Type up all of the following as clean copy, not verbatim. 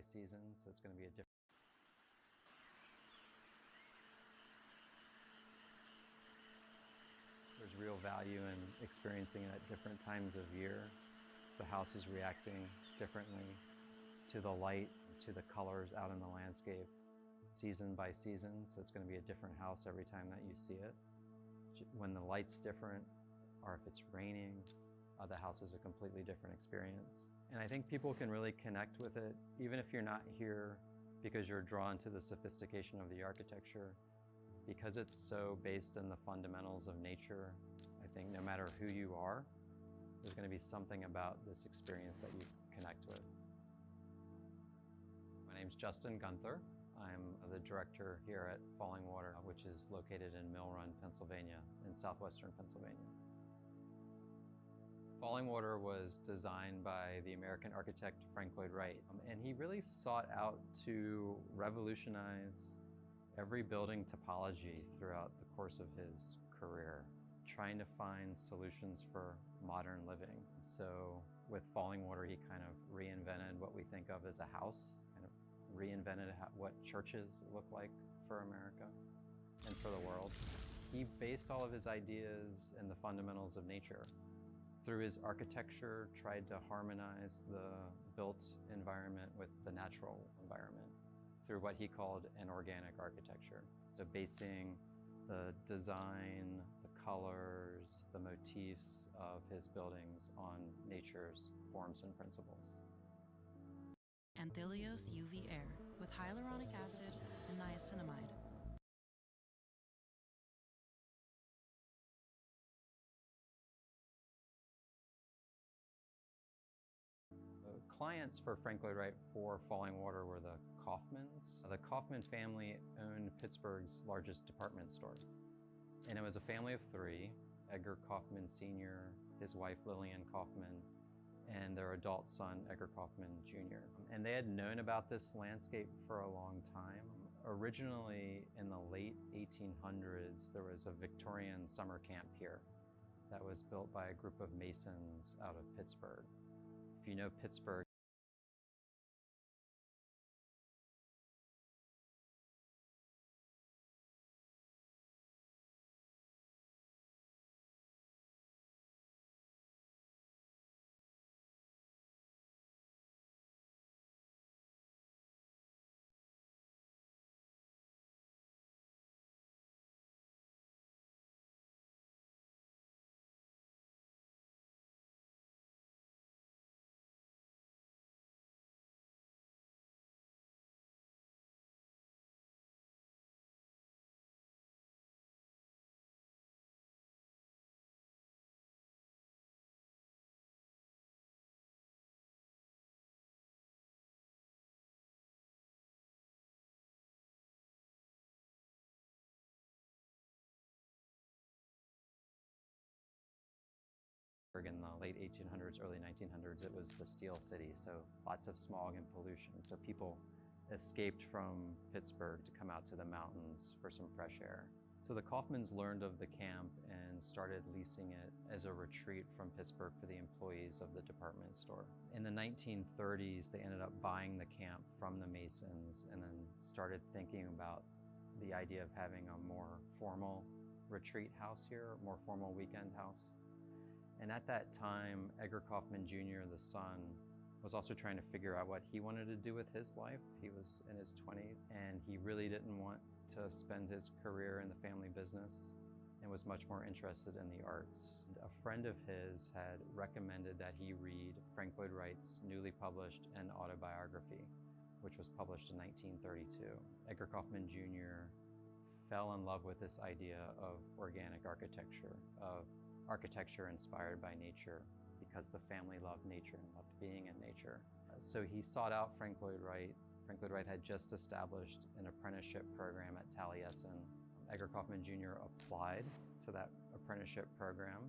by season, so it's going to be a different. There's real value in experiencing it at different times of year. The house is reacting differently to the light, to the colors out in the landscape, season by season, so it's going to be a different house every time that you see it. When the light's different, or if it's raining, the house is a completely different experience. And I think people can really connect with it, even if you're not here because you're drawn to the sophistication of the architecture. Because it's so based in the fundamentals of nature, I think no matter who you are, there's going to be something about this experience that you connect with. My name's Justin Gunther. I'm the director here at Falling Water, which is located in Mill Run, Pennsylvania, in southwestern Pennsylvania. Falling Water was designed by the American architect Frank Lloyd Wright, and he really sought out to revolutionize every building topology throughout the course of his career, trying to find solutions for modern living. So with Falling Water, he kind of reinvented what we think of as a house, kind of reinvented what churches look like for America and for the world. He based all of his ideas in the fundamentals of nature. Through his architecture, tried to harmonize the built environment with the natural environment through what he called an organic architecture. So basing the design, the colors, the motifs of his buildings on nature's forms and principles. Anthelios UV air with hyaluronic acid and niacinamide. Clients for Frank Lloyd Wright for Falling Water were the Kaufmans. The Kaufman family owned Pittsburgh's largest department store. And it was a family of three: Edgar Kaufman Sr., his wife Lillian Kaufman, and their adult son, Edgar Kaufman Jr. And they had known about this landscape for a long time. Originally, in the late 1800s, there was a Victorian summer camp here that was built by a group of Masons out of Pittsburgh. If you know Pittsburgh, in the late 1800s, early 1900s, it was the Steel City, so lots of smog and pollution. So people escaped from Pittsburgh to come out to the mountains for some fresh air. So the Kaufmans learned of the camp and started leasing it as a retreat from Pittsburgh for the employees of the department store. In the 1930s, they ended up buying the camp from the Masons and then started thinking about the idea of having a more formal retreat house here, a more formal weekend house. And at that time, Edgar Kaufman Jr., the son, was also trying to figure out what he wanted to do with his life. He was in his 20s, and he really didn't want to spend his career in the family business and was much more interested in the arts. And a friend of his had recommended that he read Frank Lloyd Wright's newly published An Autobiography, which was published in 1932. Edgar Kaufman Jr. fell in love with this idea of organic architecture, of architecture inspired by nature, because the family loved nature and loved being in nature. So he sought out Frank Lloyd Wright. Frank Lloyd Wright had just established an apprenticeship program at Taliesin. Edgar Kaufman Jr. applied to that apprenticeship program.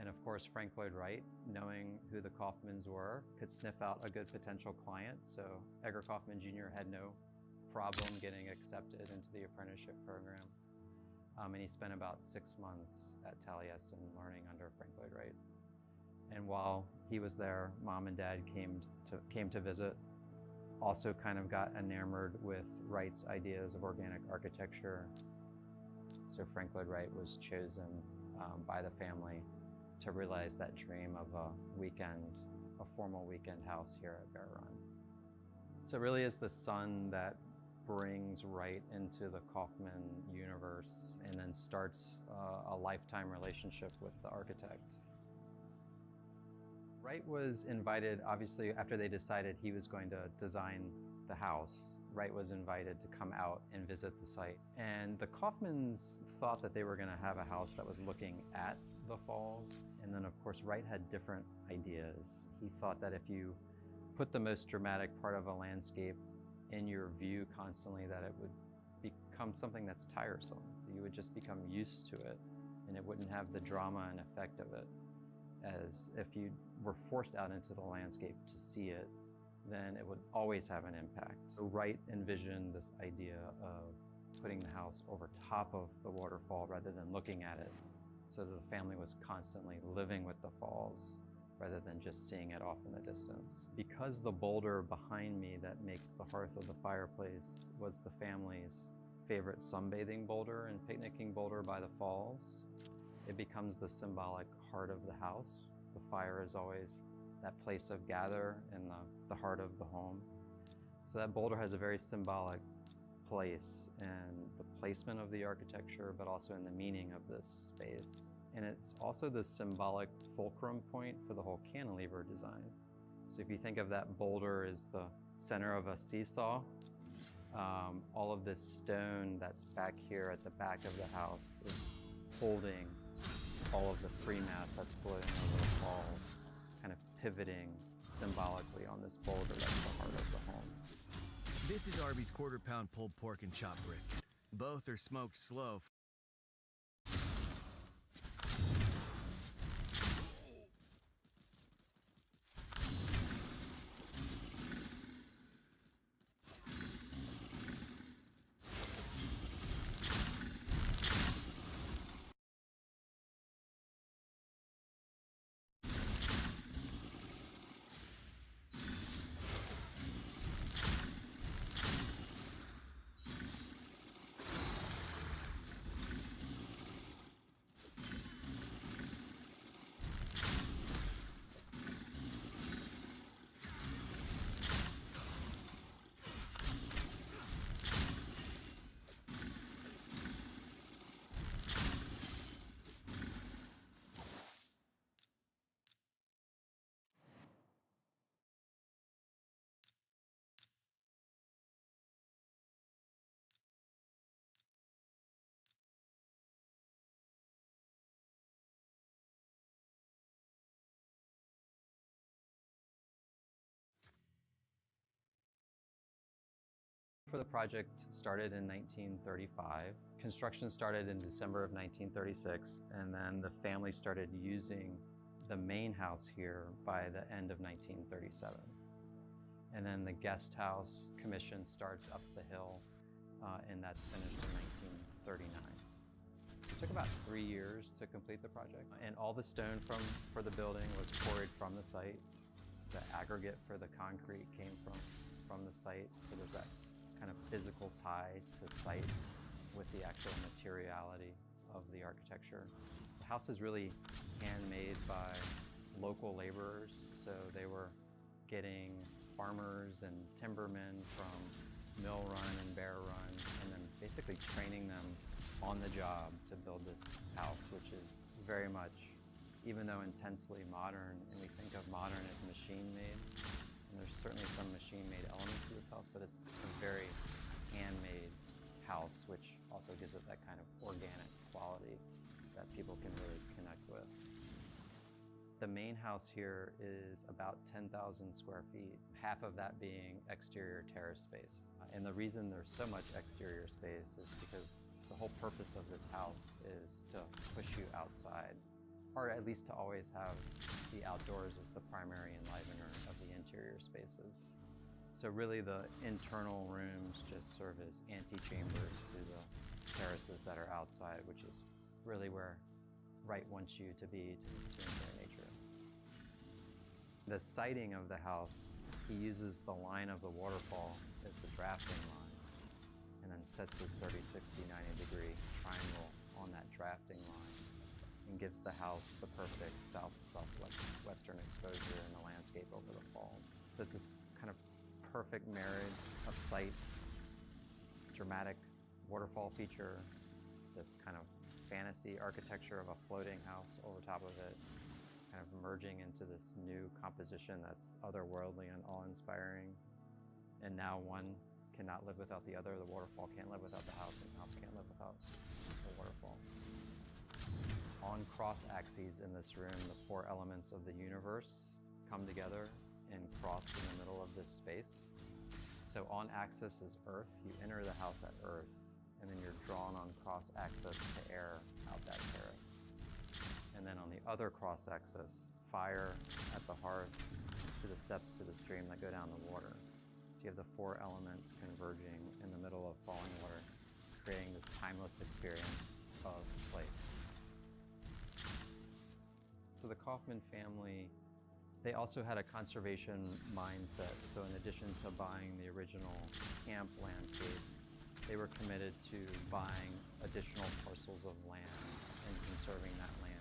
And of course, Frank Lloyd Wright, knowing who the Kaufmans were, could sniff out a good potential client. So Edgar Kaufman Jr. had no problem getting accepted into the apprenticeship program. And he spent about 6 months at Taliesin learning under Frank Lloyd Wright. And while he was there, Mom and Dad came to visit. also kind of got enamored with Wright's ideas of organic architecture. So Frank Lloyd Wright was chosen by the family to realize that dream of a formal weekend house here at Bear Run. So it really is the son that brings Wright into the Kaufman universe and then starts a lifetime relationship with the architect. Wright was invited, obviously, after they decided he was going to design the house, Wright was invited to come out and visit the site. And the Kaufmans thought that they were going to have a house that was looking at the falls. And then, of course, Wright had different ideas. He thought that if you put the most dramatic part of a landscape in your view constantly, that it would become something that's tiresome. You would just become used to it, and it wouldn't have the drama and effect of it. As if you were forced out into the landscape to see it, then it would always have an impact. So Wright envisioned this idea of putting the house over top of the waterfall rather than looking at it, so that the family was constantly living with the falls rather than just seeing it off in the distance. Because the boulder behind me that makes the hearth of the fireplace was the family's favorite sunbathing boulder and picnicking boulder by the falls, it becomes the symbolic heart of the house. The fire is always that place of gather in the heart of the home. So that boulder has a very symbolic place in the placement of the architecture, but also in the meaning of this space. And it's also the symbolic fulcrum point for the whole cantilever design. So if you think of that boulder as the center of a seesaw, all of this stone that's back here at the back of the house is holding all of the free mass that's floating over the falls, kind of pivoting symbolically on this boulder that's the heart of the home. This is Arby's quarter-pound pulled pork and chopped brisket. Both are smoked slow. For the project started in 1935. Construction started in December of 1936, and then the family started using the main house here by the end of 1937. And then the guest house commission starts up the hill, and that's finished in 1939. So it took about 3 years to complete the project. And all the stone for the building was quarried from the site. The aggregate for the concrete came from the site, so there's that kind of physical tie to site with the actual materiality of the architecture. The house is really handmade by local laborers, so they were getting farmers and timbermen from Mill Run and Bear Run, and then basically training them on the job to build this house, which is very much, even though intensely modern, and we think of modern as machine-made, and there's certainly some machine-made elements to this house, but it's a very handmade house, which also gives it that kind of organic quality that people can really connect with. The main house here is about 10,000 square feet, half of that being exterior terrace space. And the reason there's so much exterior space is because the whole purpose of this house is to push you outside, or at least to always have the outdoors as the primary enlivener of the interior spaces. So really the internal rooms just serve as antechambers to the terraces that are outside, which is really where Wright wants you to be to enjoy nature. The siting of the house He uses the line of the waterfall as the drafting line, and then sets his 30, 60, 90-degree triangle on that drafting line, and gives the house the perfect southwestern exposure in the landscape over the fall. So it's this kind of perfect marriage of sight, dramatic waterfall feature, this kind of fantasy architecture of a floating house over top of it, kind of merging into this new composition that's otherworldly and awe-inspiring. And now one cannot live without the other. The waterfall can't live without the house, and the house can't live without the waterfall. On cross axes in this room, the four elements of the universe come together and cross in the middle of this space. So on axis is Earth. You enter the house at Earth, and then you're drawn on cross axis to air out that terrace. And then on the other cross axis, fire at the hearth to the steps to the stream that go down the water. So you have the four elements converging in the middle of falling water, creating this timeless experience of place. So the Kaufman family, they also had a conservation mindset. So in addition to buying the original camp landscape, they were committed to buying additional parcels of land and conserving that land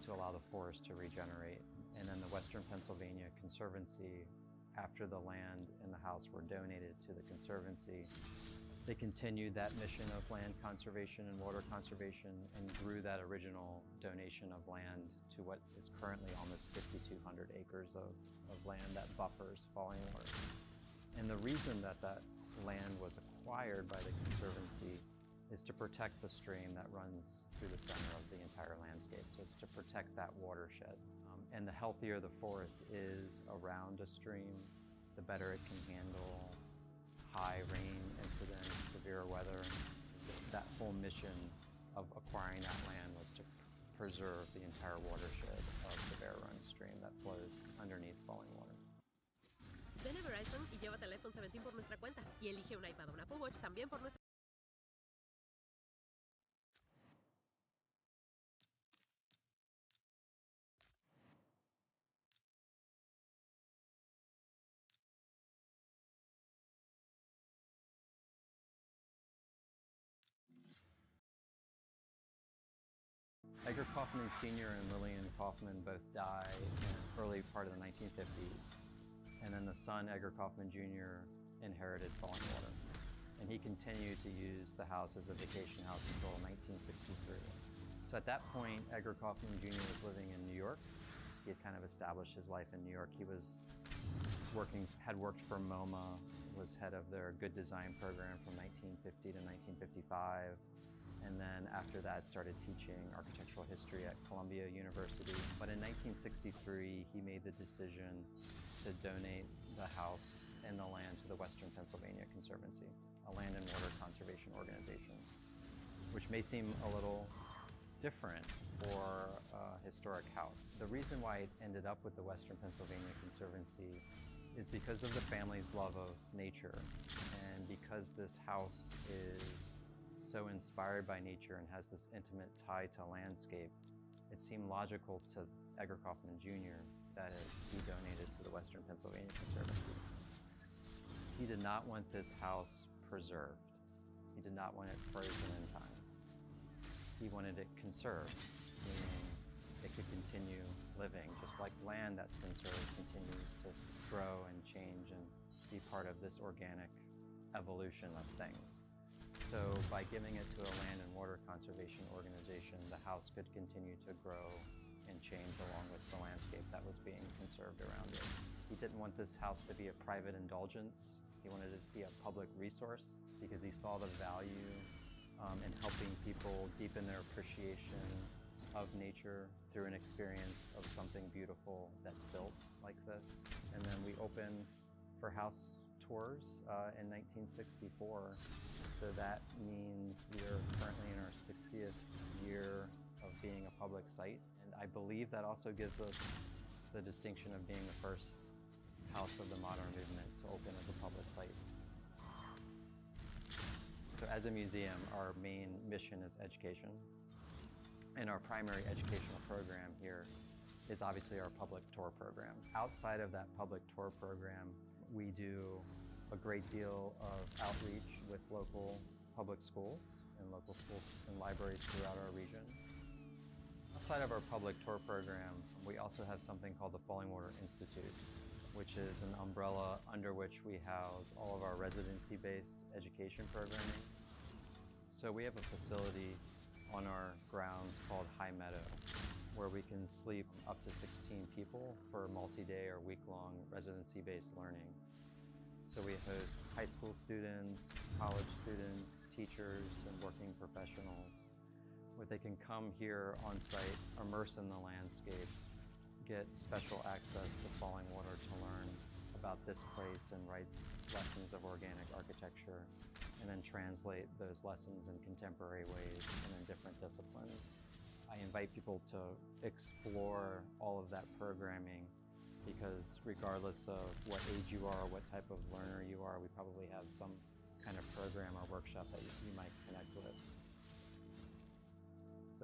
to allow the forest to regenerate. And then the Western Pennsylvania Conservancy, after the land and the house were donated to the Conservancy, they continued that mission of land conservation and water conservation and grew that original donation of land to what is currently almost 5,200 acres of land that buffers falling water. And the reason that that land was acquired by the Conservancy is to protect the stream that runs through the center of the entire landscape. So it's to protect that watershed. And the healthier the forest is around a stream, the better it can handle high rain incidents, severe weather. That whole mission of acquiring that land was to preserve the entire watershed of the Bear Run stream that flows underneath falling water. Ven a Verizon y llévate el iPhone 17 por nuestra cuenta. Y elige un iPad o un Apple Watch también por nuestra. Edgar Kaufman Sr. and Lillian Kaufman both died in the early part of the 1950s. And then the son, Edgar Kaufman Jr., inherited Falling Water. And he continued to use the house as a vacation house until 1963. So at that point, Edgar Kaufman Jr. was living in New York. He had kind of established his life in New York. He had worked for MoMA, was head of their Good Design program from 1950 to 1955. And then after that started teaching architectural history at Columbia University. But in 1963, he made the decision to donate the house and the land to the Western Pennsylvania Conservancy, a land and water conservation organization, which may seem a little different for a historic house. The reason why it ended up with the Western Pennsylvania Conservancy is because of the family's love of nature, and because this house is so inspired by nature and has this intimate tie to landscape, it seemed logical to Edgar Kaufman Jr. that it be donated to the Western Pennsylvania Conservancy. He did not want this house preserved. He did not want it frozen in time. He wanted it conserved, meaning it could continue living, just like land that's conserved continues to grow and change and be part of this organic evolution of things. So by giving it to a land and water conservation organization, the house could continue to grow and change along with the landscape that was being conserved around it. He didn't want this house to be a private indulgence. He wanted it to be a public resource because he saw the value in helping people deepen their appreciation of nature through an experience of something beautiful that's built like this. And then we opened for house tours in 1964. So that means we are currently in our 60th year of being a public site. And I believe that also gives us the distinction of being the first house of the modern movement to open as a public site. So as a museum, our main mission is education. And our primary educational program here is obviously our public tour program. Outside of that public tour program, We do a great deal of outreach with local public schools and local schools and libraries throughout our region. Outside of our public tour program, we also have something called the Falling Water Institute, which is an umbrella under which we house all of our residency-based education programming. So we have a facility on our grounds called High Meadow, where we can sleep up to 16 people for multi-day or week-long residency-based learning. So we host high school students, college students, teachers, and working professionals, where they can come here on site, immerse in the landscape, get special access to Falling Water to learn about this place and write lessons of organic architecture, and then translate those lessons in contemporary ways and in different disciplines. I invite people to explore all of that programming because regardless of what age you are or what type of learner you are, we probably have some kind of program or workshop that you might connect with.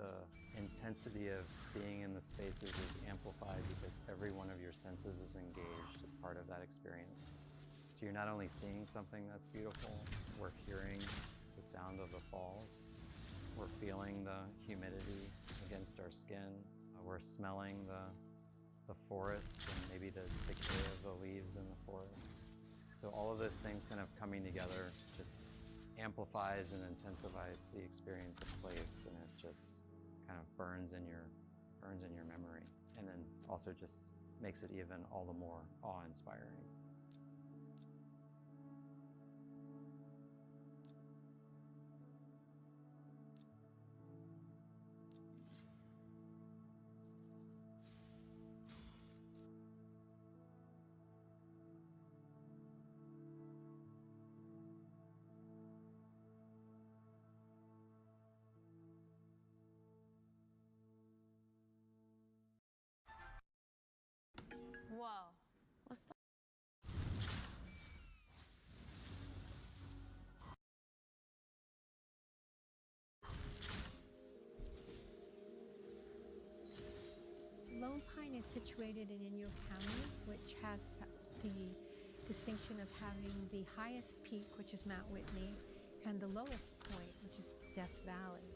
The intensity of being in the spaces is amplified because every one of your senses is engaged as part of that experience. So you're not only seeing something that's beautiful, we're hearing the sound of the falls, we're feeling the humidity against our skin, we're smelling the forest and maybe the decay of the leaves in the forest. So all of those things kind of coming together just amplifies and intensifies the experience of place, and it just kind of burns in your memory, and then also just makes it even all the more awe-inspiring. Whoa. What's that? Lone Pine is situated in Inyo County, which has the distinction of having the highest peak, which is Mount Whitney, and the lowest point, which is Death Valley.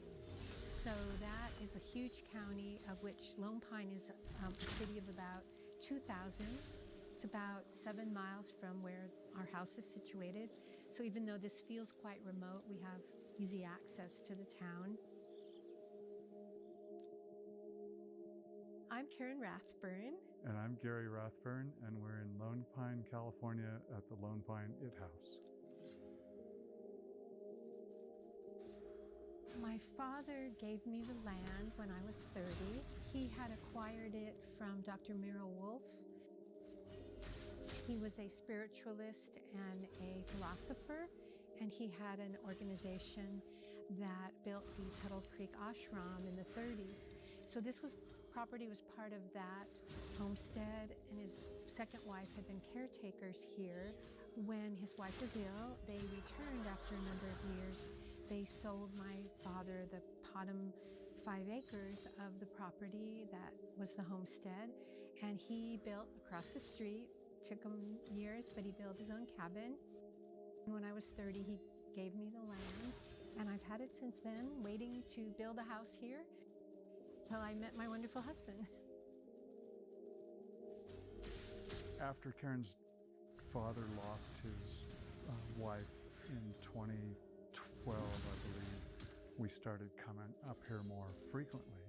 So that is a huge county, of which Lone Pine is a city of about 2,000. It's about 7 miles from where our house is situated. So even though this feels quite remote, we have easy access to the town. I'm Karen Rathburn. And I'm Gary Rathburn, and we're in Lone Pine, California at the Lone Pine It House. My father gave me the land when I was 30. He had acquired it from Dr. Merrill Wolfe. He was a spiritualist and a philosopher, and he had an organization that built the Tuttle Creek Ashram in the 30s. So this property was part of that homestead, and his second wife had been caretakers here. When his wife was ill, they returned after a number of years. They sold my father the bottom 5 acres of the property that was the homestead, and he built across the street. Took him years, but he built his own cabin. When I was 30, he gave me the land, and I've had it since then, waiting to build a house here till I met my wonderful husband. After Karen's father lost his wife in 2012, I believe, we started coming up here more frequently,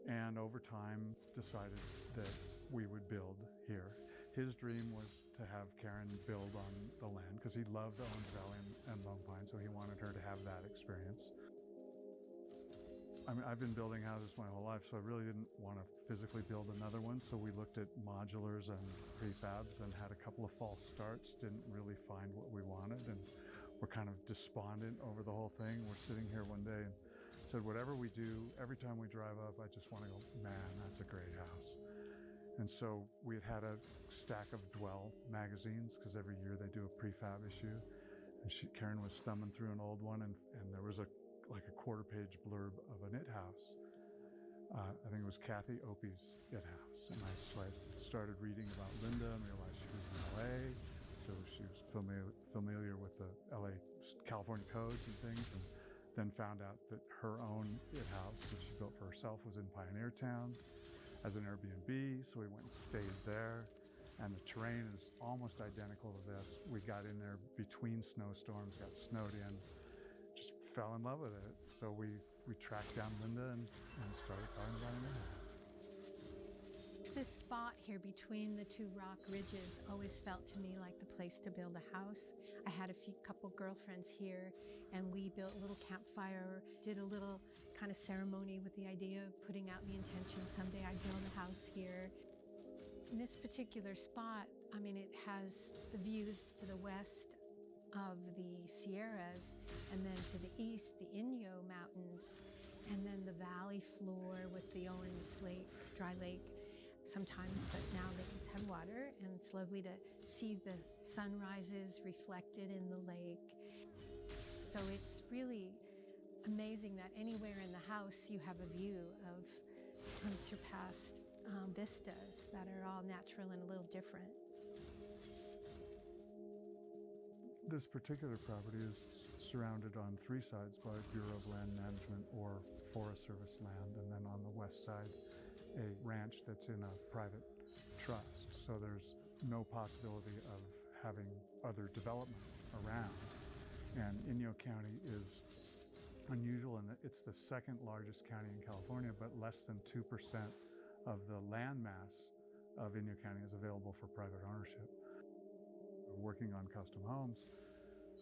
and over time decided that we would build here. His dream was to have Karen build on the land because he loved Owens Valley and Lone Pine, so he wanted her to have that experience. I mean, I've been building houses my whole life, so I really didn't want to physically build another one, so we looked at modulars and prefabs and had a couple of false starts, didn't really find what we wanted, and we're kind of despondent over the whole thing. We're sitting here one day and said, whatever we do, every time we drive up, I just want to go, man, that's a great house. And so we had a stack of Dwell magazines because every year they do a prefab issue. And Karen was thumbing through an old one, and there was like a quarter-page blurb of an It House. I think it was Kathy Opie's It House. And I started reading about Linda and realized she was in LA, so she was familiar with the LA California codes and things, and then found out that her own it house that she built for herself was in Pioneer Town as an Airbnb, so we went and stayed there. And the terrain is almost identical to this. We got in there between snowstorms, got snowed in, just fell in love with it. So we tracked down Linda and started talking about it. This spot here between the two rock ridges always felt to me like the place to build a house. I had a couple girlfriends here, and we built a little campfire, did a little kind of ceremony with the idea of putting out the intention someday I'd build a house here. In this particular spot, I mean, it has the views to the west of the Sierras, and then to the east, the Inyo Mountains, and then the valley floor with the Owens Lake, dry lake sometimes, but now lake's have water, and it's lovely to see the sunrises reflected in the lake. So it's really amazing that anywhere in the house you have a view of unsurpassed vistas that are all natural and a little different. This particular property is surrounded on three sides by Bureau of Land Management or Forest Service land, and then on the west side, a ranch that's in a private trust. So there's no possibility of having other development around. And Inyo County is unusual in that it's the second largest county in California, but less than 2% of the land mass of Inyo County is available for private ownership. Working on custom homes,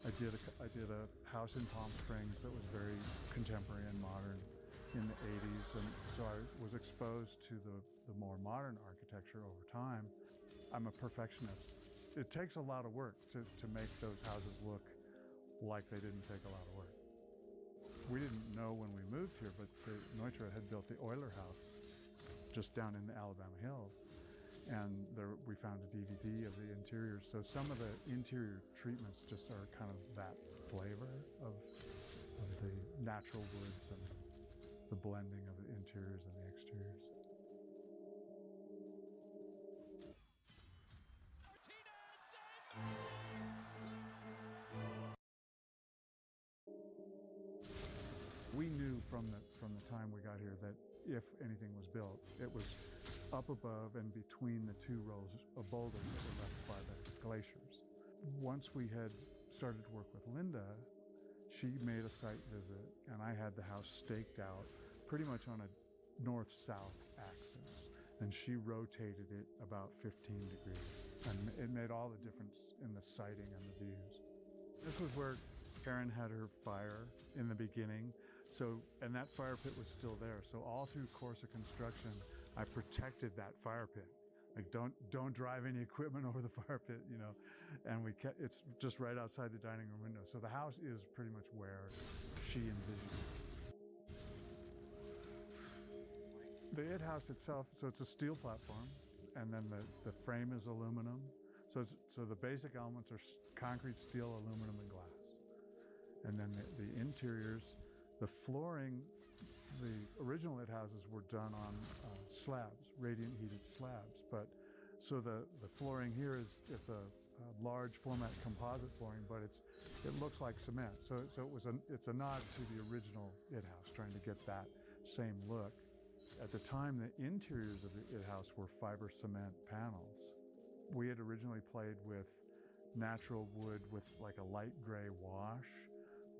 I did a house in Palm Springs that was very contemporary and modern in the 80s, and so I was exposed to the more modern architecture over time. I'm a perfectionist. It takes a lot of work to make those houses look like they didn't take a lot of work. We didn't know when we moved here, but Neutra had built the Euler House just down in the Alabama Hills. And there we found a DVD of the interiors. So some of the interior treatments just are kind of that flavor of the natural woods and the blending of the interiors and the exteriors. We knew from the time we got here that if anything was built, it was up above and between the two rows of boulders that were left by the glaciers. Once we had started to work with Linda, she made a site visit, and I had the house staked out pretty much on a north-south axis, and she rotated it about 15 degrees, and it made all the difference in the sighting and the views. This was where Karen had her fire in the beginning. So, and that fire pit was still there. So all through course of construction, I protected that fire pit. Like, don't drive any equipment over the fire pit, you know. And it's just right outside the dining room window. So the house is pretty much where she envisioned it. The It House itself, so it's a steel platform, and then the frame is aluminum. So the basic elements are concrete, steel, aluminum, and glass. And then the interiors. The flooring, the original It Houses were done on slabs, radiant heated slabs. But so the flooring here it's a large format composite flooring, but it looks like cement. So it's a nod to the original It House, trying to get that same look. At the time, the interiors of the It House were fiber cement panels. We had originally played with natural wood with like a light gray wash.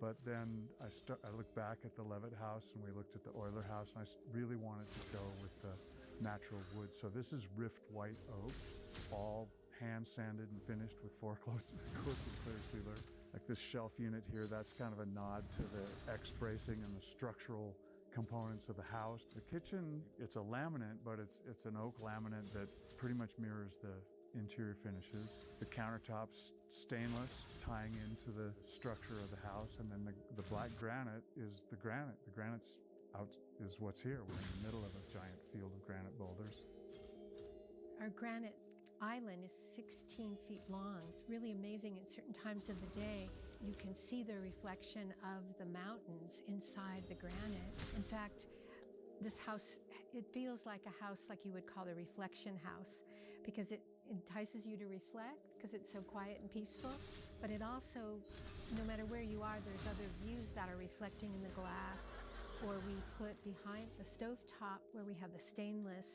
But then I looked back at the Levitt House, and we looked at the Euler House, and I really wanted to go with the natural wood. So this is rift white oak, all hand sanded and finished with 4 coats of clear sealer. Like this shelf unit here, that's kind of a nod to the X-bracing and the structural components of the house. The kitchen, it's a laminate, but it's an oak laminate that pretty much mirrors the interior finishes. The countertops stainless, tying into the structure of the house, and then the black granite is the granite. The granite's out is what's here. We're in the middle of a giant field of granite boulders. Our granite island is 16 feet long. It's really amazing. At certain times of the day, you can see the reflection of the mountains inside the granite. In fact, This house, it feels like a house like you would call a reflection house, because it entices you to reflect because it's so quiet and peaceful. But it also, no matter where you are, there's other views that are reflecting in the glass. Or we put behind the stovetop where we have the stainless,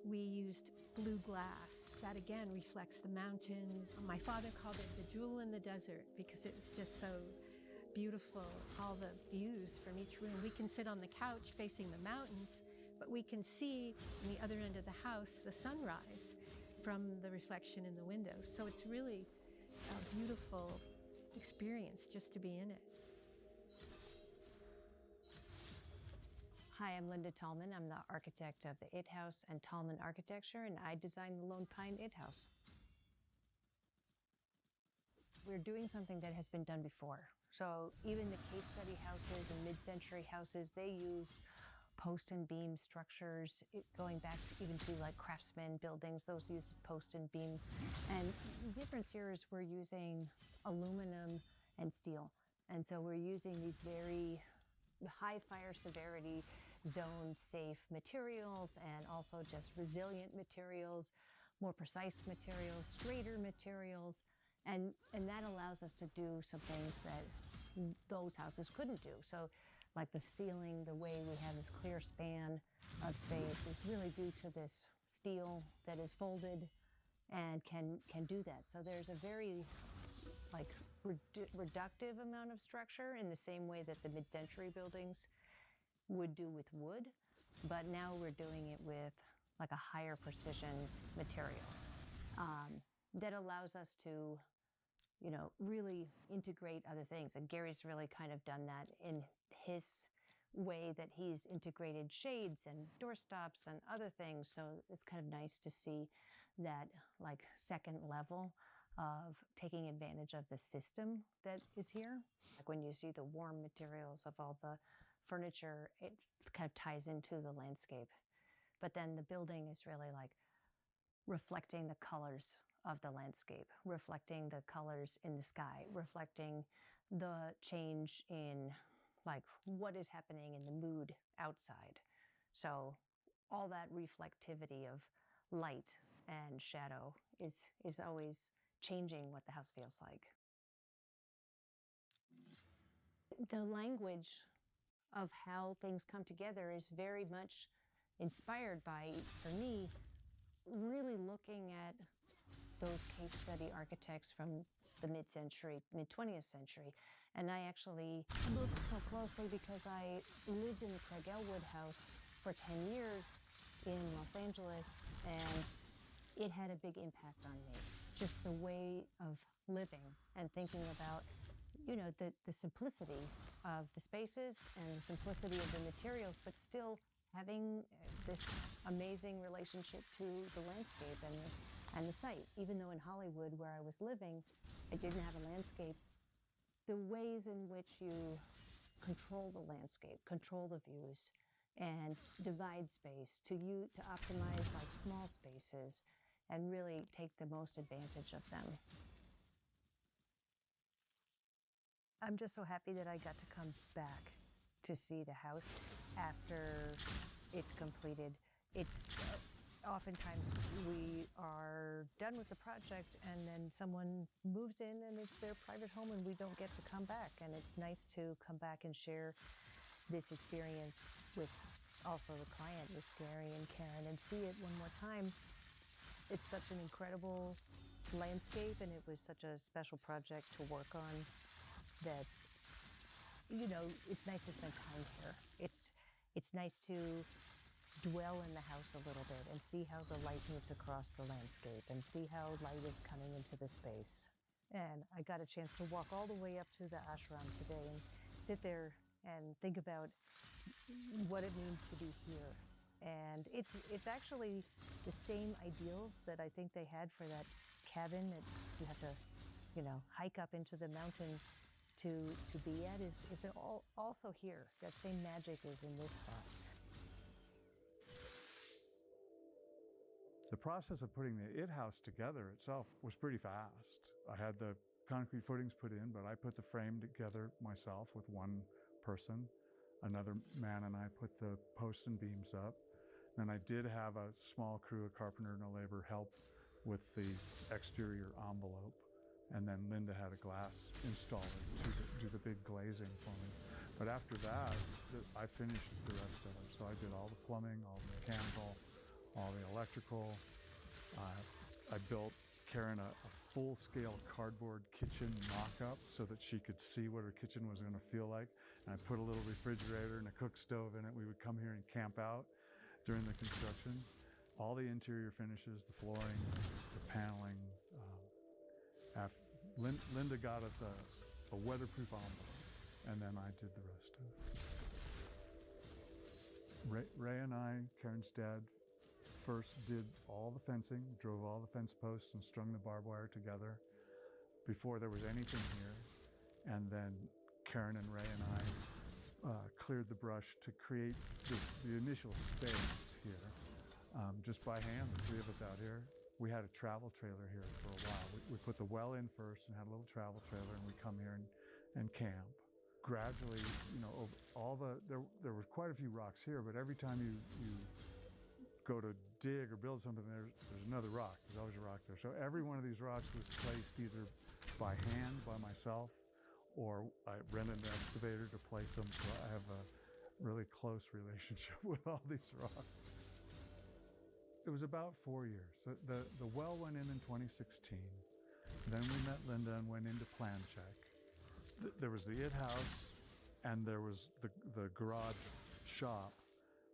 we used blue glass. That again reflects the mountains. My father called it the jewel in the desert because it was just so beautiful, all the views from each room. We can sit on the couch facing the mountains, but we can see on the other end of the house the sunrise from the reflection in the windows. So it's really a beautiful experience just to be in it. Hi, I'm Linda Tallman. I'm the architect of the It House and Tallman Architecture, and I designed the Lone Pine It House. We're doing something that has been done before. So even the case study houses and mid-century houses, they used post and beam structures, going back to even to like craftsman buildings, those used post and beam. And the difference here is we're using aluminum and steel. And so we're using these very high fire severity zone safe materials, and also just resilient materials, more precise materials, straighter materials. And that allows us to do some things that those houses couldn't do. So like the ceiling, the way we have this clear span of space is really due to this steel that is folded and can do that. So there's a very like reductive amount of structure in the same way that the mid-century buildings would do with wood, but now we're doing it with like a higher precision material that allows us to, you know, really integrate other things. And Gary's really kind of done that in his way, that he's integrated shades and doorstops and other things. So it's kind of nice to see that like second level of taking advantage of the system that is here. Like when you see the warm materials of all the furniture, it kind of ties into the landscape. But then the building is really like reflecting the colors of the landscape, reflecting the colors in the sky, reflecting the change in like what is happening in the mood outside. So all that reflectivity of light and shadow is always changing what the house feels like. The language of how things come together is very much inspired by, for me, really looking at those case study architects from the mid-century, mid-20th century. And I actually looked so closely because I lived in the Craig Elwood house for 10 years in Los Angeles, and it had a big impact on me. Just the way of living and thinking about, you know, the simplicity of the spaces and the simplicity of the materials, but still having this amazing relationship to the landscape and the site. Even though in Hollywood, where I was living, I didn't have a landscape, the ways in which you control the landscape, control the views, and divide space to optimize like small spaces and really take the most advantage of them. I'm just so happy that I got to come back to see the house after it's completed. It's oftentimes we are done with the project and then someone moves in and it's their private home and we don't get to come back. And it's nice to come back and share this experience with also the client, with Gary and Karen, and see it one more time. It's such an incredible landscape, and it was such a special project to work on that, you know, it's nice to spend time here. It's nice to dwell in the house a little bit and see how the light moves across the landscape and see how light is coming into the space. And I got a chance to walk all the way up to the ashram today and sit there and think about what it means to be here. And it's actually the same ideals that I think they had for that cabin that you have to, you know, hike up into the mountain to be at is also here. That same magic is in this spot. The process of putting the It House together itself was pretty fast. I had the concrete footings put in, but I put the frame together myself with one person. Another man and I put the posts and beams up. Then I did have a small crew, a carpenter and a laborer, help with the exterior envelope. And then Linda had a glass installer to do the big glazing for me. But after that, I finished the rest of it. So I did all the plumbing, all the mechanical, all the electrical. I built Karen a full-scale cardboard kitchen mock-up so that she could see what her kitchen was going to feel like. And I put a little refrigerator and a cook stove in it. We would come here and camp out during the construction. All the interior finishes, the flooring, the paneling. Linda got us a weatherproof envelope, and then I did the rest of it. Ray and I, Karen's dad, first did all the fencing, drove all the fence posts and strung the barbed wire together before there was anything here. And then Karen and Ray and I cleared the brush to create the initial space here, just by hand, the three of us out here. We had a travel trailer here for a while. We put the well in first and had a little travel trailer, and we come here and camp. Gradually, you know, there were quite a few rocks here, but every time you go to dig or build something, there's another rock. There's always a rock there. So every one of these rocks was placed either by hand, by myself, or I rented an excavator to place them. So I have a really close relationship with all these rocks. It was about 4 years. The well went in 2016. Then we met Linda and went into plan check. There was the IT house, and there was the garage shop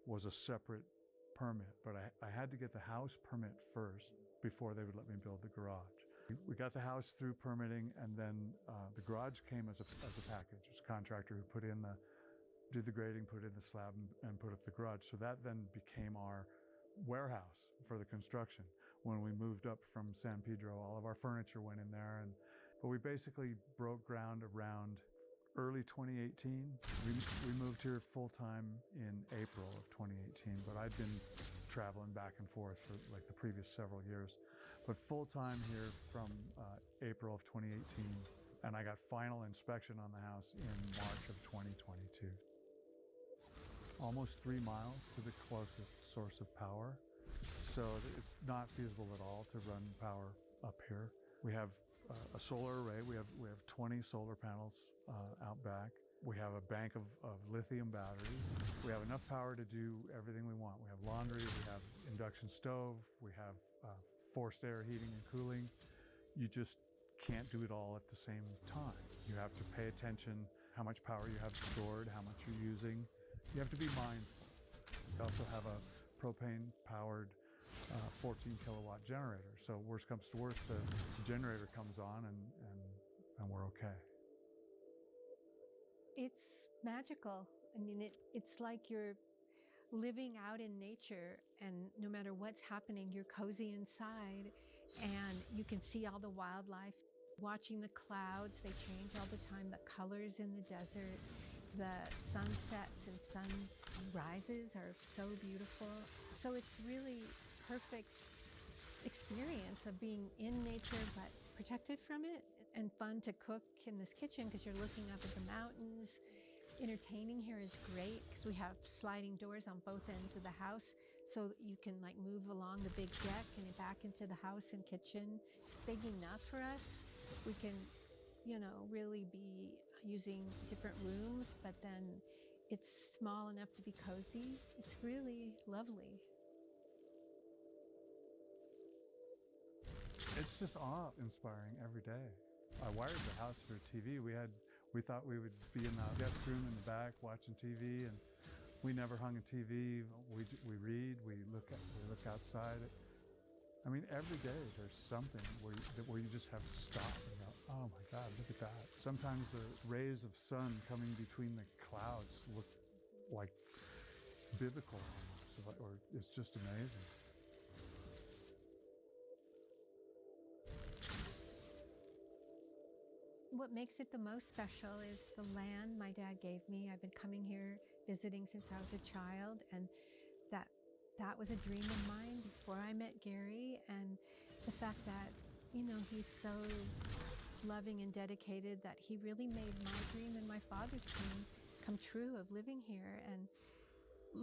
was a separate permit, but I had to get the house permit first before they would let me build the garage. We got the house through permitting, and then the garage came as a package. It was a contractor who did the grading, put in the slab, and put up the garage. So that then became our warehouse for the construction. When we moved up from San Pedro, all of our furniture went in there, but we basically broke ground around early 2018. We moved here full-time in April of 2018, but I'd been traveling back and forth for like the previous several years. But full-time here from April of 2018, and I got final inspection on the house in March of 2022. Almost 3 miles to the closest source of power, so it's not feasible at all to run power up here. We have a solar array. We have 20 solar panels out back. We have a bank of lithium batteries. We have enough power to do everything we want. We have laundry, we have induction stove, we have forced air heating and cooling. You just can't do it all at the same time. You have to pay attention how much power you have stored, how much you're using. You have to be mindful. We also have a propane-powered 14 kilowatt generator. So worst comes to worst, the generator comes on and we're okay. It's magical. I mean, it's like you're living out in nature, and no matter what's happening, you're cozy inside, and you can see all the wildlife. Watching the clouds, they change all the time, the colors in the desert, the sunsets and sunrises are so beautiful. So it's really perfect experience of being in nature but protected from it, and fun to cook in this kitchen because you're looking up at the mountains. Entertaining here is great because we have sliding doors on both ends of the house, so that you can like move along the big deck and back into the house and kitchen. It's big enough for us. We can, really be using different rooms, but then it's small enough to be cozy. It's really lovely. It's just awe-inspiring every day. I wired the house for TV. We thought we would be in the guest room in the back watching TV, and we never hung a TV. We read. We look outside. I mean, every day there's something where you just have to stop and go, oh my God, look at that. Sometimes the rays of sun coming between the clouds look like biblical almost, or it's just amazing. What makes it the most special is the land my dad gave me. I've been coming here visiting since I was a child, and that was a dream of mine before I met Gary. And the fact that, he's so loving and dedicated that he really made my dream and my father's dream come true of living here. And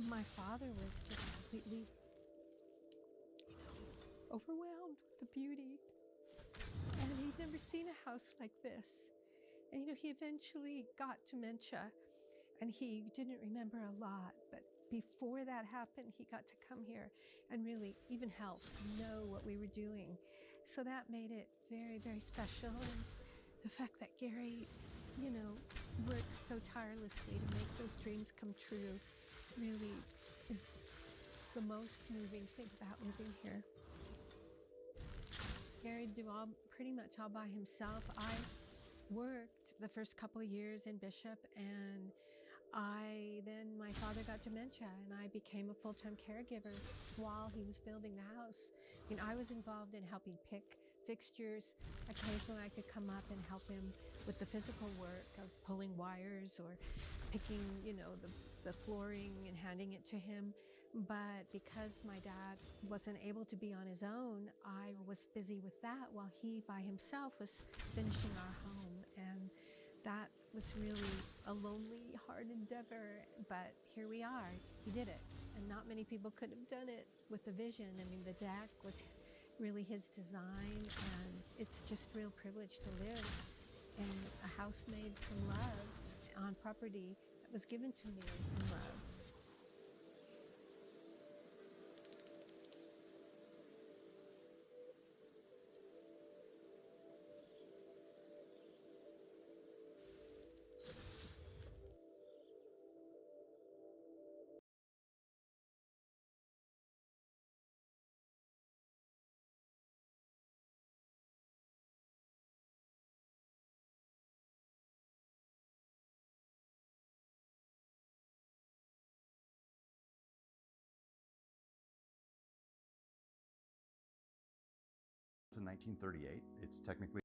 my father was just completely, overwhelmed with the beauty. And he'd never seen a house like this. And he eventually got dementia and he didn't remember a lot, but before that happened, he got to come here and really even help know what we were doing. So that made it very, very special. And the fact that Gary, worked so tirelessly to make those dreams come true really is the most moving thing about living here. Gary did pretty much all by himself. I worked the first couple of years in Bishop, and then my father got dementia and I became a full-time caregiver while he was building the house. I was involved in helping pick fixtures. Occasionally I could come up and help him with the physical work of pulling wires or picking, the flooring and handing it to him. But because my dad wasn't able to be on his own, I was busy with that while he by himself was finishing our home. And that was really a lonely, hard endeavor, but here we are. He did it, and not many people could have done it with the vision. The deck was really his design, and it's just a real privilege to live in a house made from love on property that was given to me in love. In 1938, it's technically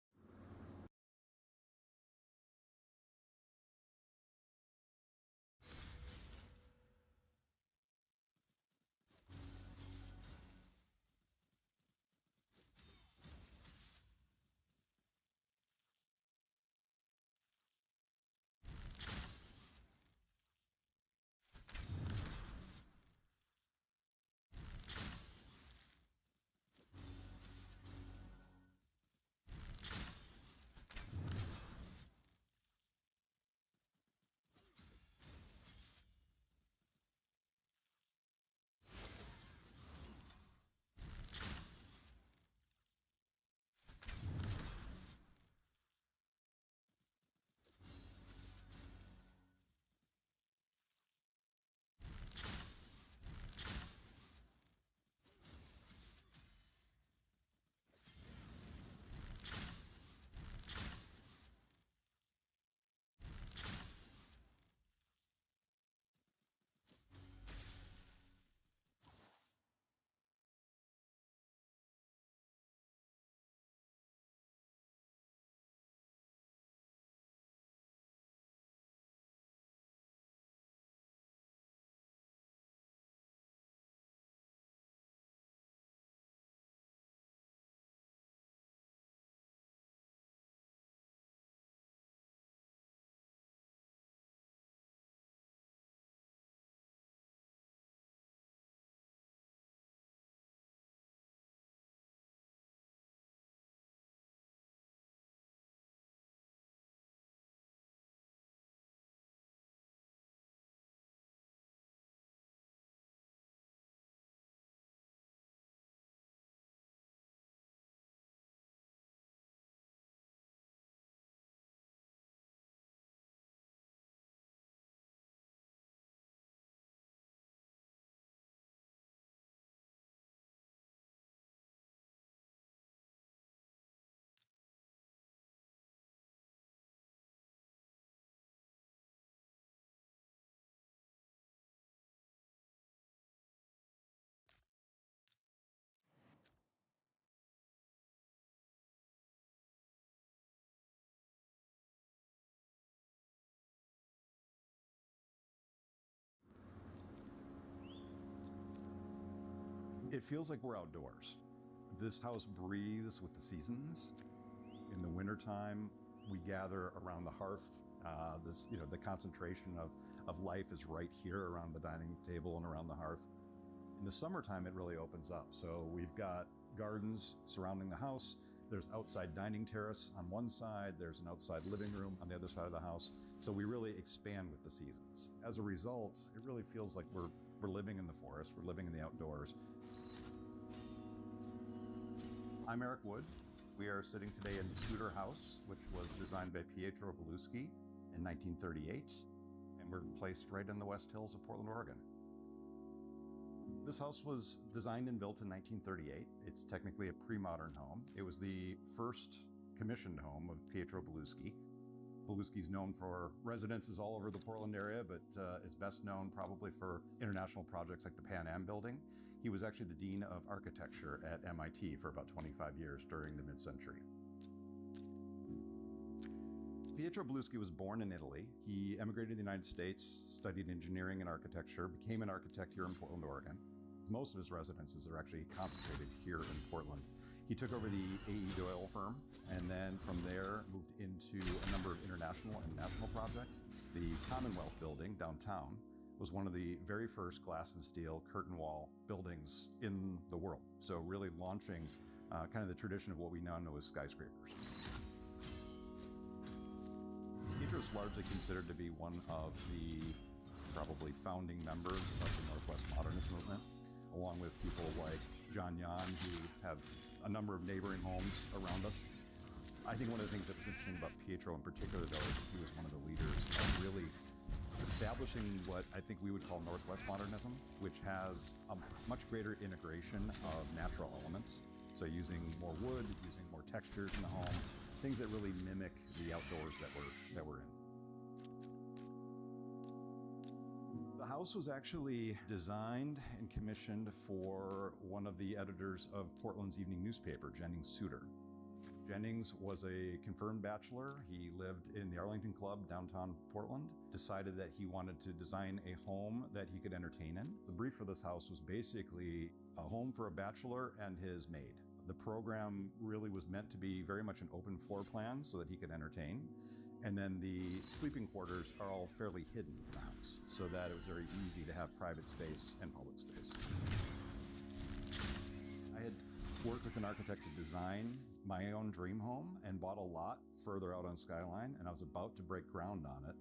it feels like we're outdoors. This house breathes with the seasons. In the wintertime, we gather around the hearth The concentration of life is right here around the dining table and around the hearth. In the summertime, it really opens up. So we've got gardens surrounding the house. There's outside dining terrace on one side. There's an outside living room on the other side of the house. So we really expand with the seasons. As a result, it really feels like we're living in the forest. We're living in the outdoors. I'm Eric Wood. We are sitting today in the Suter House, which was designed by Pietro Beluschi in 1938, and we're placed right in the West Hills of Portland, Oregon. This house was designed and built in 1938. It's technically a pre-modern home. It was the first commissioned home of Pietro Beluschi. Beluschi's known for residences all over the Portland area, but is best known probably for international projects like the Pan Am building. He was actually the Dean of Architecture at MIT for about 25 years during the mid-century. Pietro Beluschi was born in Italy. He emigrated to the United States, studied engineering and architecture, became an architect here in Portland, Oregon. Most of his residences are actually concentrated here in Portland. He took over the A.E. Doyle firm, and then from there moved into a number of international and national projects. The Commonwealth building downtown was one of the very first glass and steel curtain wall buildings in the world. So really launching kind of the tradition of what we now know as skyscrapers. Pietro is largely considered to be one of the probably founding members of the Northwest Modernist movement, along with people like John Yon, who have a number of neighboring homes around us. I think one of the things that was interesting about Pietro in particular, though, is that he was one of the leaders of really establishing what I think we would call Northwest modernism, which has a much greater integration of natural elements. So using more wood, using more textures in the home, things that really mimic the outdoors that we're in. The house was actually designed and commissioned for one of the editors of Portland's evening newspaper, Jennings Suter. Jennings was a confirmed bachelor. He lived in the Arlington Club downtown Portland, decided that he wanted to design a home that he could entertain in. The brief for this house was basically a home for a bachelor and his maid. The program really was meant to be very much an open floor plan so that he could entertain. And then the sleeping quarters are all fairly hidden in the house so that it was very easy to have private space and public space. I had worked with an architect to design my own dream home and bought a lot further out on Skyline, and I was about to break ground on it.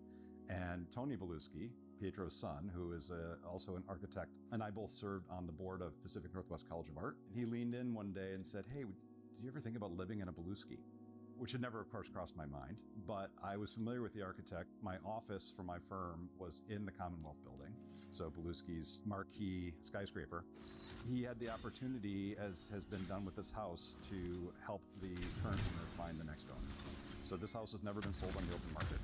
And Tony Beluschi, Pietro's son, who is also an architect, and I both served on the board of Pacific Northwest College of Art. He leaned in one day and said, "Hey, did you ever think about living in a Beluschi?" Which had never, of course, crossed my mind, but I was familiar with the architect. My office for my firm was in the Commonwealth building, so Beluschi's marquee skyscraper. He had the opportunity, as has been done with this house, to help the current owner find the next owner. So this house has never been sold on the open market.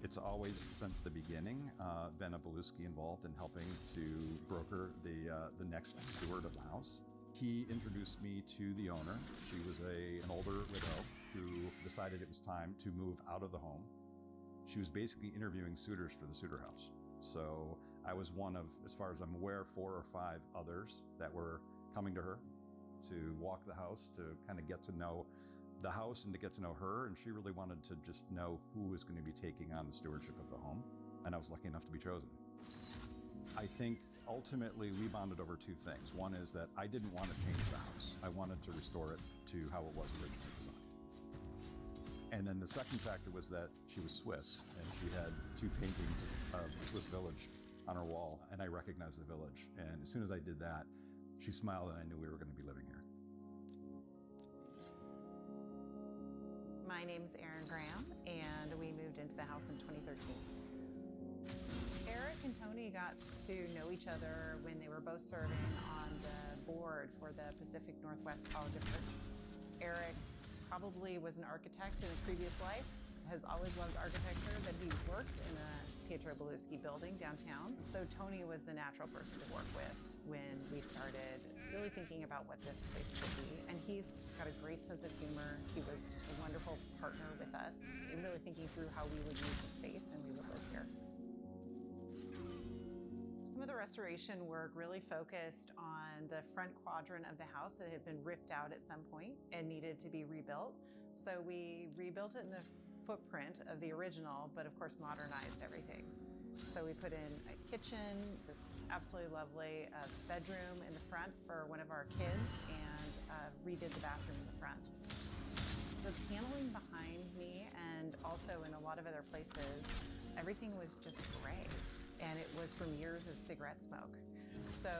It's always, since the beginning, been a Beluschi involved in helping to broker the next steward of the house. He introduced me to the owner. She was an older widow who decided it was time to move out of the home. She was basically interviewing suitors for the Suter House. So I was one of, as far as I'm aware, 4 or 5 others that were coming to her to walk the house, to kind of get to know the house and to get to know her. And she really wanted to just know who was going to be taking on the stewardship of the home. And I was lucky enough to be chosen. I think ultimately we bonded over 2 things. One is that I didn't want to change the house. I wanted to restore it to how it was originally designed. And then the second factor was that she was Swiss, and she had 2 paintings of the Swiss village on her wall, and I recognized the village. And as soon as I did that, she smiled and I knew we were going to be living here. My name's Erin Graham, and we moved into the house in 2013. Eric and Tony got to know each other when they were both serving on the board for the Pacific Northwest College of Arts. Eric probably was an architect in a previous life, has always loved architecture, but he worked in a Pietro Beluschi building downtown. So Tony was the natural person to work with when we started really thinking about what this place could be. And he's got a great sense of humor. He was a wonderful partner with us in really thinking through how we would use the space and we would live here. Some Some of the restoration work really focused on the front quadrant of the house that had been ripped out at some point and needed to be rebuilt. So we rebuilt it in the footprint of the original, but of course modernized everything. So we put in a kitchen that's absolutely lovely, a bedroom in the front for one of our kids, and redid the bathroom in the front. The paneling behind me and also in a lot of other places, everything was just gray, and it was from years of cigarette smoke. So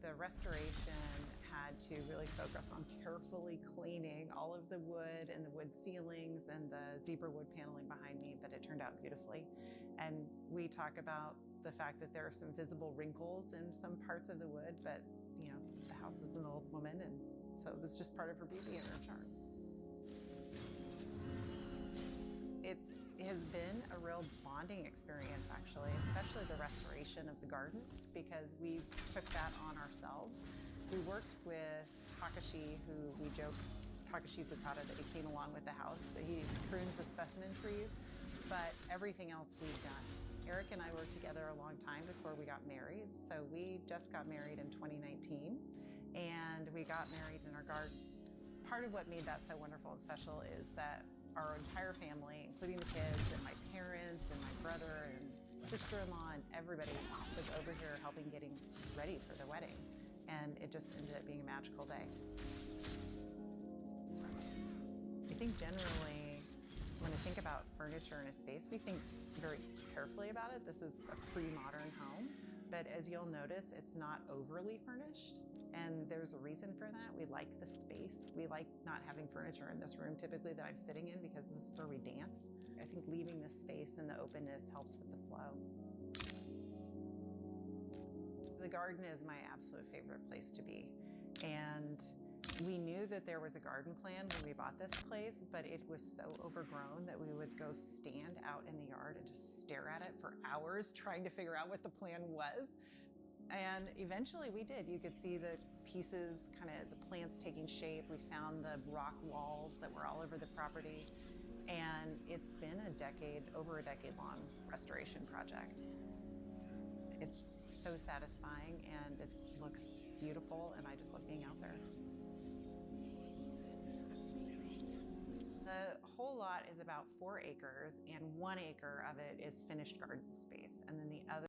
the restoration had to really focus on carefully cleaning all of the wood and the wood ceilings and the zebra wood paneling behind me, but it turned out beautifully. And we talk about the fact that there are some visible wrinkles in some parts of the wood, but you know, the house is an old woman, and so it was just part of her beauty and her charm. It has been a real bonding experience, actually, especially the restoration of the gardens, because we took that on ourselves. We worked with Takashi, who we joke, Takashi Futada, that he came along with the house, that he prunes the specimen trees, but everything else we've done. Eric and I worked together a long time before we got married, so we just got married in 2019, and we got married in our garden. Part of what made that so wonderful and special is that our entire family, including the kids and my parents and my brother and sister-in-law and everybody, was over here helping getting ready for the wedding. And it just ended up being a magical day. I think generally, when I think about furniture in a space, we think very carefully about it. This is a pre-modern home, but as you'll notice, it's not overly furnished. And there's a reason for that. We like the space. We like not having furniture in this room typically that I'm sitting in, because this is where we dance. I think leaving the space and the openness helps with the flow. The garden is my absolute favorite place to be. And we knew that there was a garden plan when we bought this place, but it was so overgrown that we would go stand out in the yard and just stare at it for hours trying to figure out what the plan was. And eventually we did. You could see the pieces, kind of the plants taking shape. We found the rock walls that were all over the property. And it's been over a decade long restoration project. It's so satisfying and it looks beautiful, and I just love being out there. The whole lot is about 4 acres, and 1 acre of it is finished garden space, and then the other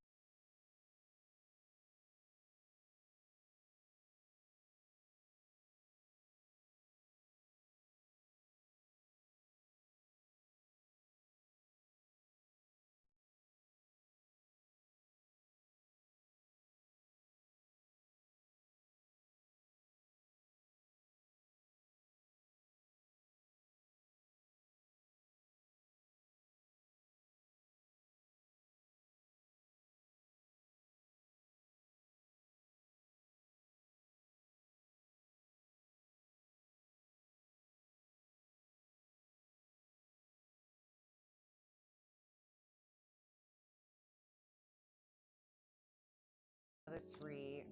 other 3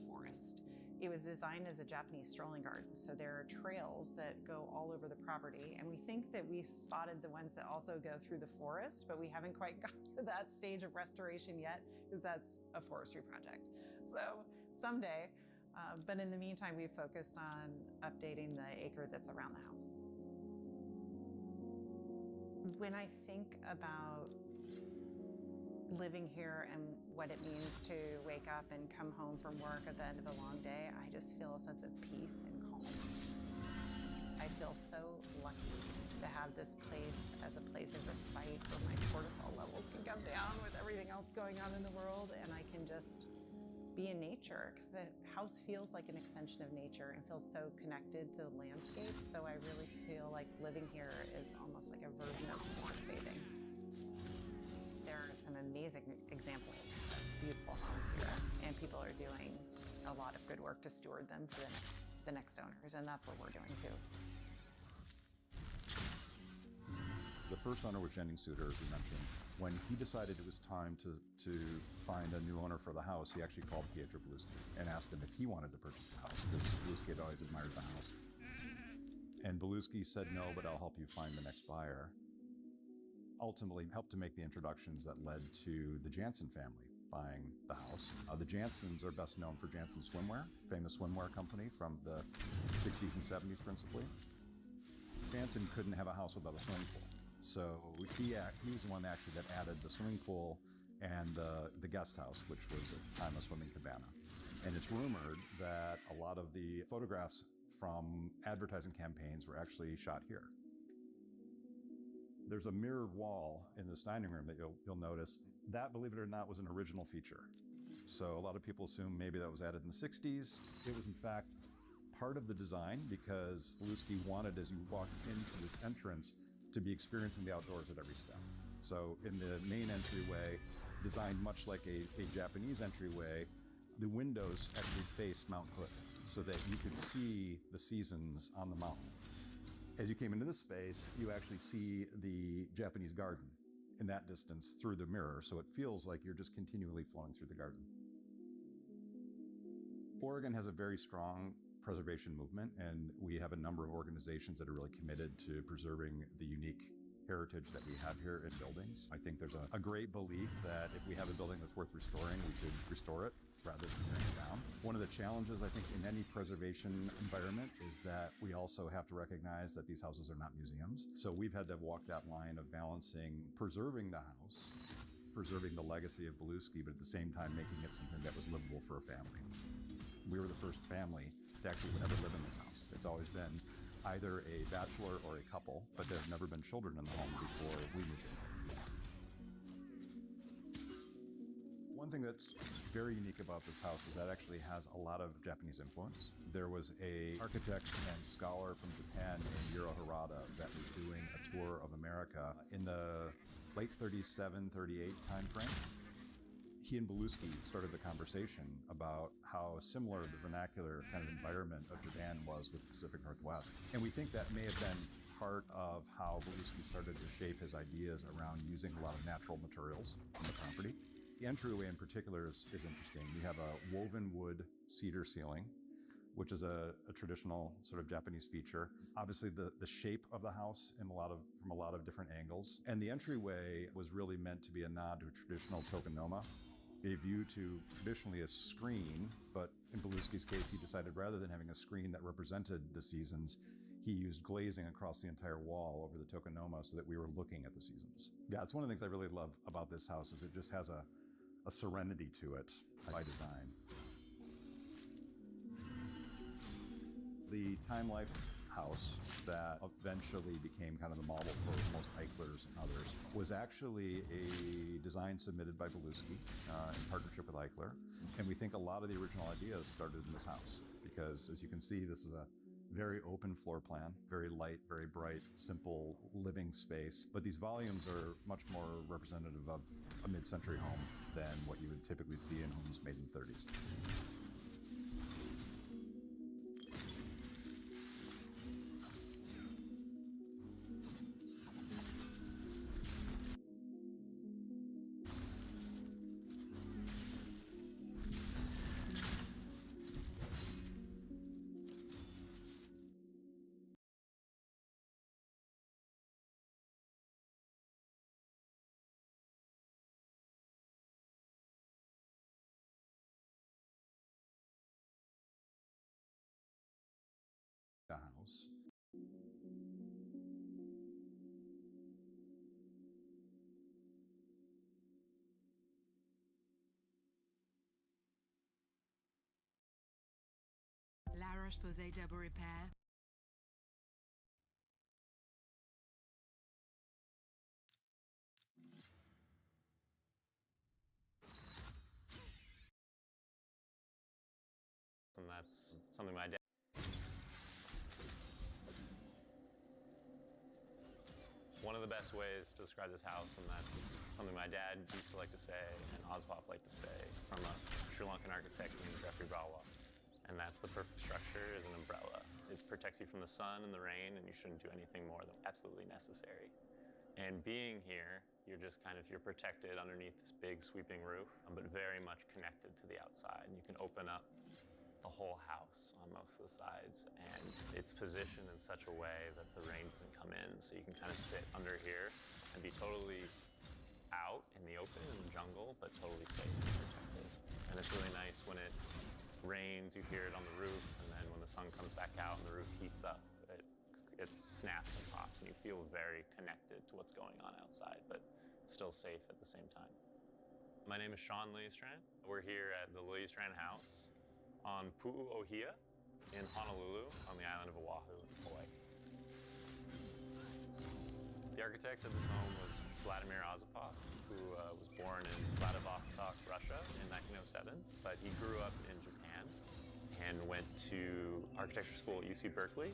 forest. It was designed as a Japanese strolling garden, so there are trails that go all over the property, and we think that we spotted the ones that also go through the forest, but we haven't quite got to that stage of restoration yet, because that's a forestry project. So someday, but in the meantime, we've focused on updating the acre that's around the house. When I think about living here and what it means to wake up and come home from work at the end of a long day, I just feel a sense of peace and calm. I feel so lucky to have this place as a place of respite where my cortisol levels can come down with everything else going on in the world, and I can just be in nature, because the house feels like an extension of nature and feels so connected to the landscape. So I really feel like living here is almost like a version of forest bathing. There are some amazing examples of beautiful homes here, and people are doing a lot of good work to steward them for the next owners, and that's what we're doing too. The first owner was Jenning Suter, as we mentioned. When he decided it was time to find a new owner for the house, he actually called Pietro Beluschi and asked him if he wanted to purchase the house, because Beluschi had always admired the house. And Beluschi said, no, but I'll help you find the next buyer. Ultimately helped to make the introductions that led to the Jansen family. buying the house. The Jansons are best known for Jansen Swimwear, famous swimwear company from the 60s and 70s principally. Jansen couldn't have a house without a swimming pool. So he's the one actually that added the swimming pool and the guest house, which was at the time a swimming cabana. And it's rumored that a lot of the photographs from advertising campaigns were actually shot here. There's a mirrored wall in this dining room that you'll notice. That, believe it or not, was an original feature. So a lot of people assume maybe that was added in the 60s. It was in fact part of the design because Beluski wanted, as you walked into this entrance, to be experiencing the outdoors at every step. So in the main entryway, designed much like a Japanese entryway, the windows actually face Mount Hood so that you could see the seasons on the mountain. As you came into this space, you actually see the Japanese garden in that distance through the mirror, so it feels like you're just continually flowing through the garden. Oregon has a very strong preservation movement, and we have a number of organizations that are really committed to preserving the unique heritage that we have here in buildings. I think there's a great belief that if we have a building that's worth restoring, we should restore it rather than tearing it down. One of the challenges, I think, in any preservation environment is that we also have to recognize that these houses are not museums. So we've had to walk that line of balancing preserving the house, preserving the legacy of Beluski, but at the same time making it something that was livable for a family. We were the first family to actually ever live in this house. It's always been either a bachelor or a couple, but there have never been children in the home before we moved in. One thing that's very unique about this house is that it actually has a lot of Japanese influence. There was an architect and scholar from Japan named Yuro Harada that was doing a tour of America in the late 37, 38 time frame. He and Beluski started the conversation about how similar the vernacular kind of environment of Japan was with the Pacific Northwest. And we think that may have been part of how Beluski started to shape his ideas around using a lot of natural materials on the property. The entryway in particular is interesting. You have a woven wood cedar ceiling, which is a traditional sort of Japanese feature. Obviously the shape of the house from a lot of different angles. And the entryway was really meant to be a nod to a traditional tokonoma, a view to traditionally a screen, but in Beluski's case, he decided rather than having a screen that represented the seasons, he used glazing across the entire wall over the tokonoma so that we were looking at the seasons. Yeah, it's one of the things I really love about this house is it just has a serenity to it by design. The Time Life house that eventually became kind of the model for most Eichlers and others was actually a design submitted by Beluski in partnership with Eichler. And we think a lot of the original ideas started in this house because, as you can see, this is a very open floor plan, very light, very bright, simple living space. But these volumes are much more representative of a mid-century home than what you would typically see in homes made in the 30s. The house. La Roche-Posay double repair. And that's something my dad. One of the best ways to describe this house, and that's something my dad used to like to say, and Oswald liked to say, from a Sri Lankan architect named Jeffrey Brawa. And that's the perfect structure is an umbrella. It protects you from the sun and the rain, and you shouldn't do anything more than absolutely necessary. And being here, you're protected underneath this big sweeping roof, but very much connected to the outside. And you can open up the whole house on most of the sides, and it's positioned in such a way that the rain doesn't come in, so you can kind of sit under here and be totally out in the open in the jungle, but totally safe and protected. And it's really nice when it rains, you hear it on the roof, and then when the sun comes back out and the roof heats up, it snaps and pops, and you feel very connected to what's going on outside, but still safe at the same time. My name is Sean Leestrand. We're here at the Leestrand House on Pu'u'ohia in Honolulu on the island of Oahu in Hawaii. The architect of this home was Vladimir Ozapov, who was born in Vladivostok, Russia in 1907, but he grew up in Japan and went to architecture school at UC Berkeley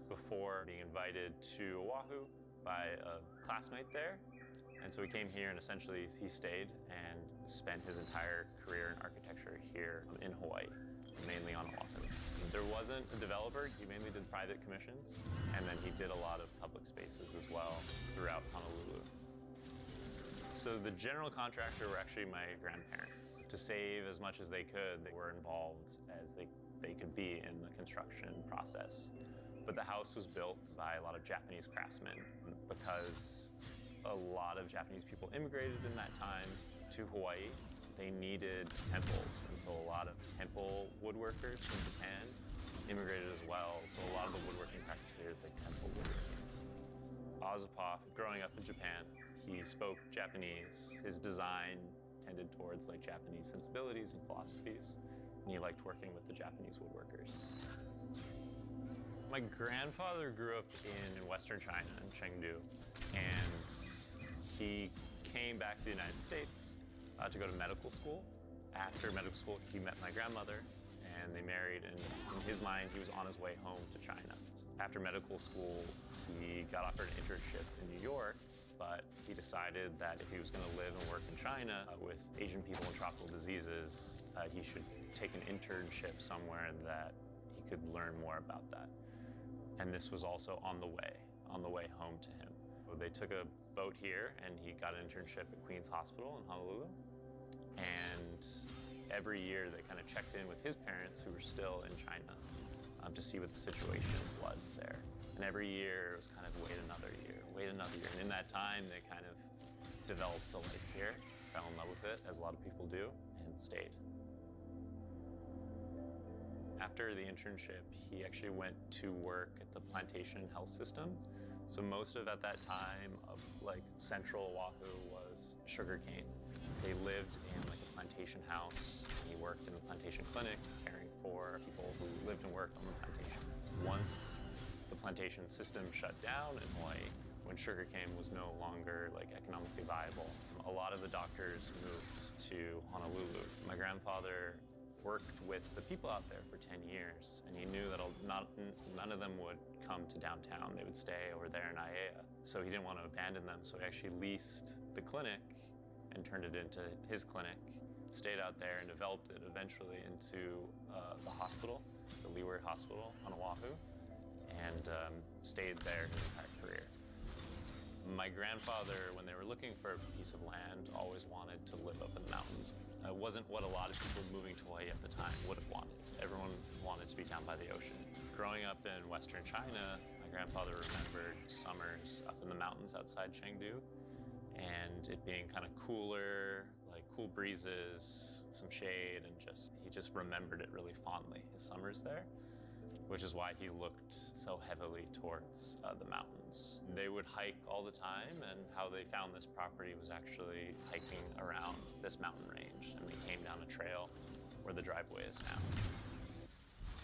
before being invited to Oahu by a classmate there. And so he came here and essentially he stayed and spent his entire career in architecture here in Hawaii, mainly on Oahu. There wasn't a developer, he mainly did private commissions, and then he did a lot of public spaces as well throughout Honolulu. So the general contractor were actually my grandparents. To save as much as they could, they were involved as they could be in the construction process. But the house was built by a lot of Japanese craftsmen because a lot of Japanese people immigrated in that time to Hawaii. They needed temples, and so a lot of temple woodworkers from Japan immigrated as well. So a lot of the woodworking practice here is like temple woodworking. Ozapov, growing up in Japan, he spoke Japanese. His design tended towards like Japanese sensibilities and philosophies, and he liked working with the Japanese woodworkers. My grandfather grew up in Western China, in Chengdu, and he came back to the United States to go to medical school. After medical school, he met my grandmother, and they married, and in his mind, he was on his way home to China. After medical school, he got offered an internship in New York, but he decided that if he was going to live and work in China with Asian people and tropical diseases, he should take an internship somewhere that he could learn more about that. And this was also on the way home to him. So they took a boat here and he got an internship at Queen's Hospital in Honolulu. And every year they kind of checked in with his parents who were still in China to see what the situation was there. And every year it was kind of wait another year. And in that time they kind of developed a life here, fell in love with it, as a lot of people do, and stayed. After the internship, he actually went to work at the plantation health system. So most of at that time of like central Oahu was sugarcane. They lived in like a plantation house. He worked in the plantation clinic, caring for people who lived and worked on the plantation. Once the plantation system shut down in Hawaii, when sugarcane was no longer like economically viable, a lot of the doctors moved to Honolulu. My grandfather worked with the people out there for 10 years, and he knew that none of them would come to downtown. They would stay over there in Aiea. So he didn't want to abandon them, so he actually leased the clinic and turned it into his clinic, stayed out there and developed it eventually into the hospital, the Leeward Hospital on Oahu, and stayed there his entire career. My grandfather, when they were looking for a piece of land, always wanted to live up in the mountains. It wasn't what a lot of people moving to Hawaii at the time would have wanted. Everyone wanted to be down by the ocean. Growing up in Western China, my grandfather remembered summers up in the mountains outside Chengdu, and it being kind of cooler, like cool breezes, some shade, and he just remembered it really fondly, his summers there, which is why he looked so heavily towards the mountains. They would hike all the time, and how they found this property was actually hiking around this mountain range, and they came down a trail where the driveway is now.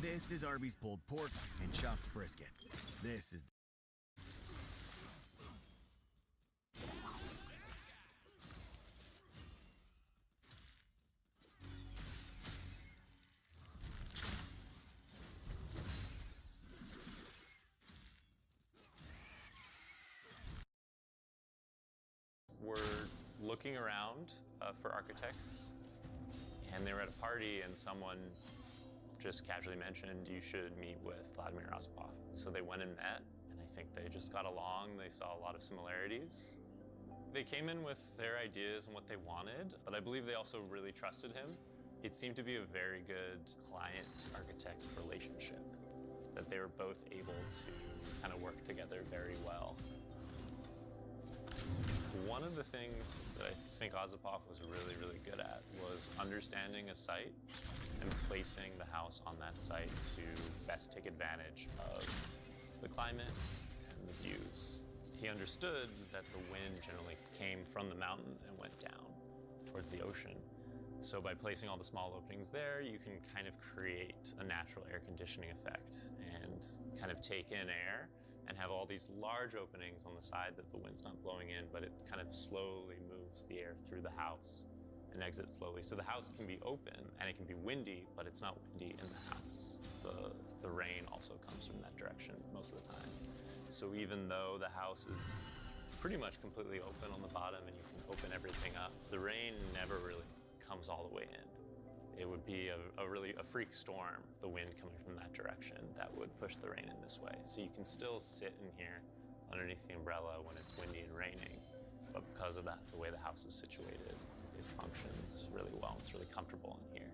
This is Arby's pulled pork and chopped brisket. This is We're looking around for architects, and they were at a party and someone just casually mentioned you should meet with Vladimir Ozapov. So they went and met, and I think they just got along. They saw a lot of similarities. They came in with their ideas and what they wanted, but I believe they also really trusted him. It seemed to be a very good client-architect relationship, that they were both able to kind of work together very well. One of the things that I think Ozapov was really, really good at was understanding a site and placing the house on that site to best take advantage of the climate and the views. He understood that the wind generally came from the mountain and went down towards the ocean. So by placing all the small openings there, you can kind of create a natural air conditioning effect and kind of take in air and have all these large openings on the side that the wind's not blowing in, but it kind of slowly moves the air through the house and exits slowly. So the house can be open and it can be windy, but it's not windy in the house. The rain also comes from that direction most of the time. So even though the house is pretty much completely open on the bottom and you can open everything up, the rain never really comes all the way in. It would be a freak storm, the wind coming from that direction, that would push the rain in this way. So you can still sit in here underneath the umbrella when it's windy and raining, but because of that, the way the house is situated, it functions really well. It's really comfortable in here.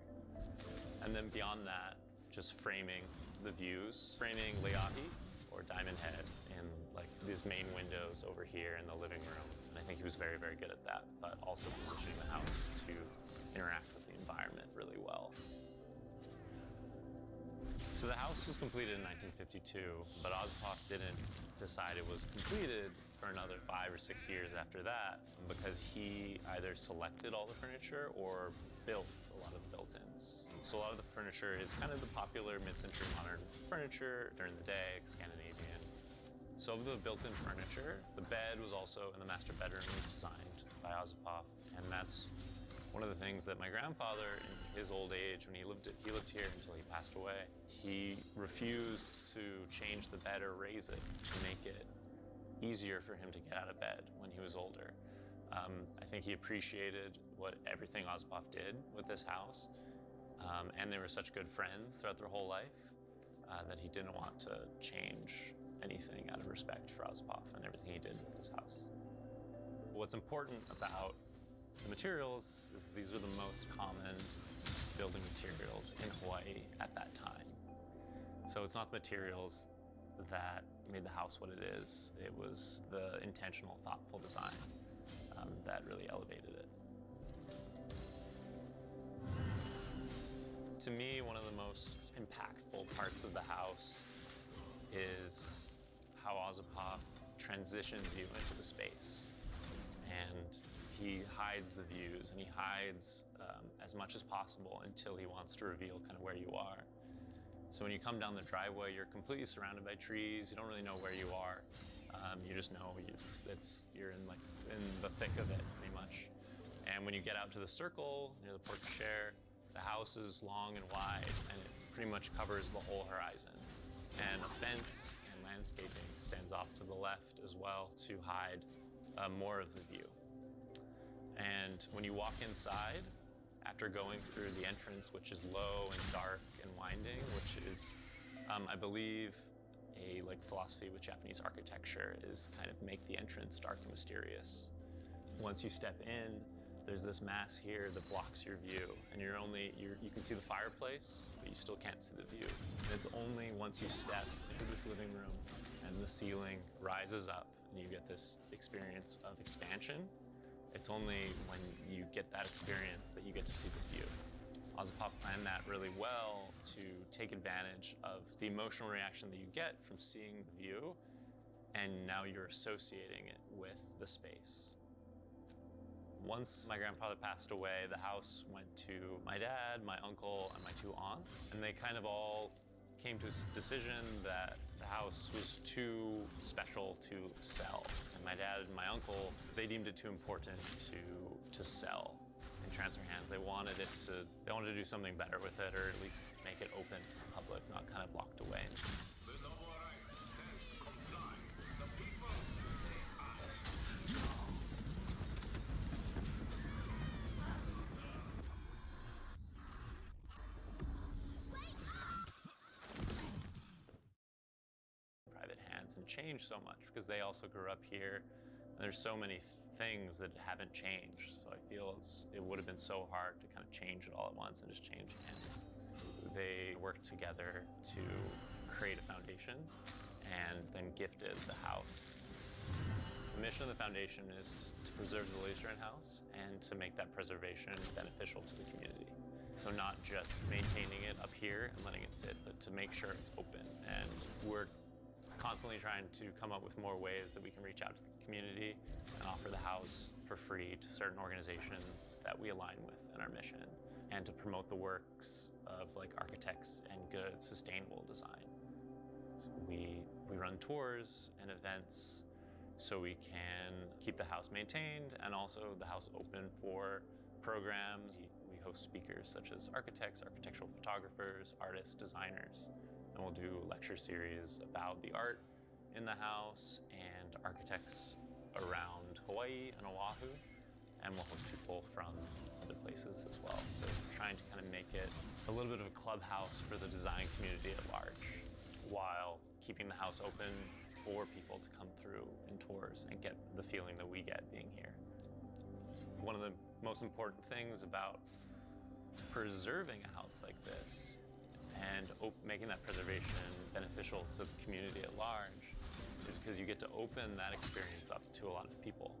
And then beyond that, just framing the views, framing Leahi or Diamond Head in like these main windows over here in the living room. And I think he was very, very good at that, but also positioning the house to interact with the environment really well. So the house was completed in 1952, but Ozapov didn't decide it was completed for another 5 or 6 years after that, because he either selected all the furniture or built a lot of the built-ins. So a lot of the furniture is kind of the popular mid-century modern furniture during the day, Scandinavian. So of the built-in furniture, the bed was also in the master bedroom, was designed by Ozapov, and that's one of the things that my grandfather, in his old age, when he lived here until he passed away, he refused to change the bed or raise it to make it easier for him to get out of bed when he was older. I think he appreciated everything Ozapov did with this house, and they were such good friends throughout their whole life that he didn't want to change anything out of respect for Ozapov and everything he did with this house. What's important about the materials is these are the most common building materials in Hawaii at that time. So it's not the materials that made the house what it is. It was the intentional, thoughtful design that really elevated it. To me, one of the most impactful parts of the house is how Ozapov transitions you into the space. And he hides the views, and he hides as much as possible until he wants to reveal kind of where you are. So when you come down the driveway, you're completely surrounded by trees. You don't really know where you are. You just know you're in the thick of it, pretty much. And when you get out to the circle near the porte cochere, the house is long and wide, and it pretty much covers the whole horizon. And a fence and landscaping stands off to the left as well to hide more of the view. And when you walk inside, after going through the entrance, which is low and dark and winding, which is, I believe, a philosophy with Japanese architecture, is kind of make the entrance dark and mysterious. Once you step in, there's this mass here that blocks your view, and you can see the fireplace, but you still can't see the view. And it's only once you step into this living room and the ceiling rises up and you get this experience of expansion. It's only when you get that experience that you get to see the view. Ozapov planned that really well to take advantage of the emotional reaction that you get from seeing the view, and now you're associating it with the space. Once my grandfather passed away, the house went to my dad, my uncle, and my 2 aunts, and they kind of all came to a decision that the house was too special to sell. And my dad and my uncle, they deemed it too important to sell and transfer hands. They wanted to do something better with it, or at least make it open to the public, not kind of locked away. And changed so much because they also grew up here, and there's so many things that haven't changed. So I feel it would have been so hard to kind of change it all at once and just change hands. They worked together to create a foundation and then gifted the house. The mission of the foundation is to preserve the Laserand House and to make that preservation beneficial to the community. So not just maintaining it up here and letting it sit, but to make sure it's open. And we're constantly trying to come up with more ways that we can reach out to the community and offer the house for free to certain organizations that we align with in our mission, and to promote the works of like architects and good sustainable design. So we run tours and events so we can keep the house maintained and also the house open for programs. We host speakers such as architects, architectural photographers, artists, designers, and we'll do lecture series about the art in the house and architects around Hawaii and Oahu, and we'll host people from other places as well. So we're trying to kind of make it a little bit of a clubhouse for the design community at large, while keeping the house open for people to come through in tours and get the feeling that we get being here. One of the most important things about preserving a house like this and making that preservation beneficial to the community at large is because you get to open that experience up to a lot of people.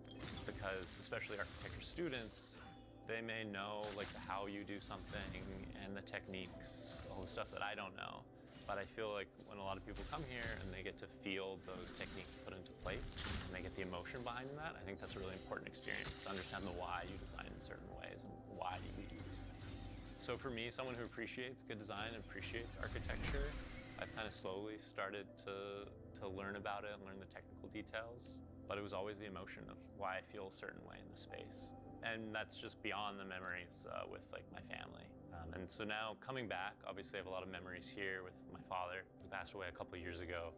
Because especially architecture students, they may know like how you do something and the techniques, all the stuff that I don't know. But I feel like when a lot of people come here and they get to feel those techniques put into place and they get the emotion behind that, I think that's a really important experience to understand the why you design in certain ways and why you do these things. So for me, someone who appreciates good design and appreciates architecture, I've kind of slowly started to learn about it and learn the technical details. But it was always the emotion of why I feel a certain way in the space. And that's just beyond the memories with like my family. And so now coming back, obviously I have a lot of memories here with my father, who passed away a couple of years ago.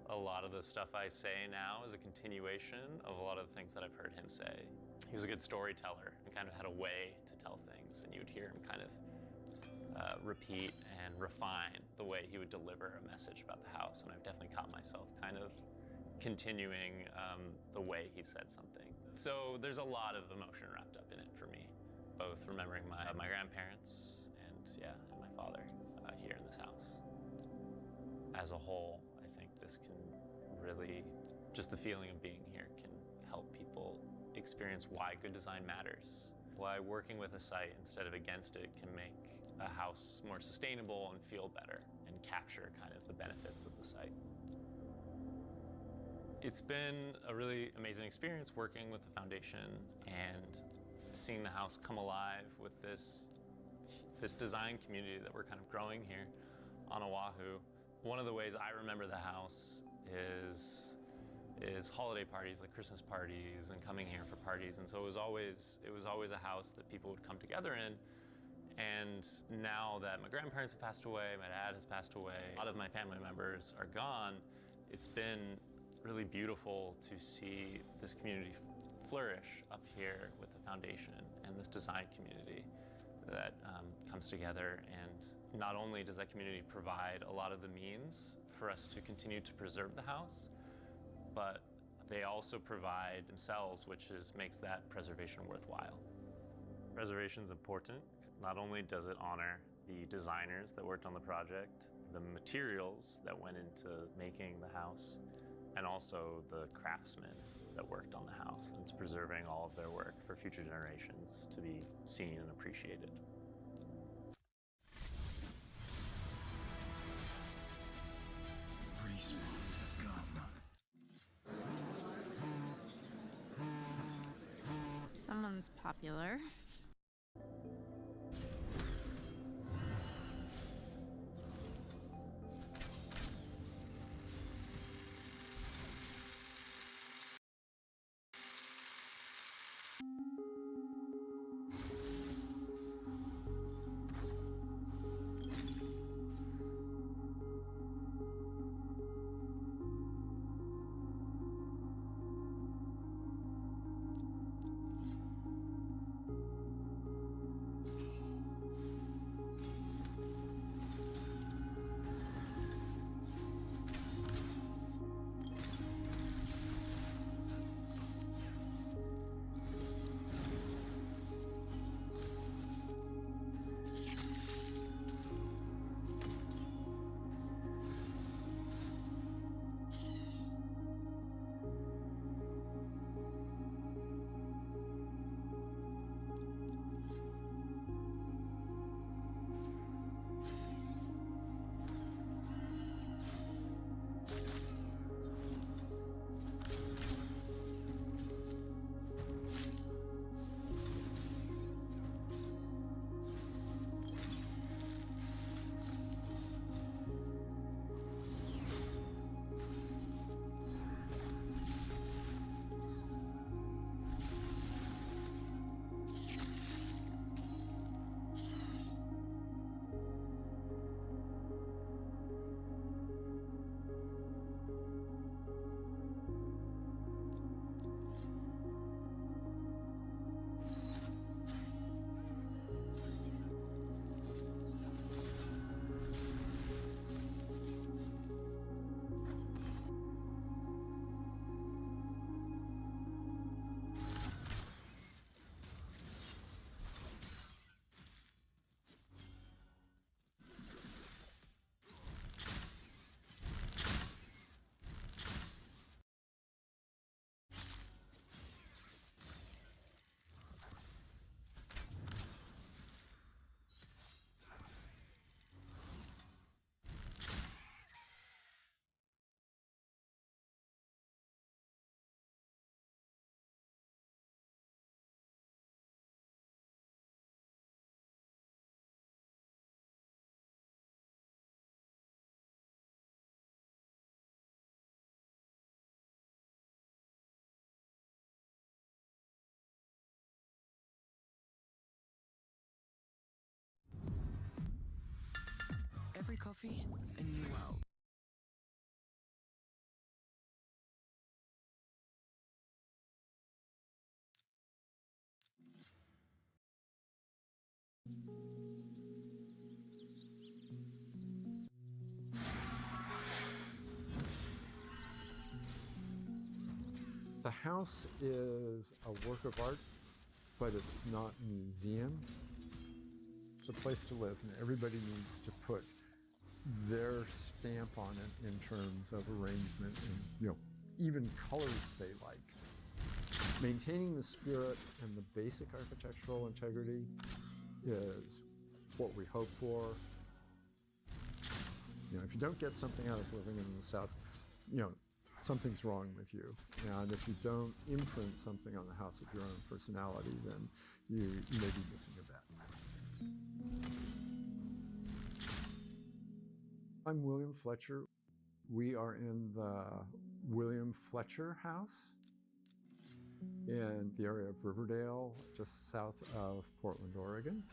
A lot of the stuff I say now is a continuation of a lot of the things that I've heard him say. He was a good storyteller and kind of had a way to tell things, and you would hear him kind of repeat and refine the way he would deliver a message about the house. And I've definitely caught myself kind of continuing the way he said something. So there's a lot of emotion wrapped up in it for me, both remembering my grandparents and my father here in this house. As a whole, I think this can really, just the feeling of being here can help people experience why good design matters, why working with a site instead of against it can make a house more sustainable and feel better and capture kind of the benefits of the site. It's been a really amazing experience working with the foundation and seeing the house come alive with this design community that we're kind of growing here on Oahu. One of the ways I remember the house is holiday parties, like Christmas parties, and coming here for parties. And so it was always a house that people would come together in. And now that my grandparents have passed away, my dad has passed away, a lot of my family members are gone, it's been really beautiful to see this community flourish up here with the foundation and this design community that comes together. And not only does that community provide a lot of the means for us to continue to preserve the house, but they also provide themselves, which makes that preservation worthwhile. Preservation is important. Not only does it honor the designers that worked on the project, the materials that went into making the house, and also the craftsmen that worked on the house. And it's preserving all of their work for future generations to be seen and appreciated. Someone's popular. coffee, and you out. The house is a work of art, but it's not a museum. It's a place to live, and everybody needs to put their stamp on it in terms of arrangement and, even colors they like. Maintaining the spirit and the basic architectural integrity is what we hope for. If you don't get something out of living in this house, something's wrong with you. And if you don't imprint something on the house of your own personality, then you may be missing a bet. I'm William Fletcher. We are in the William Fletcher House in the area of Riverdale, just south of Portland, Oregon.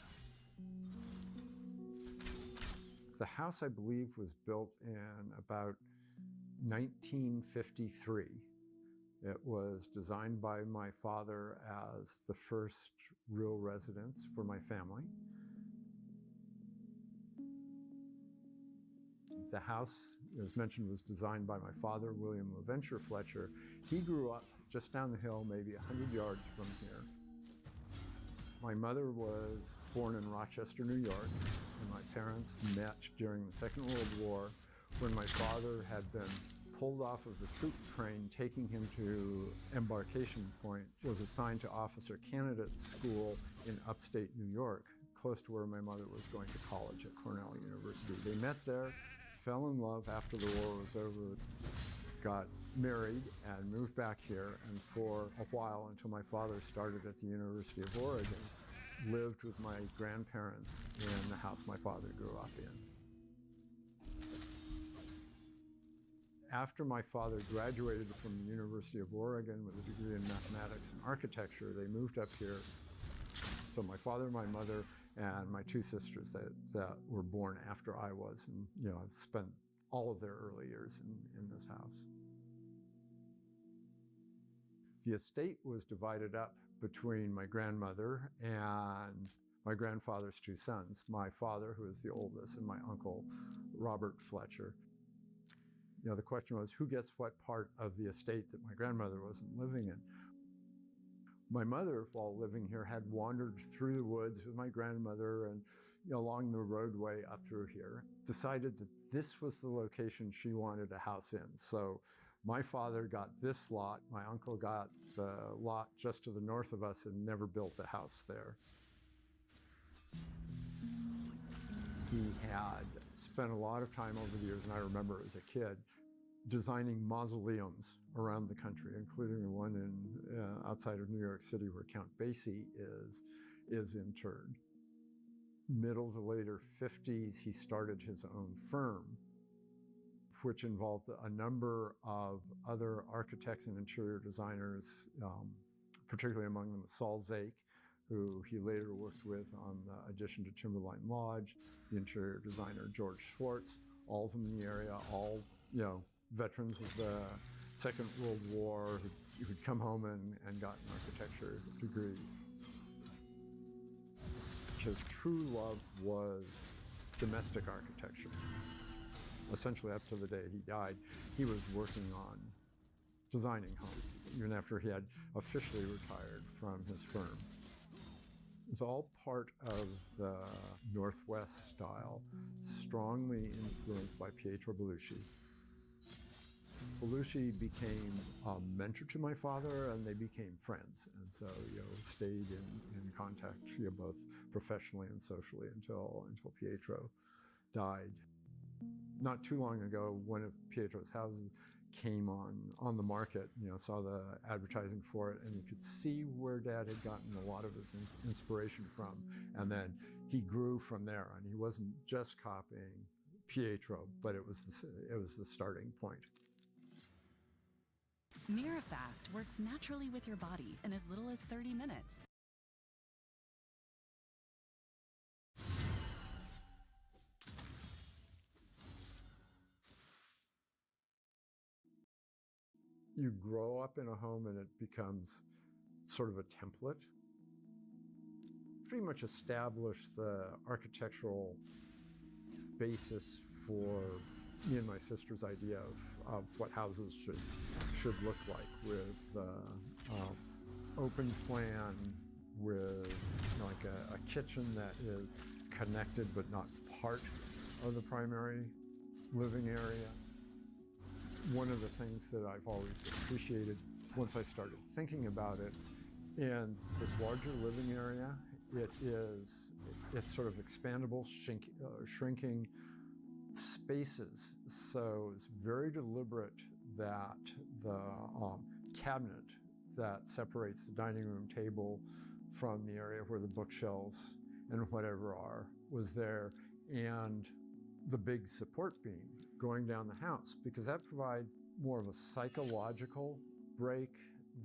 The house, I believe, was built in about 1953. It was designed by my father as the first real residence for my family. The house, as mentioned, was designed by my father, William LaVenture Fletcher. He grew up just down the hill, maybe 100 yards from here. My mother was born in Rochester, New York, and my parents met during the Second World War when my father had been pulled off of the troop train taking him to Embarkation Point, was assigned to Officer Candidate School in upstate New York, close to where my mother was going to college at Cornell University. They met there, fell in love after the war was over, got married and moved back here, and for a while, until my father started at the University of Oregon, lived with my grandparents in the house my father grew up in. After my father graduated from the University of Oregon with a degree in mathematics and architecture, they moved up here. So my father, my mother, and my two sisters that were born after I was, and I've spent all of their early years in this house. The estate was divided up between my grandmother and my grandfather's two sons, my father, who is the oldest, and my uncle, Robert Fletcher. The question was, who gets what part of the estate that my grandmother wasn't living in? My mother, while living here, had wandered through the woods with my grandmother and along the roadway up through here, decided that this was the location she wanted a house in. So my father got this lot, my uncle got the lot just to the north of us and never built a house there. He had spent a lot of time over the years, and I remember as a kid, designing mausoleums around the country, including the one in outside of New York City where Count Basie is interred. Middle to later 50s, he started his own firm, which involved a number of other architects and interior designers, particularly among them Saul Zake, who he later worked with on the addition to Timberline Lodge, the interior designer George Schwartz, all of them in the area, all veterans of the Second World War who'd come home and gotten architecture degrees. His true love was domestic architecture. Essentially, up to the day he died, he was working on designing homes, even after he had officially retired from his firm. It's all part of the Northwest style, strongly influenced by Pietro Belushi. Belushi became a mentor to my father, and they became friends, and so stayed in contact, both professionally and socially until Pietro died. Not too long ago, one of Pietro's houses came on the market. Saw the advertising for it, and you could see where Dad had gotten a lot of his inspiration from, and then he grew from there. And he wasn't just copying Pietro, but it was the starting point. MiraFast works naturally with your body in as little as 30 minutes. you grow up in a home and it becomes sort of a template. Pretty much establish the architectural basis for me and my sister's idea of what houses should look like, with open plan, with like a kitchen that is connected but not part of the primary living area. One of the things that I've always appreciated once I started thinking about it, in this larger living area, it's sort of expandable, shrinking spaces. So it's very deliberate that the cabinet that separates the dining room table from the area where the bookshelves and whatever was there, and the big support beam going down the house, because that provides more of a psychological break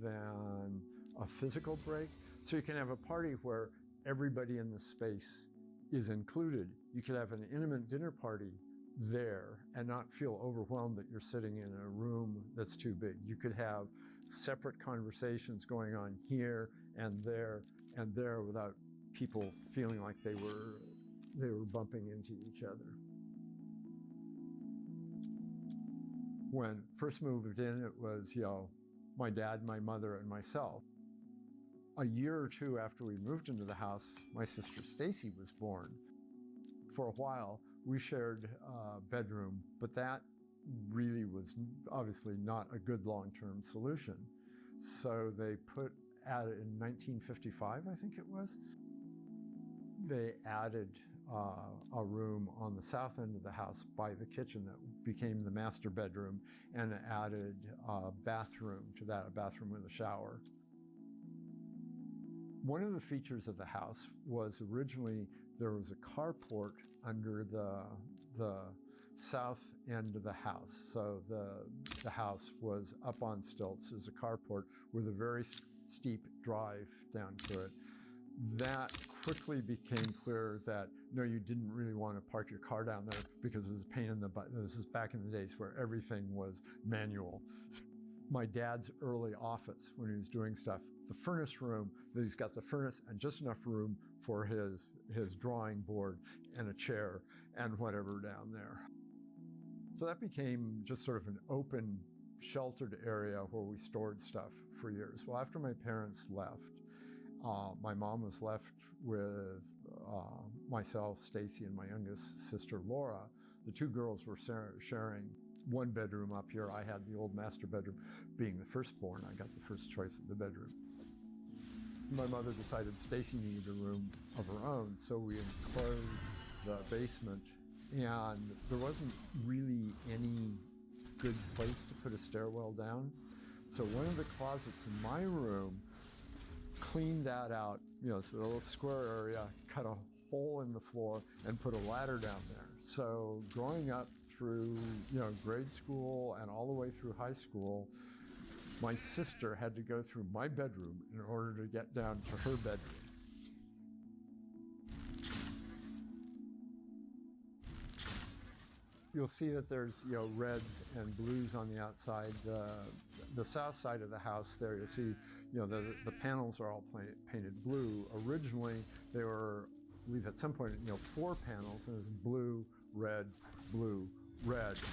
than a physical break. So you can have a party where everybody in the space is included. You could have an intimate dinner party there and not feel overwhelmed that you're sitting in a room that's too big. You could have separate conversations going on here and there without people feeling like they were bumping into each other. When first moved in, it was, my dad, my mother, and myself. A year or two after we moved into the house, my sister Stacy was born. For a while, we shared a bedroom, but that really was obviously not a good long-term solution. So they added in 1955, I think it was, they added a room on the south end of the house by the kitchen that became the master bedroom, and added a bathroom to that, a bathroom with a shower. One of the features of the house was originally there was a carport under the south end of the house. So the house was up on stilts. There's a carport with a very steep drive down to it. That quickly became clear that, no, you didn't really want to park your car down there because it was a pain in the butt. This is back in the days where everything was manual. My dad's early office, when he was doing stuff, the furnace room, that he's got the furnace and just enough room for his drawing board and a chair and whatever down there. So that became just sort of an open, sheltered area where we stored stuff for years. Well, after my parents left, my mom was left with myself, Stacy, and my youngest sister, Laura. The two girls were sharing one bedroom up here. I had the old master bedroom. Being the firstborn, I got the first choice of the bedroom. My mother decided Stacy needed a room of her own, so we enclosed the basement, and there wasn't really any good place to put a stairwell down. So one of the closets in my room, cleaned that out, it's a little square area, cut a hole in the floor and put a ladder down there. So growing up through, grade school and all the way through high school, my sister had to go through my bedroom in order to get down to her bedroom. You'll see that there's, reds and blues on the outside. The south side of the house there, you'll see, the panels are all painted blue. Originally, they were, I believe at some point, 4 panels, and it's blue, red,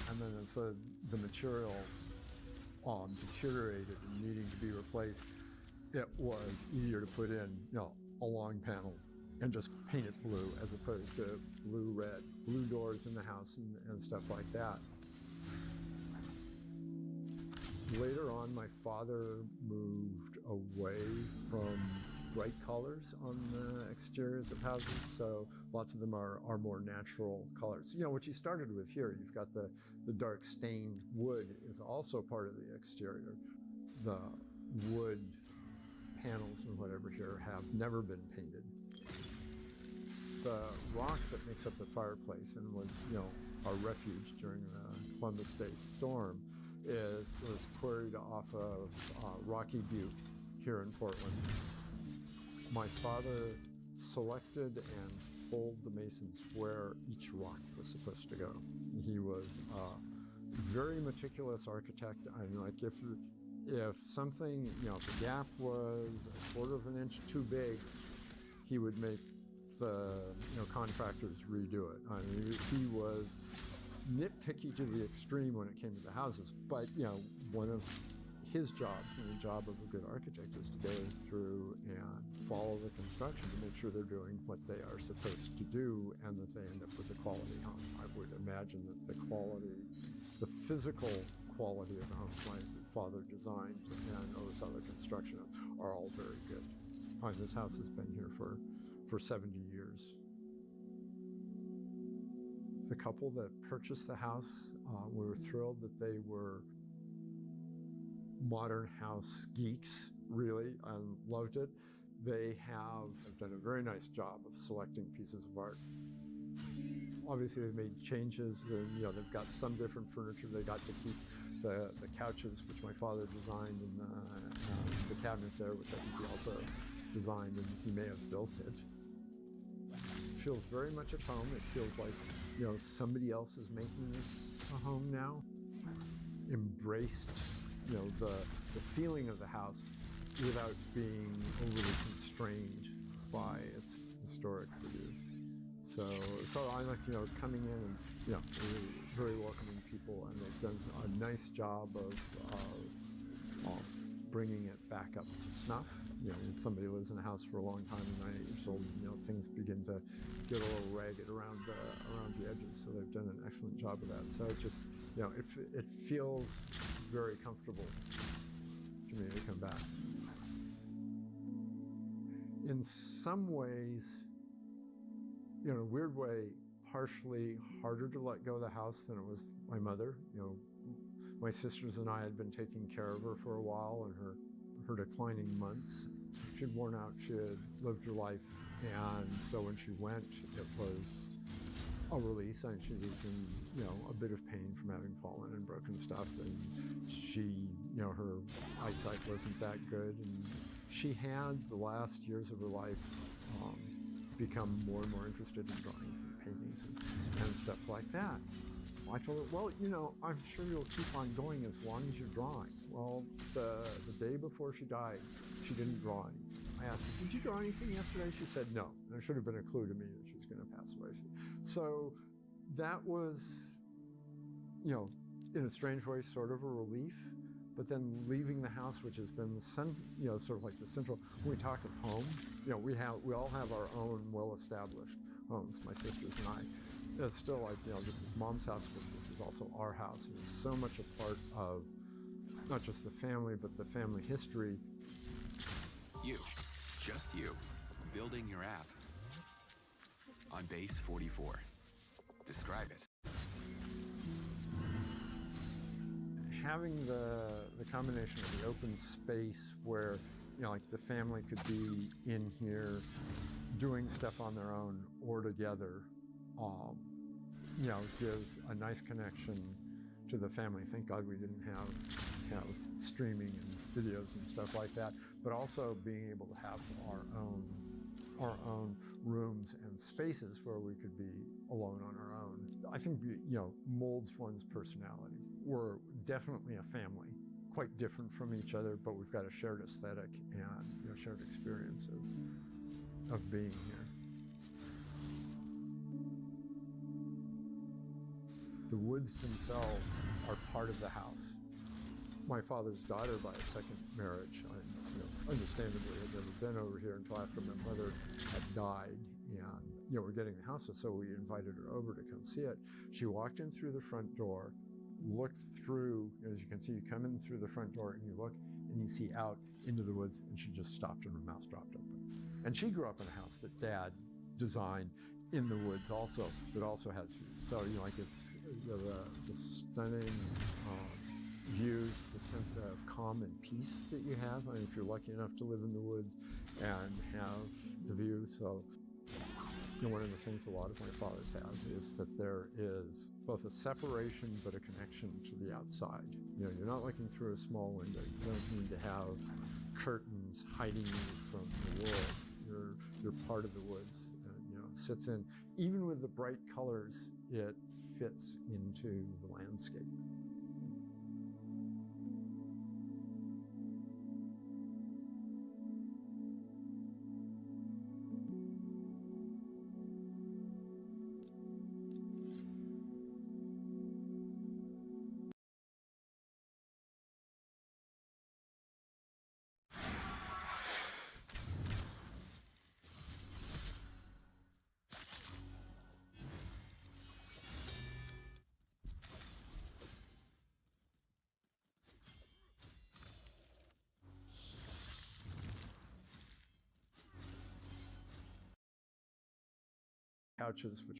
and then so the material deteriorated and needing to be replaced. It was easier to put in, a long panel and just paint it blue as opposed to blue doors in the house and stuff like that. Later on, my father moved away from bright colors on the exteriors of houses, so lots of them are more natural colors. What you started with here, you've got the dark stained wood is also part of the exterior. The wood panels and whatever here have never been painted. The rock that makes up the fireplace and was, our refuge during the Columbus Day storm was quarried off of Rocky Butte here in Portland. My father selected and told the masons where each rock was supposed to go. He was a very meticulous architect. If If something, if the gap was a quarter of an inch too big, he would make the contractors redo it. I mean, he was nitpicky to the extreme when it came to the houses. But one of his jobs and the job of a good architect is to go through and follow the construction to make sure they're doing what they are supposed to do and that they end up with a quality home. I would imagine that the physical quality of the homes my father designed and oversaw the construction of are all very good. This house has been here for 70 years. The couple that purchased the house, we were thrilled that they were modern house geeks, really. I loved it. They have done a very nice job of selecting pieces of art. Obviously, they've made changes, and they've got some different furniture. They got to keep the couches, which my father designed, and the cabinet there, which I think he also designed, and he may have built it. It feels very much at home. It feels like somebody else is making this a home now. Embraced the feeling of the house without being overly constrained by its historic value. So I like coming in and really very welcoming people, and they've done a nice job of bringing it back up to snuff. Somebody lives in a house for a long time, and 9 years old, things begin to get a little ragged around the edges. So they've done an excellent job of that. So it just it feels very comfortable to me to come back. In some ways, in a weird way, partially harder to let go of the house than it was my mother. My sisters and I had been taking care of her for a while in her declining months. She'd worn out, she had lived her life, and so when she went, it was a release. I mean, she was in, a bit of pain from having fallen and broken stuff, and she, her eyesight wasn't that good, and she had the last years of her life become more and more interested in drawings and paintings and stuff like that. I told her, well, I'm sure you'll keep on going as long as you're drawing. Well, the day before she died, she didn't draw anything. I asked her, did you draw anything yesterday? She said no. There should have been a clue to me that she was going to pass away. So that was, in a strange way, sort of a relief. But then leaving the house, which has been sort of like the central, when we talk of home, we all have our own well-established homes, my sisters and I. It's still like, this is Mom's house, but this is also our house. And it's so much a part of not just the family, but the family history. You, just you, building your app on base 44. Describe it. Having the combination of the open space where, like the family could be in here doing stuff on their own or together, gives a nice connection to the family. Thank God we didn't have streaming and videos and stuff like that, but also being able to have our own rooms and spaces where we could be alone on our own. I think, molds one's personality. We're definitely a family, quite different from each other, but we've got a shared aesthetic and shared experience of being here. The woods themselves are part of the house. My father's daughter by a second marriage, understandably had never been over here until after my mother had died, and we're getting the house, so we invited her over to come see it. She walked in through the front door, looked through, as you can see, you come in through the front door and you look and you see out into the woods, and she just stopped and her mouth dropped open. And she grew up in a house that Dad designed in the woods also, that also has views. So, it's the stunning views, the sense of calm and peace that you have. I mean, if you're lucky enough to live in the woods and have the view. So, one of the things a lot of my fathers have is that there is both a separation but a connection to the outside. You're not looking through a small window. You don't need to have curtains hiding you from the world. You're part of the woods. Sits in, even with the bright colors, it fits into the landscape. couches, which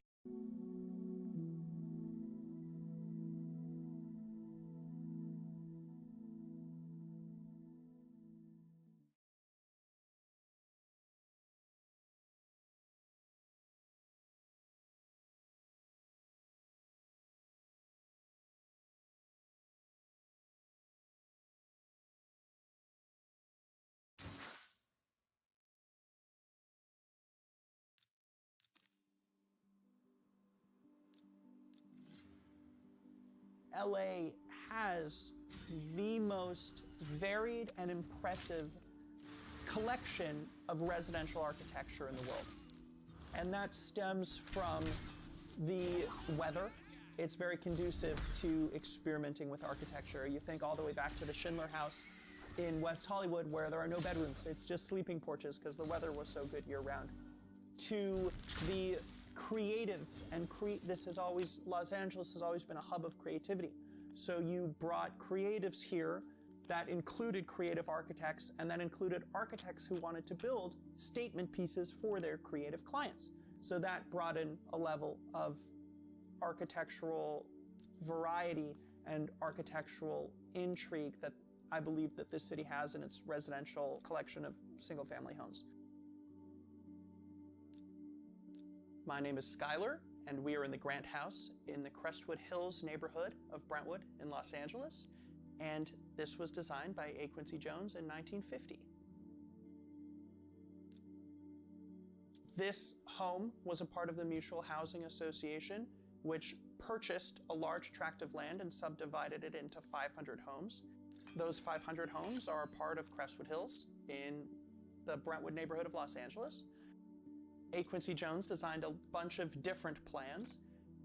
LA has the most varied and impressive collection of residential architecture in the world. And that stems from the weather. It's very conducive to experimenting with architecture. You think all the way back to the Schindler House in West Hollywood, where there are no bedrooms. It's just sleeping porches because the weather was so good year-round. To the creative, and Los Angeles has always been a hub of creativity. So you brought creatives here that included creative architects, and that included architects who wanted to build statement pieces for their creative clients. So that brought in a level of architectural variety and architectural intrigue that I believe that this city has in its residential collection of single-family homes. My name is Skylar, and we are in the Grant House in the Crestwood Hills neighborhood of Brentwood in Los Angeles. And this was designed by A. Quincy Jones in 1950. This home was a part of the Mutual Housing Association, which purchased a large tract of land and subdivided it into 500 homes. Those 500 homes are a part of Crestwood Hills in the Brentwood neighborhood of Los Angeles. A. Quincy Jones designed a bunch of different plans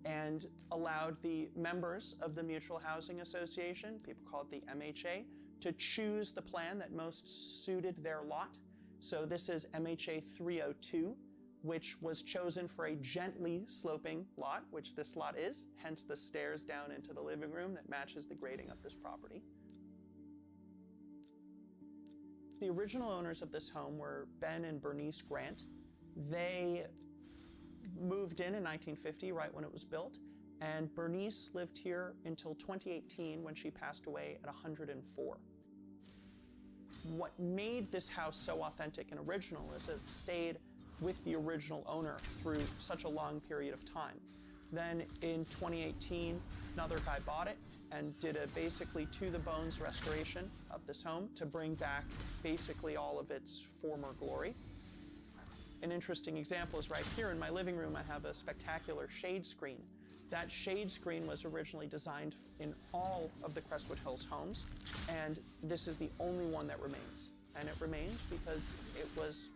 and allowed the members of the Mutual Housing Association, people call it the MHA, to choose the plan that most suited their lot. So this is MHA 302, which was chosen for a gently sloping lot, which this lot is, hence the stairs down into the living room that matches the grading of this property. The original owners of this home were Ben and Bernice Grant. They moved in 1950, right when it was built, and Bernice lived here until 2018 when she passed away at 104. What made this house so authentic and original is it stayed with the original owner through such a long period of time. Then in 2018, another guy bought it and did a basically to-the-bones restoration of this home to bring back basically all of its former glory. An interesting example is right here in my living room. I have a spectacular shade screen. That shade screen was originally designed in all of the Crestwood Hills homes, and this is the only one that remains. And it remains because it was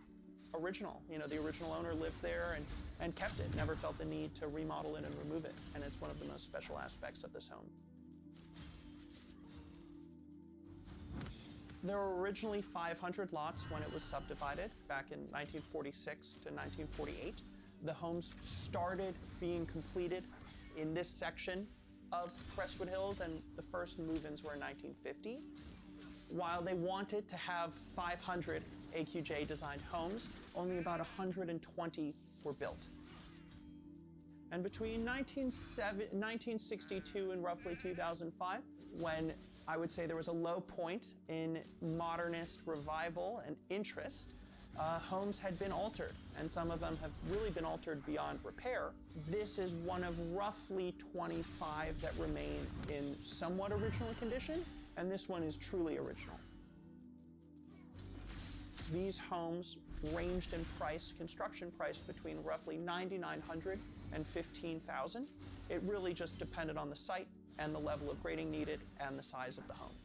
original. You know, the original owner lived there and kept it, never felt the need to remodel it and remove it. And it's one of the most special aspects of this home. There were originally 500 lots when it was subdivided back in 1946 to 1948. The homes started being completed in this section of Crestwood Hills, and the first move-ins were in 1950. While they wanted to have 500 AQJ designed homes, only about 120 were built. And between 1962 and roughly 2005, when I would say there was a low point in modernist revival and interest, homes had been altered, and some of them have really been altered beyond repair. This is one of roughly 25 that remain in somewhat original condition, and this one is truly original. These homes ranged in price, construction price, between roughly $9,900 and $15,000. It really just depended on the site and the level of grading needed and the size of the home.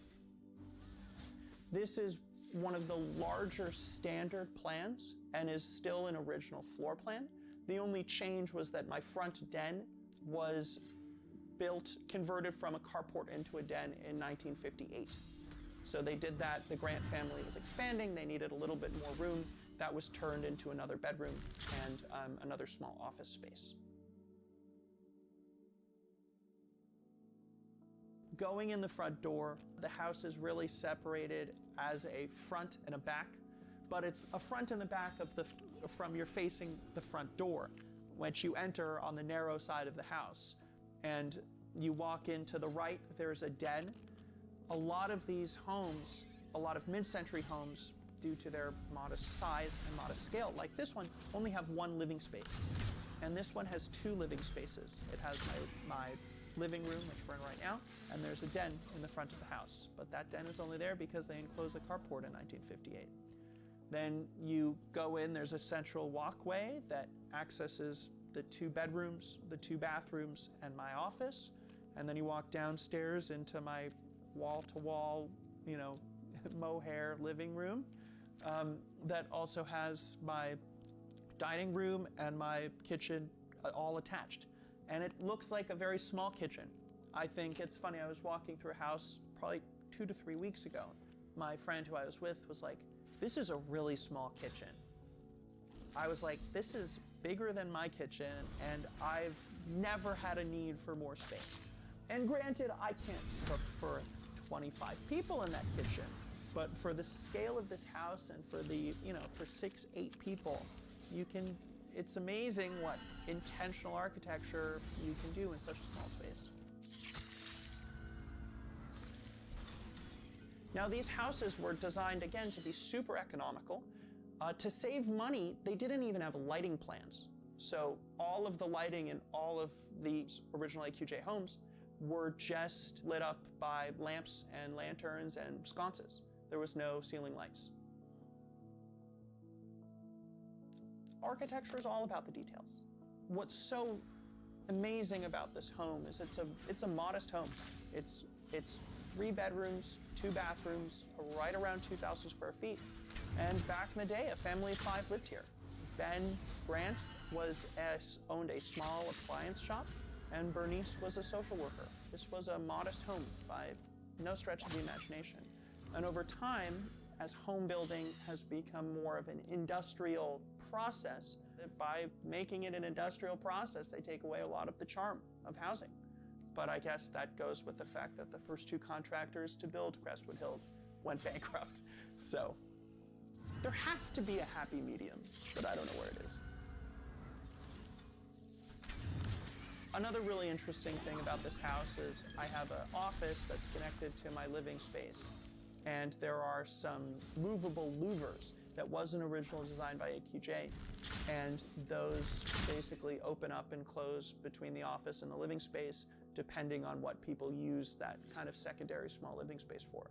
This is one of the larger standard plans and is still an original floor plan. The only change was that my front den was converted from a carport into a den in 1958. So they did that. The Grant family was expanding. They needed a little bit more room. That was turned into another bedroom and another small office space. Going in the front door, the house is really separated as a front and a back, but it's a front and the back of from you're facing the front door. which you enter on the narrow side of the house. And you walk in to the right, there's a den. A lot of these homes, a lot of mid-century homes, due to their modest size and modest scale, like this one, only have one living space. And this one has two living spaces. It has my living room, which we're in right now, and there's a den in the front of the house. But that den is only there because they enclosed the carport in 1958. Then you go in, there's a central walkway that accesses the two bedrooms, the two bathrooms, and my office. And then you walk downstairs into my wall-to-wall, mohair living room that also has my dining room and my kitchen all attached. And it looks like a very small kitchen. I think it's funny, I was walking through a house probably 2 to 3 weeks ago. My friend who I was with was like, "This is a really small kitchen." I was like, "This is bigger than my kitchen, and I've never had a need for more space." And granted, I can't cook for 25 people in that kitchen, but for the scale of this house and for the, for 6, 8 people, it's amazing what intentional architecture you can do in such a small space. Now, these houses were designed, again, to be super economical. To save money, they didn't even have lighting plans. So all of the lighting in all of these original AQJ homes were just lit up by lamps and lanterns and sconces. There was no ceiling lights. Architecture is all about the details. What's so amazing about this home is it's a modest home. It's 3 bedrooms, 2 bathrooms, right around 2,000 square feet. And back in the day, a family of 5 lived here. Ben Grant owned a small appliance shop, and Bernice was a social worker. This was a modest home by no stretch of the imagination. And over time, as home building has become more of an industrial process, by making it an industrial process, they take away a lot of the charm of housing. But I guess that goes with the fact that the first 2 contractors to build Crestwood Hills went bankrupt. So there has to be a happy medium, but I don't know where it is. Another really interesting thing about this house is I have an office that's connected to my living space, and there are some movable louvers that wasn't originally designed by AQJ, and those basically open up and close between the office and the living space depending on what people use that kind of secondary small living space for.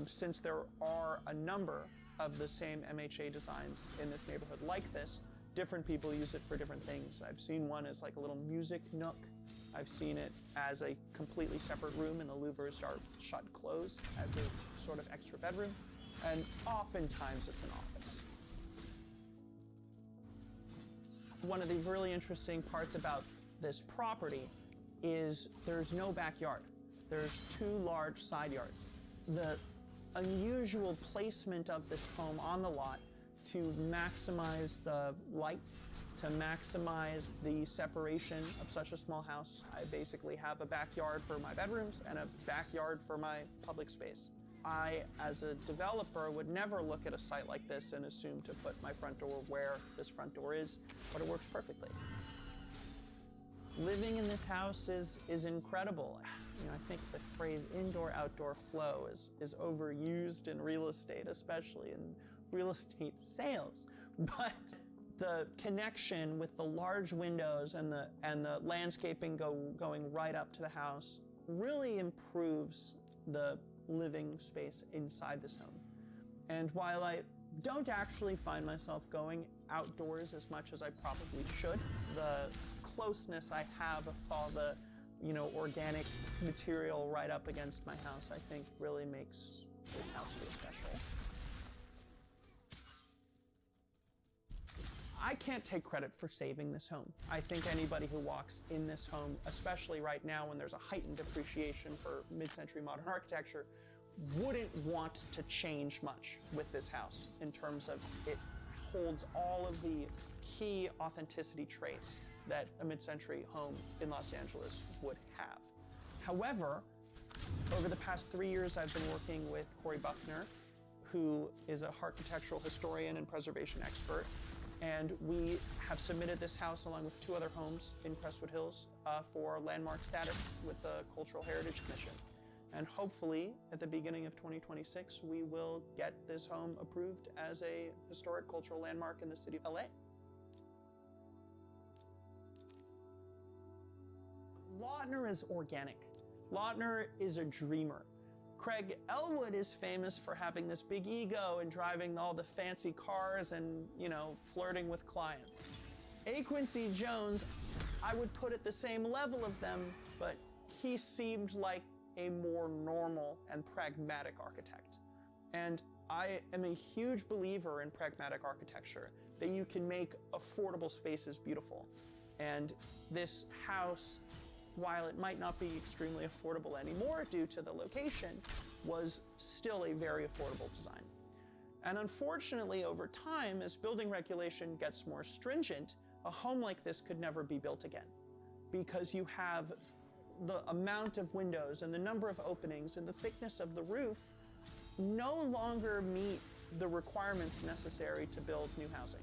Since there are a number of the same MHA designs in this neighborhood like this, different people use it for different things. I've seen one as like a little music nook. I've seen it as a completely separate room and the louvers are shut closed as a sort of extra bedroom. And oftentimes it's an office. One of the really interesting parts about this property is there's no backyard. There's 2 large side yards. The unusual placement of this home on the lot to maximize the light, to maximize the separation of such a small house. I basically have a backyard for my bedrooms and a backyard for my public space. I, as a developer, would never look at a site like this and assume to put my front door where this front door is, but it works perfectly. Living in this house is incredible. I think the phrase indoor-outdoor flow is overused in real estate, especially in real estate sales. But the connection with the large windows and the landscaping going right up to the house really improves the living space inside this home. And while I don't actually find myself going outdoors as much as I probably should, the closeness I have with all the organic material right up against my house, I think really makes this house feel special. I can't take credit for saving this home. I think anybody who walks in this home, especially right now when there's a heightened appreciation for mid-century modern architecture, wouldn't want to change much with this house in terms of it holds all of the key authenticity traits that a mid-century home in Los Angeles would have. However, over the past 3 years, I've been working with Corey Buckner, who is a architectural historian and preservation expert, And we have submitted this house along with 2 other homes in Crestwood Hills for landmark status with the Cultural Heritage Commission. And hopefully, at the beginning of 2026, we will get this home approved as a historic cultural landmark in the city of LA. Lautner is organic. Lautner is a dreamer. Craig Elwood is famous for having this big ego and driving all the fancy cars and, flirting with clients. A. Quincy Jones, I would put at the same level of them, but he seemed like a more normal and pragmatic architect. And I am a huge believer in pragmatic architecture, that you can make affordable spaces beautiful. And this house, while it might not be extremely affordable anymore due to the location, was still a very affordable design. And unfortunately, over time, as building regulation gets more stringent, a home like this could never be built again, because you have the amount of windows and the number of openings and the thickness of the roof no longer meet the requirements necessary to build new housing.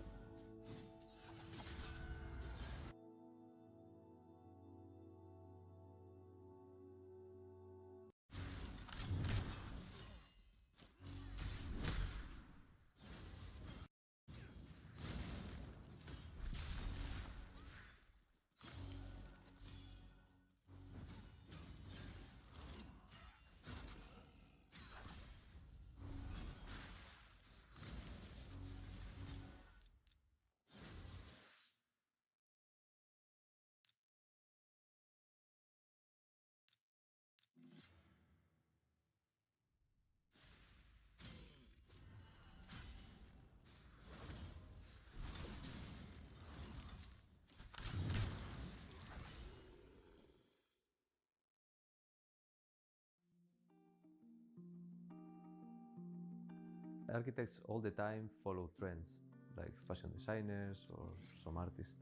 Architects all the time follow trends, like fashion designers or some artists.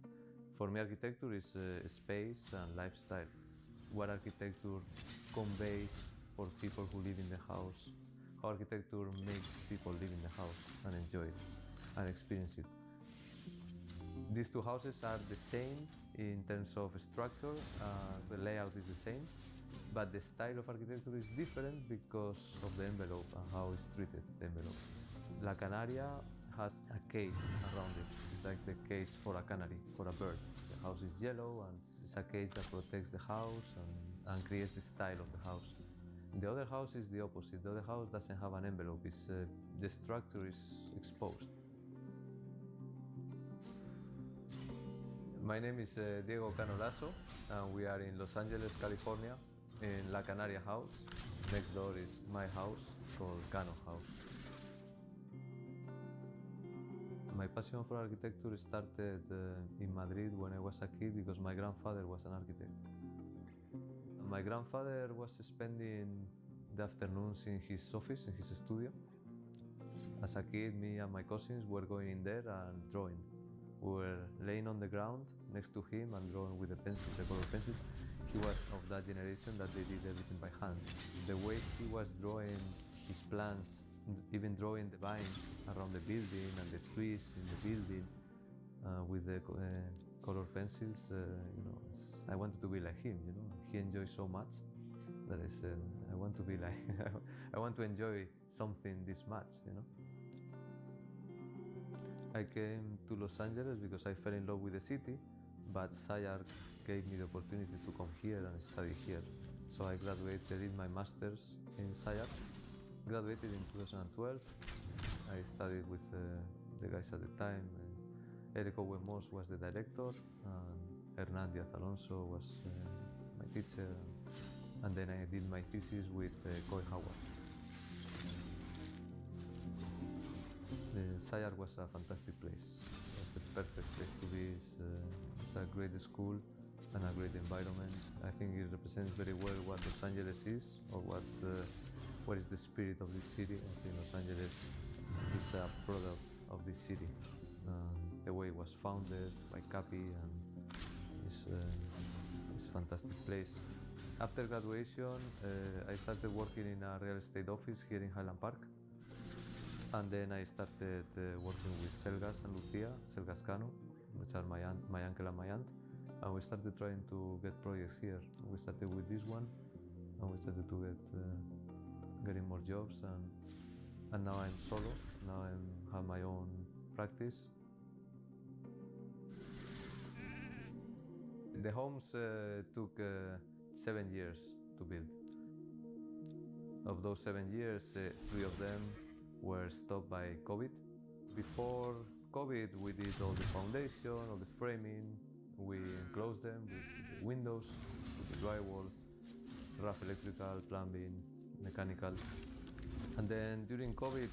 For me, architecture is space and lifestyle. What architecture conveys for people who live in the house, how architecture makes people live in the house and enjoy it and experience it. These 2 houses are the same in terms of structure, the layout is the same, but the style of architecture is different because of the envelope and how it's treated, the envelope. La Canaria has a cage around it. It's like the cage for a canary, for a bird. The house is yellow and it's a cage that protects the house and creates the style of the house. The other house is the opposite. The other house doesn't have an envelope. The structure is exposed. My name is Diego Canolazo, and we are in Los Angeles, California, in La Canaria house. Next door is my house called Cano House. My passion for architecture started in Madrid when I was a kid because my grandfather was an architect. My grandfather was spending the afternoons in his office, in his studio. As a kid, me and my cousins were going in there and drawing. We were laying on the ground next to him and drawing with the pencil, the color pencil. He was of that generation that they did everything by hand. The way he was drawing his plans, even drawing the vines around the building and the trees in the building with the color pencils, I wanted to be like him. He enjoys so much that I said, I want to be like, I want to enjoy something this much. I came to Los Angeles because I fell in love with the city, but SciArc gave me the opportunity to come here and study here. So I graduated in my master's in SciArc. Graduated in 2012. I studied with the guys at the time. Eric Owen-Moss was the director, and Hernan Diaz Alonso was my teacher. And then I did my thesis with Coy Howard. SciArc was a fantastic place. It was the perfect place to be. It's a great school and a great environment. I think it represents very well what Los Angeles is, or what is the spirit of this city. I think Los Angeles is a product of this city. The way it was founded by Capi, and it's a fantastic place. After graduation, I started working in a real estate office here in Highland Park. And then I started working with Selgas and Lucia, Selgas Cano, which are my uncle and my aunt. And we started trying to get projects here. We started with this one, and we started to getting more jobs. And now I'm solo. Now I have my own practice. The homes took 7 years to build. Of those 7 years, 3 of them were stopped by COVID. Before COVID, we did all the foundation, all the framing. We enclosed them with the windows, with the drywall, rough electrical, plumbing, mechanical. And then during COVID,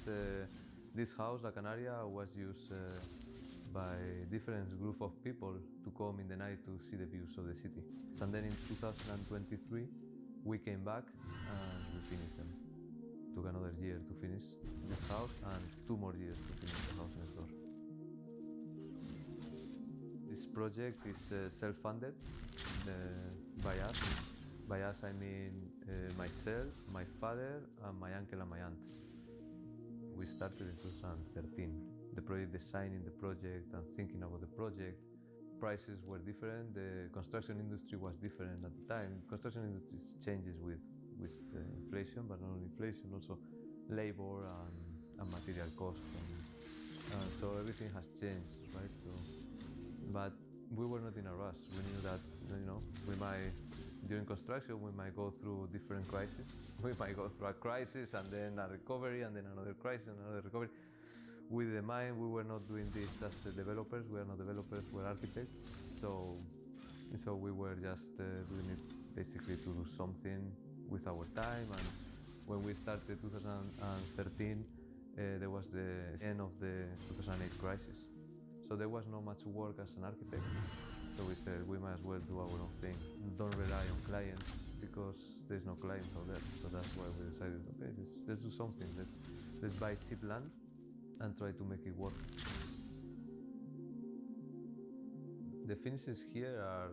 this house, La Canaria, was used by different group of people to come in the night to see the views of the city. And then in 2023, we came back and we finished them. Took another year to finish this house and 2 more years to finish the house next door. This project is self-funded by us. By us, I mean myself, my father, and my uncle and my aunt. We started in 2013. The project designing the project and thinking about the project. Prices were different. The construction industry was different at the time. Construction industry changes with inflation, but not only inflation, also labor and material costs. And so everything has changed, right? So, but we were not in a rush. We knew that, during construction, we might go through different crises. We might go through a crisis and then a recovery and then another crisis and another recovery. With the mind, we were not doing this as developers. We are not developers, we're architects. So we were just doing it basically to do something with our time. And when we started 2013, there was the end of the 2008 crisis. So there was not much work as an architect. So we said we might as well do our own thing. Don't rely on clients because there's no clients out there. So that's why we decided, okay, let's do something. Let's buy cheap land and try to make it work. The finishes here are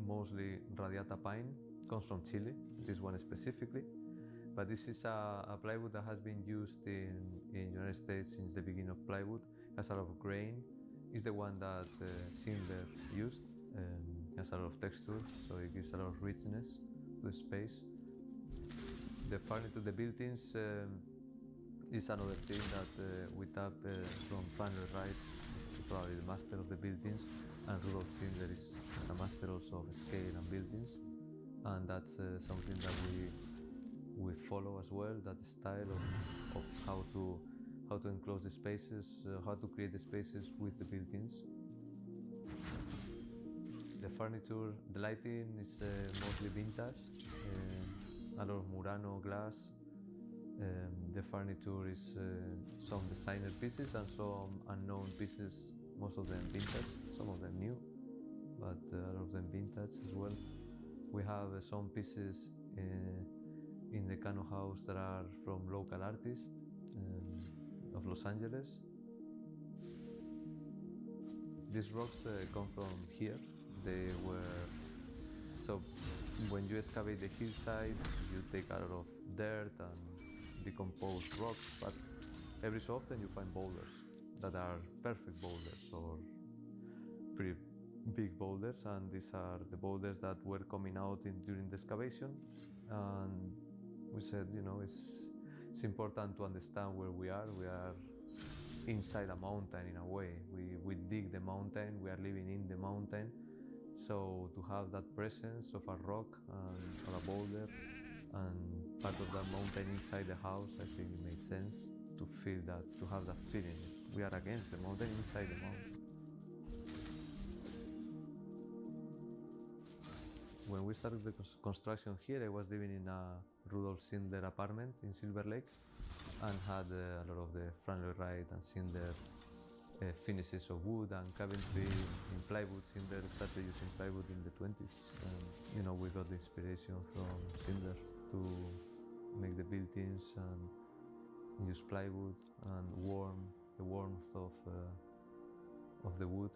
mostly radiata pine, comes from Chile, this one specifically. But this is a plywood that has been used in United States since the beginning of plywood. It has a lot of grain. It's the one that Schindler used. Has a lot of texture, so it gives a lot of richness to the space. The furniture, the built-ins, is another thing that we tap from Frank Lloyd Wright, probably the master of the built-ins, and Rudolf Schindler is a master also of scale and built-ins, and that's something that we follow as well. That style of how to enclose the spaces, how to create the spaces with the built-ins. The furniture, the lighting is mostly vintage, a lot of Murano glass. The furniture is some designer pieces and some unknown pieces, most of them vintage, some of them new, but a lot of them vintage as well. We have some pieces in the Cano house that are from local artists of Los Angeles. These rocks come from here. They were, so when you excavate the hillside, you take a lot of dirt and decomposed rocks, but every so often you find boulders that are perfect boulders or pretty big boulders, and these are the boulders that were coming out during the excavation. And we said, it's important to understand where we are. We are inside a mountain in a way. We dig the mountain, we are living in the mountain. So to have that presence of a rock or a boulder and part of that mountain inside the house, I think it made sense to feel that, to have that feeling. We are against the mountain, inside the mountain. When we started the construction here, I was living in a Rudolf Schindler apartment in Silver Lake and had a lot of the Frank Lloyd Wright and Schindler finishes of wood and cabinetry in plywood. Schindler started using plywood in the 20s. And, we got the inspiration from Schindler to make the built-ins and use plywood and the warmth of the wood.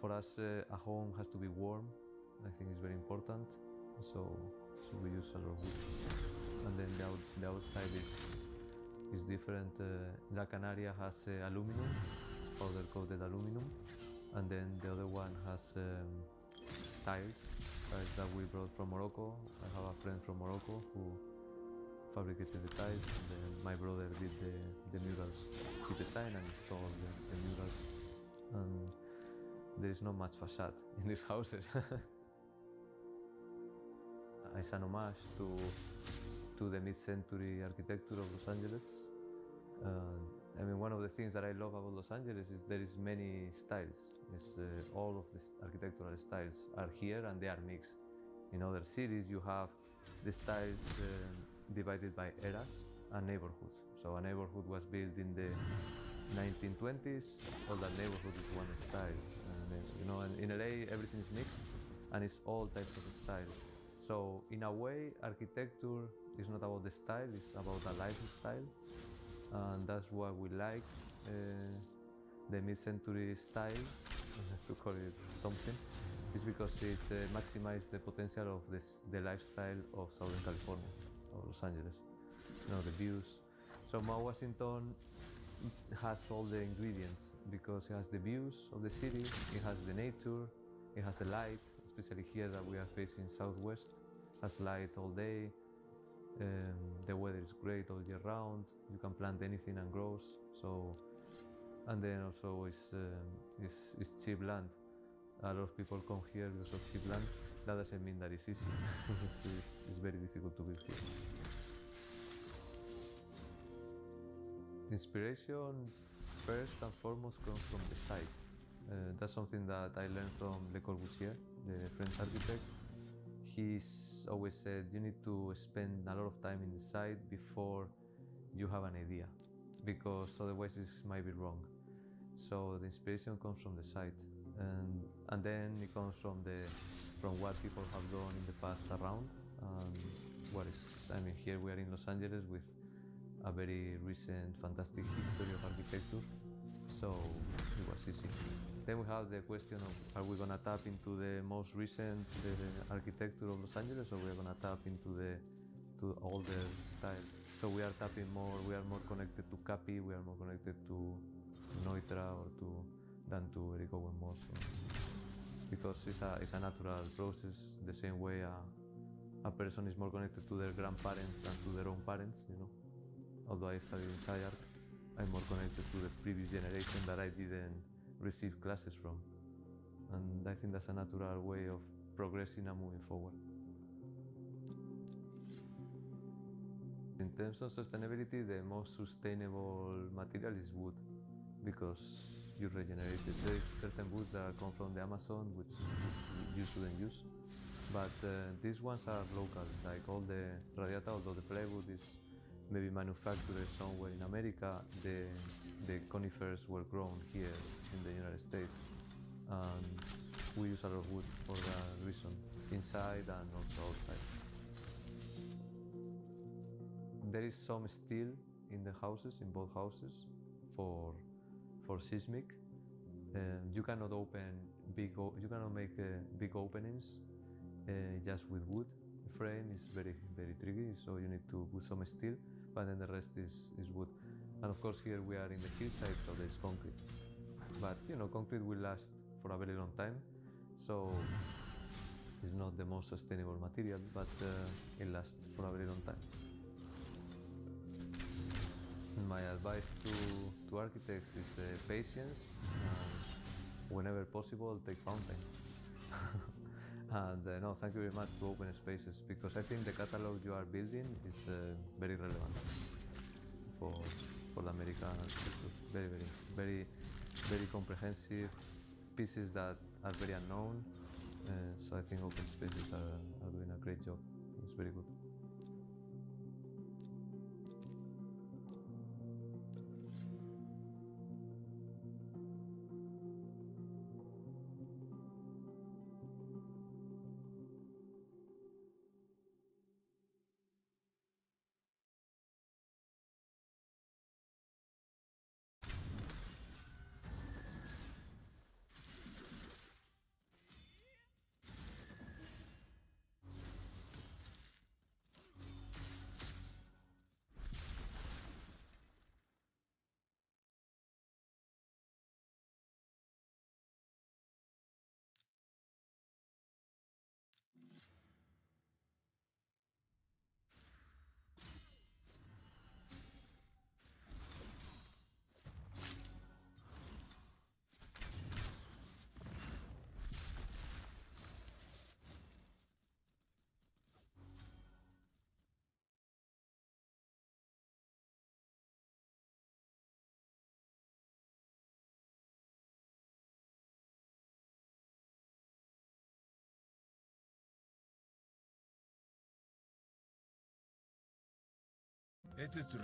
For us, a home has to be warm. I think it's very important. So we use a lot of wood. And then the outside is different. La Canaria has aluminum, it's powder-coated aluminum, and then the other one has tiles that we brought from Morocco. I have a friend from Morocco who fabricated the tiles, and then my brother did the murals. He designed and installed the murals, and there is not much facade in these houses. It's an homage to the mid-century architecture of Los Angeles. I mean, one of the things that I love about Los Angeles is there is many styles. All of the architectural styles are here and they are mixed. In other cities, you have the styles divided by eras and neighborhoods. So a neighborhood was built in the 1920s, all that neighborhood is one style. And in LA, everything is mixed and it's all types of styles. So in a way, architecture is not about the style, it's about a lifestyle. And that's why we like the mid-century style, to call it something, is because it maximizes the potential of the lifestyle of Southern California, or Los Angeles. The views. So Mount Washington has all the ingredients because it has the views of the city, it has the nature, it has the light, especially here that we are facing southwest, has light all day. The weather is great all year round. You can plant anything and grows. So, and then also it's cheap land. A lot of people come here because of cheap land. That doesn't mean that it's easy. It's very difficult to build here. Inspiration first and foremost comes from the site. That's something that I learned from Le Corbusier, the French architect. He's always said you need to spend a lot of time in the site before you have an idea, because otherwise this might be wrong. So the inspiration comes from the site, and then it comes from what people have done in the past around. Here we are in Los Angeles with a very recent fantastic history of architecture, so it was easy. Then we have the question of, are we going to tap into the most recent architecture of Los Angeles, or we are going to tap into the older style? So we are tapping more, we are more connected to Capi, we are more connected to Neutra than to Eric Owen Moss. Because it's a natural process, the same way a person is more connected to their grandparents than to their own parents, Although I studied in Sci-Arc, I'm more connected to the previous generation that I didn't receive classes from. And I think that's a natural way of progressing and moving forward. In terms of sustainability, the most sustainable material is wood, because you regenerate it. There is certain woods that come from the Amazon, which you shouldn't use. But these ones are local, like all the radiata, although the plywood is maybe manufactured somewhere in America, the conifers were grown here in the United States. We use a lot of wood for that reason, inside and also outside. There is some steel in the houses, in both houses, for seismic. You cannot make big openings just with wood. The frame is very, very tricky, so you need to put some steel, but then the rest is wood. And of course here we are in the hillside, so there's concrete. But concrete will last for a very long time, so it's not the most sustainable material, but it lasts for a very long time. My advice to architects is patience, and whenever possible, take fountain. And no, thank you very much to Open Spaces, because I think the catalog you are building is very relevant for the American architecture. Very, very, very, very comprehensive pieces that are very unknown. So I think Open Spaces are doing a great job. It's very good. Este es tu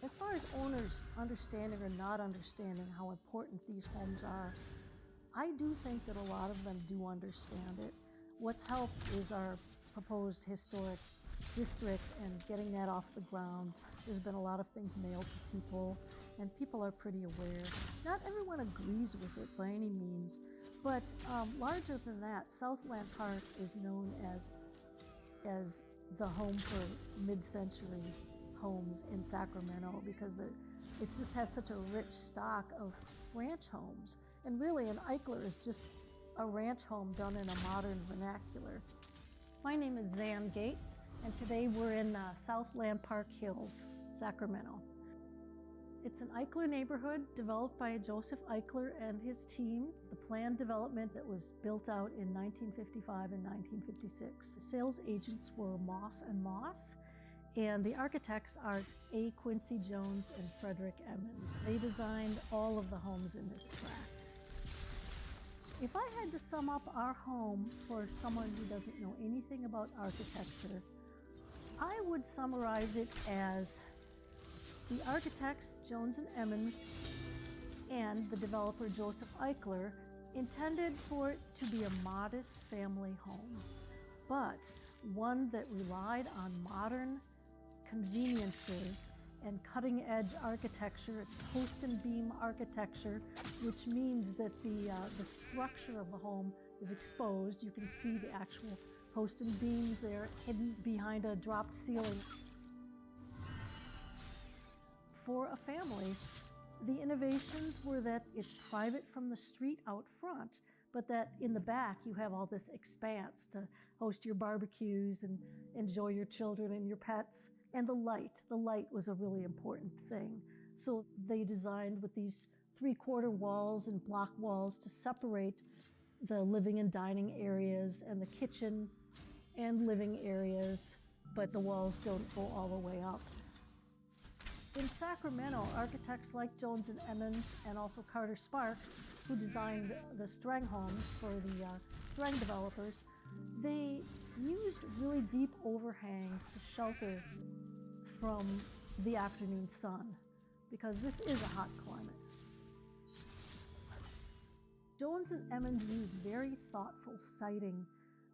As far as owners understanding or not understanding how important these homes are, I do think that a lot of them do understand it. What's helped is our proposed historic district and getting that off the ground. There's been a lot of things mailed to people, and people are pretty aware. Not everyone agrees with it by any means, but larger than that, Southland Park is known as the home for mid-century homes in Sacramento because it just has such a rich stock of ranch homes. And really, an Eichler is just a ranch home done in a modern vernacular. My name is Zan Gates, and today we're in Southland Park Hills, Sacramento. It's an Eichler neighborhood developed by Joseph Eichler and his team. The planned development that was built out in 1955 and 1956. The sales agents were Moss and Moss, and the architects are A. Quincy Jones and Frederick Emmons. They designed all of the homes in this tract. If I had to sum up our home for someone who doesn't know anything about architecture, I would summarize it as the architects, Jones and Emmons, and the developer, Joseph Eichler, intended for it to be a modest family home, but one that relied on modern conveniences and cutting-edge architecture, post and beam architecture, which means that the structure of the home is exposed. You can see the actual post and beams there hidden behind a dropped ceiling. For a family, the innovations were that it's private from the street out front, but that in the back you have all this expanse to host your barbecues and enjoy your children and your pets. And the light was a really important thing. So they designed with these 3/4 walls and block walls to separate the living and dining areas and the kitchen and living areas, but the walls don't go all the way up. In Sacramento, architects like Jones and Emmons and also Carter Sparks, who designed the Strang homes for the Strang developers, they used really deep overhangs to shelter from the afternoon sun, because this is a hot climate. Jones and Emmons used very thoughtful siting.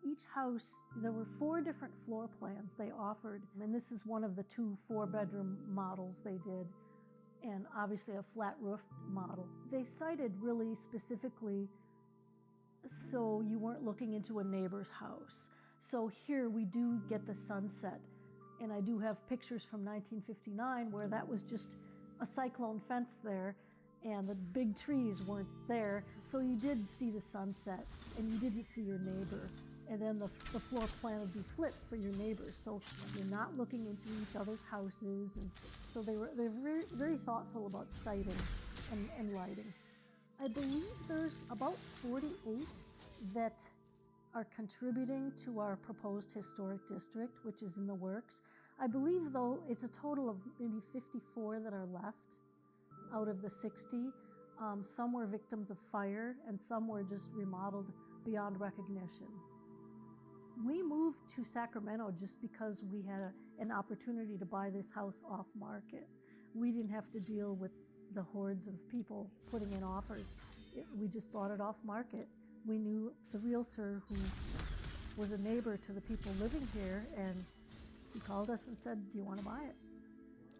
Each house, there were 4 different floor plans they offered, and this is one of the 2 4-bedroom models they did, and obviously a flat roof model. They sited really specifically so you weren't looking into a neighbor's house. So here we do get the sunset, and I do have pictures from 1959 where that was just a cyclone fence there, and the big trees weren't there, so you did see the sunset, and you didn't see your neighbor. And then the floor plan would be flipped for your neighbors, so you're not looking into each other's houses. And so they're very, very thoughtful about siting and lighting. I believe there's about 48 that are contributing to our proposed historic district, which is in the works. I believe, though, it's a total of maybe 54 that are left out of the 60. Some were victims of fire, and some were just remodeled beyond recognition. We moved to Sacramento just because we had an opportunity to buy this house off market. We didn't have to deal with the hordes of people putting in offers. We just bought it off market. We knew the realtor who was a neighbor to the people living here, and he called us and said, "Do you want to buy it?"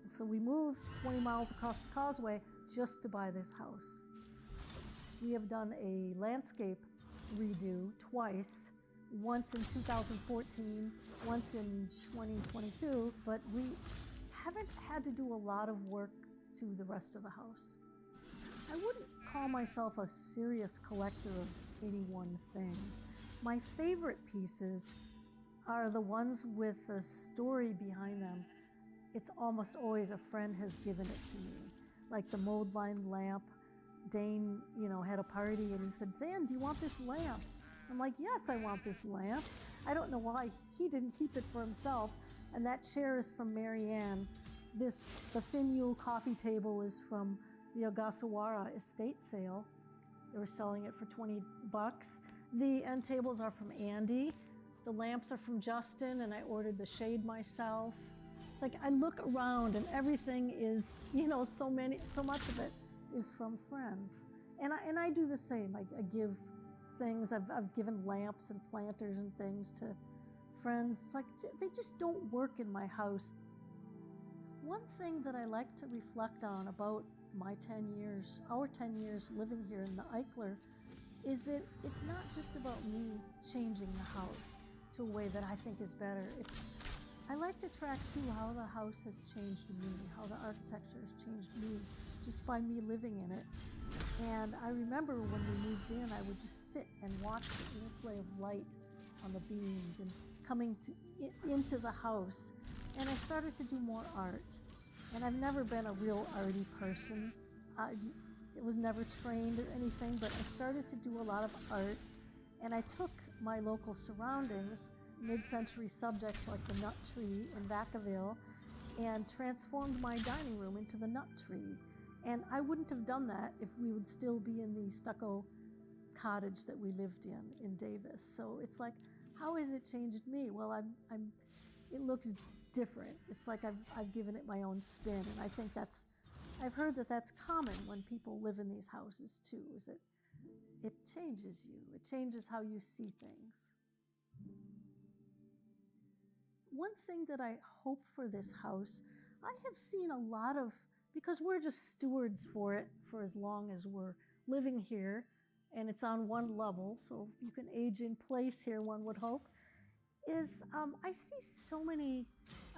And so we moved 20 miles across the causeway just to buy this house. We have done a landscape redo twice, once in 2014, once in 2022, but we haven't had to do a lot of work to the rest of the house. I wouldn't call myself a serious collector of any one thing. My favorite pieces are the ones with a story behind them. It's almost always a friend has given it to me. Like the mold-lined lamp. Dane, had a party and he said, "Zan, do you want this lamp?" I'm like, "Yes, I want this lamp." I don't know why he didn't keep it for himself. And that chair is from Marianne. The Finule coffee table is from the Ogasawara estate sale. They were selling it for $20. The end tables are from Andy. The lamps are from Justin, and I ordered the shade myself. It's like I look around and everything is, so much of it is from friends. And I do the same. I give things. I've given lamps and planters and things to friends. It's like they just don't work in my house. One thing that I like to reflect on about my 10 years, our 10 years living here in the Eichler, is that it's not just about me changing the house to a way that I think is better. I like to track too how the house has changed me, how the architecture has changed me just by me living in it. And I remember when we moved in, I would just sit and watch the interplay of light on the beams and coming into the house. And I started to do more art. And I've never been a real arty person. I was never trained or anything, but I started to do a lot of art. And I took my local surroundings, mid-century subjects like the nut tree in Vacaville, and transformed my dining room into the nut tree. And I wouldn't have done that if we would still be in the stucco cottage that we lived in Davis. So it's like, how has it changed me? Well, it looks different. It's like I've given it my own spin, and I think I've heard that that's common when people live in these houses too, is it changes you. It changes how you see things. One thing that I hope for this house, I have seen a lot of, because we're just stewards for it for as long as we're living here, and it's on one level, so you can age in place here, one would hope, is I see so many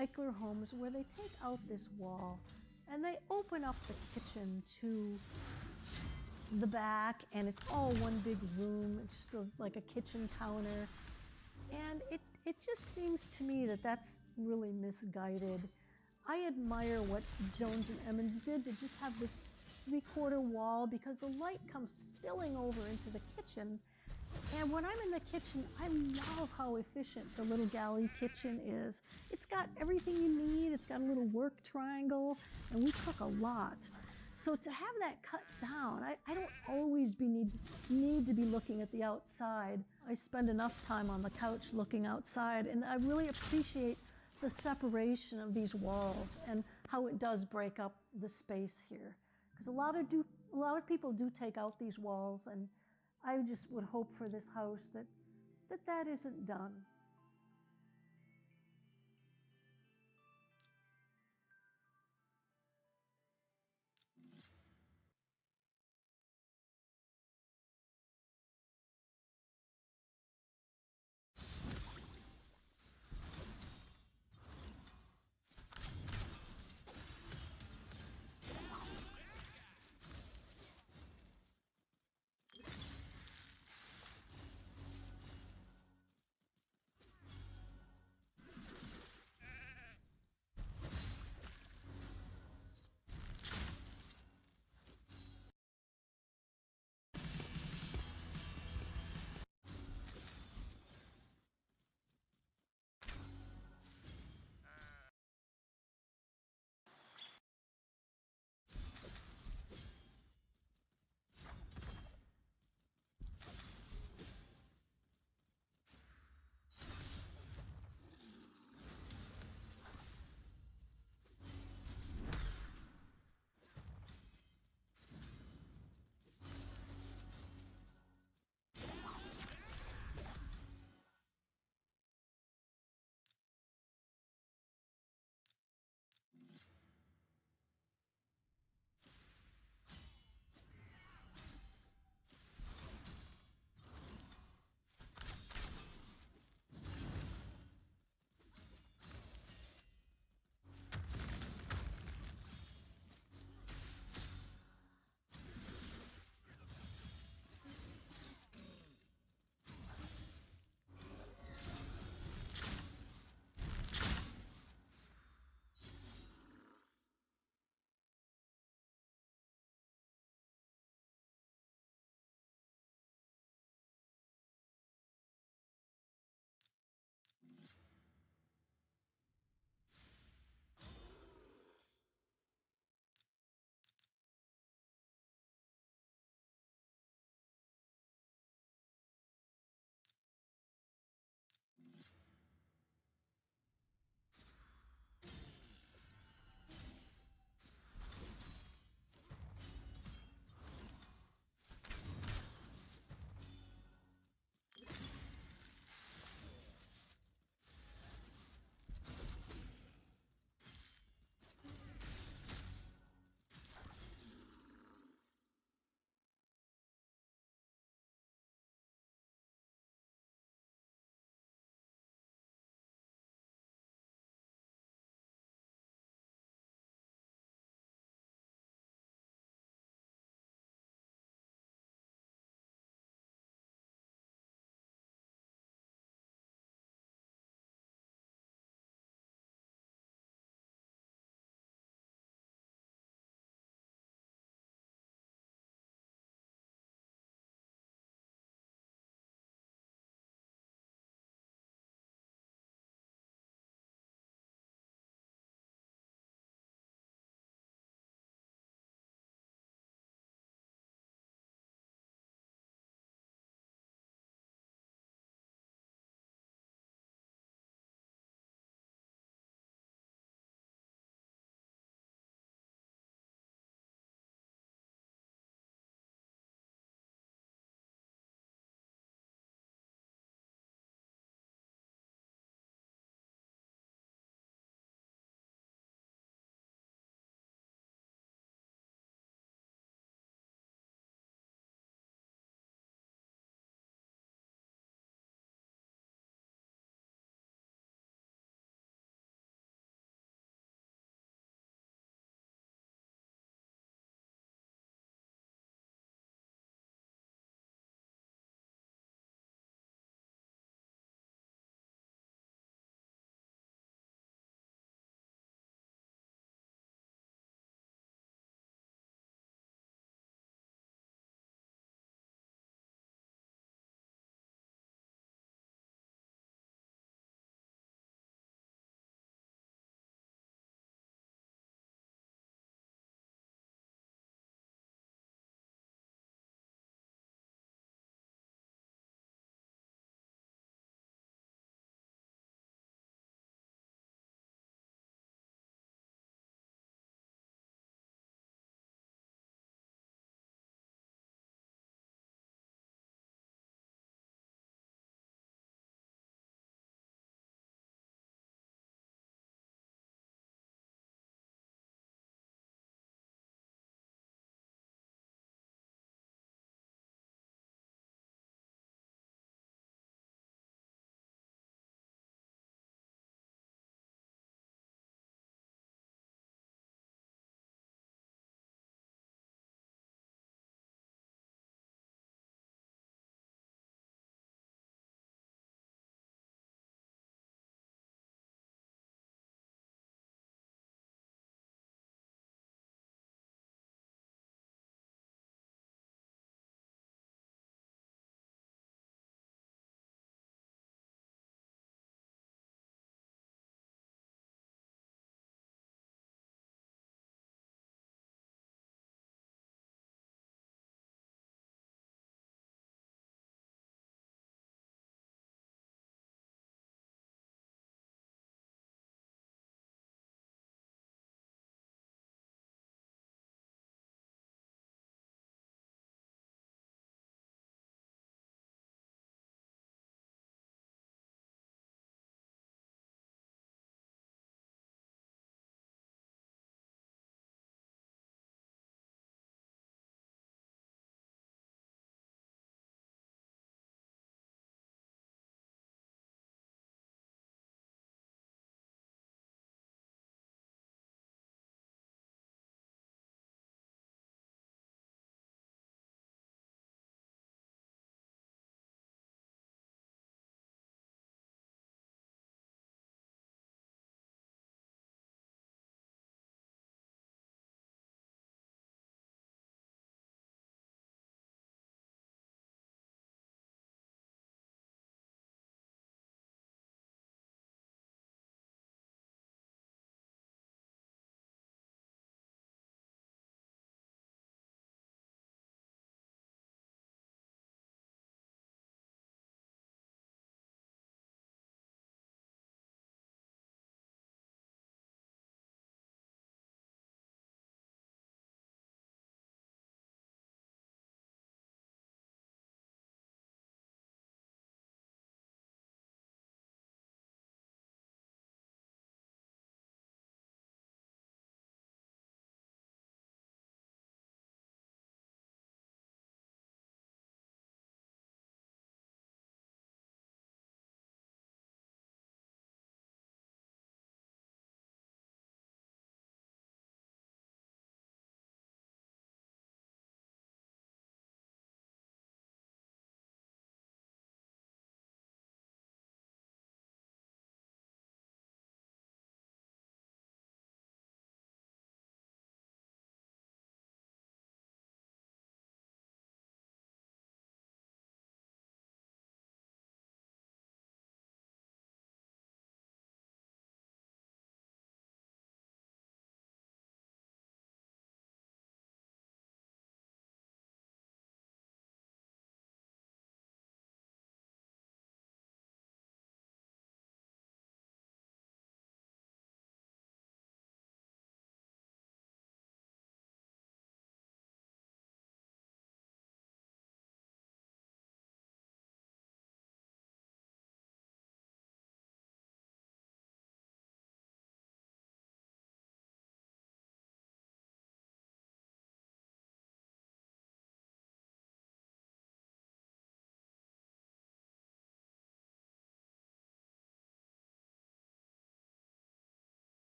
Eichler homes where they take out this wall and they open up the kitchen to the back, and it's all one big room. It's just like a kitchen counter. And it just seems to me that that's really misguided. I admire what Jones and Emmons did to just have this 3/4 wall, because the light comes spilling over into the kitchen. And when I'm in the kitchen, I love how efficient the little galley kitchen is. It's got everything you need. It's got a little work triangle, and we cook a lot. So to have that cut down, I don't always need to be looking at the outside. I spend enough time on the couch looking outside, and I really appreciate the separation of these walls and how it does break up the space here. Because a lot of people do take out these walls, and I just would hope for this house that isn't done.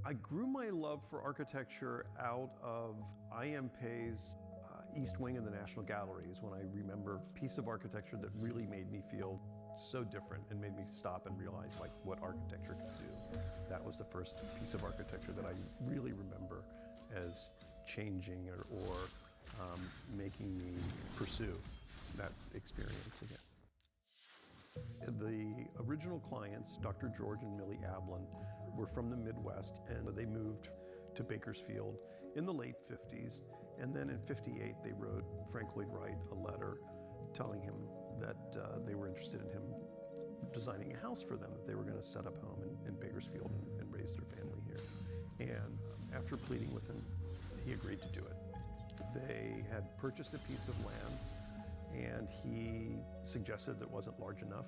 I grew my love for architecture out of I.M. Pei's East Wing in the National Gallery is when I remember a piece of architecture that really made me feel so different and made me stop and realize like what architecture could do. That was the first piece of architecture that I really remember as changing or making me pursue that experience again. The original clients, Dr. George and Millie Ablin, were from the Midwest, and they moved to Bakersfield in the late 50s. And then in 58, they wrote Frank Lloyd Wright a letter telling him that they were interested in him designing a house for them, that they were going to set up home in Bakersfield and raise their family here. And after pleading with him, he agreed to do it. They had purchased a piece of land, and he suggested that it wasn't large enough.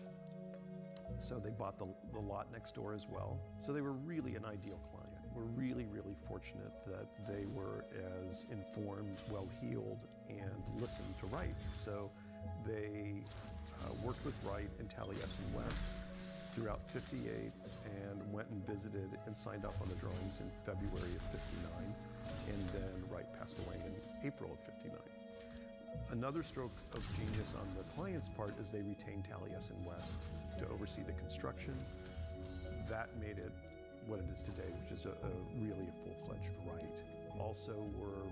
So they bought the lot next door as well. So they were really an ideal client. We're really, really fortunate that they were as informed, well-heeled, and listened to Wright. So they worked with Wright in Taliesin West throughout 58 and went and visited and signed up on the drawings in February of 59. And then Wright passed away in April of 59. Another stroke of genius on the client's part is they retained Taliesin West to oversee the construction. That made it what it is today, which is really a full-fledged Wright. Also were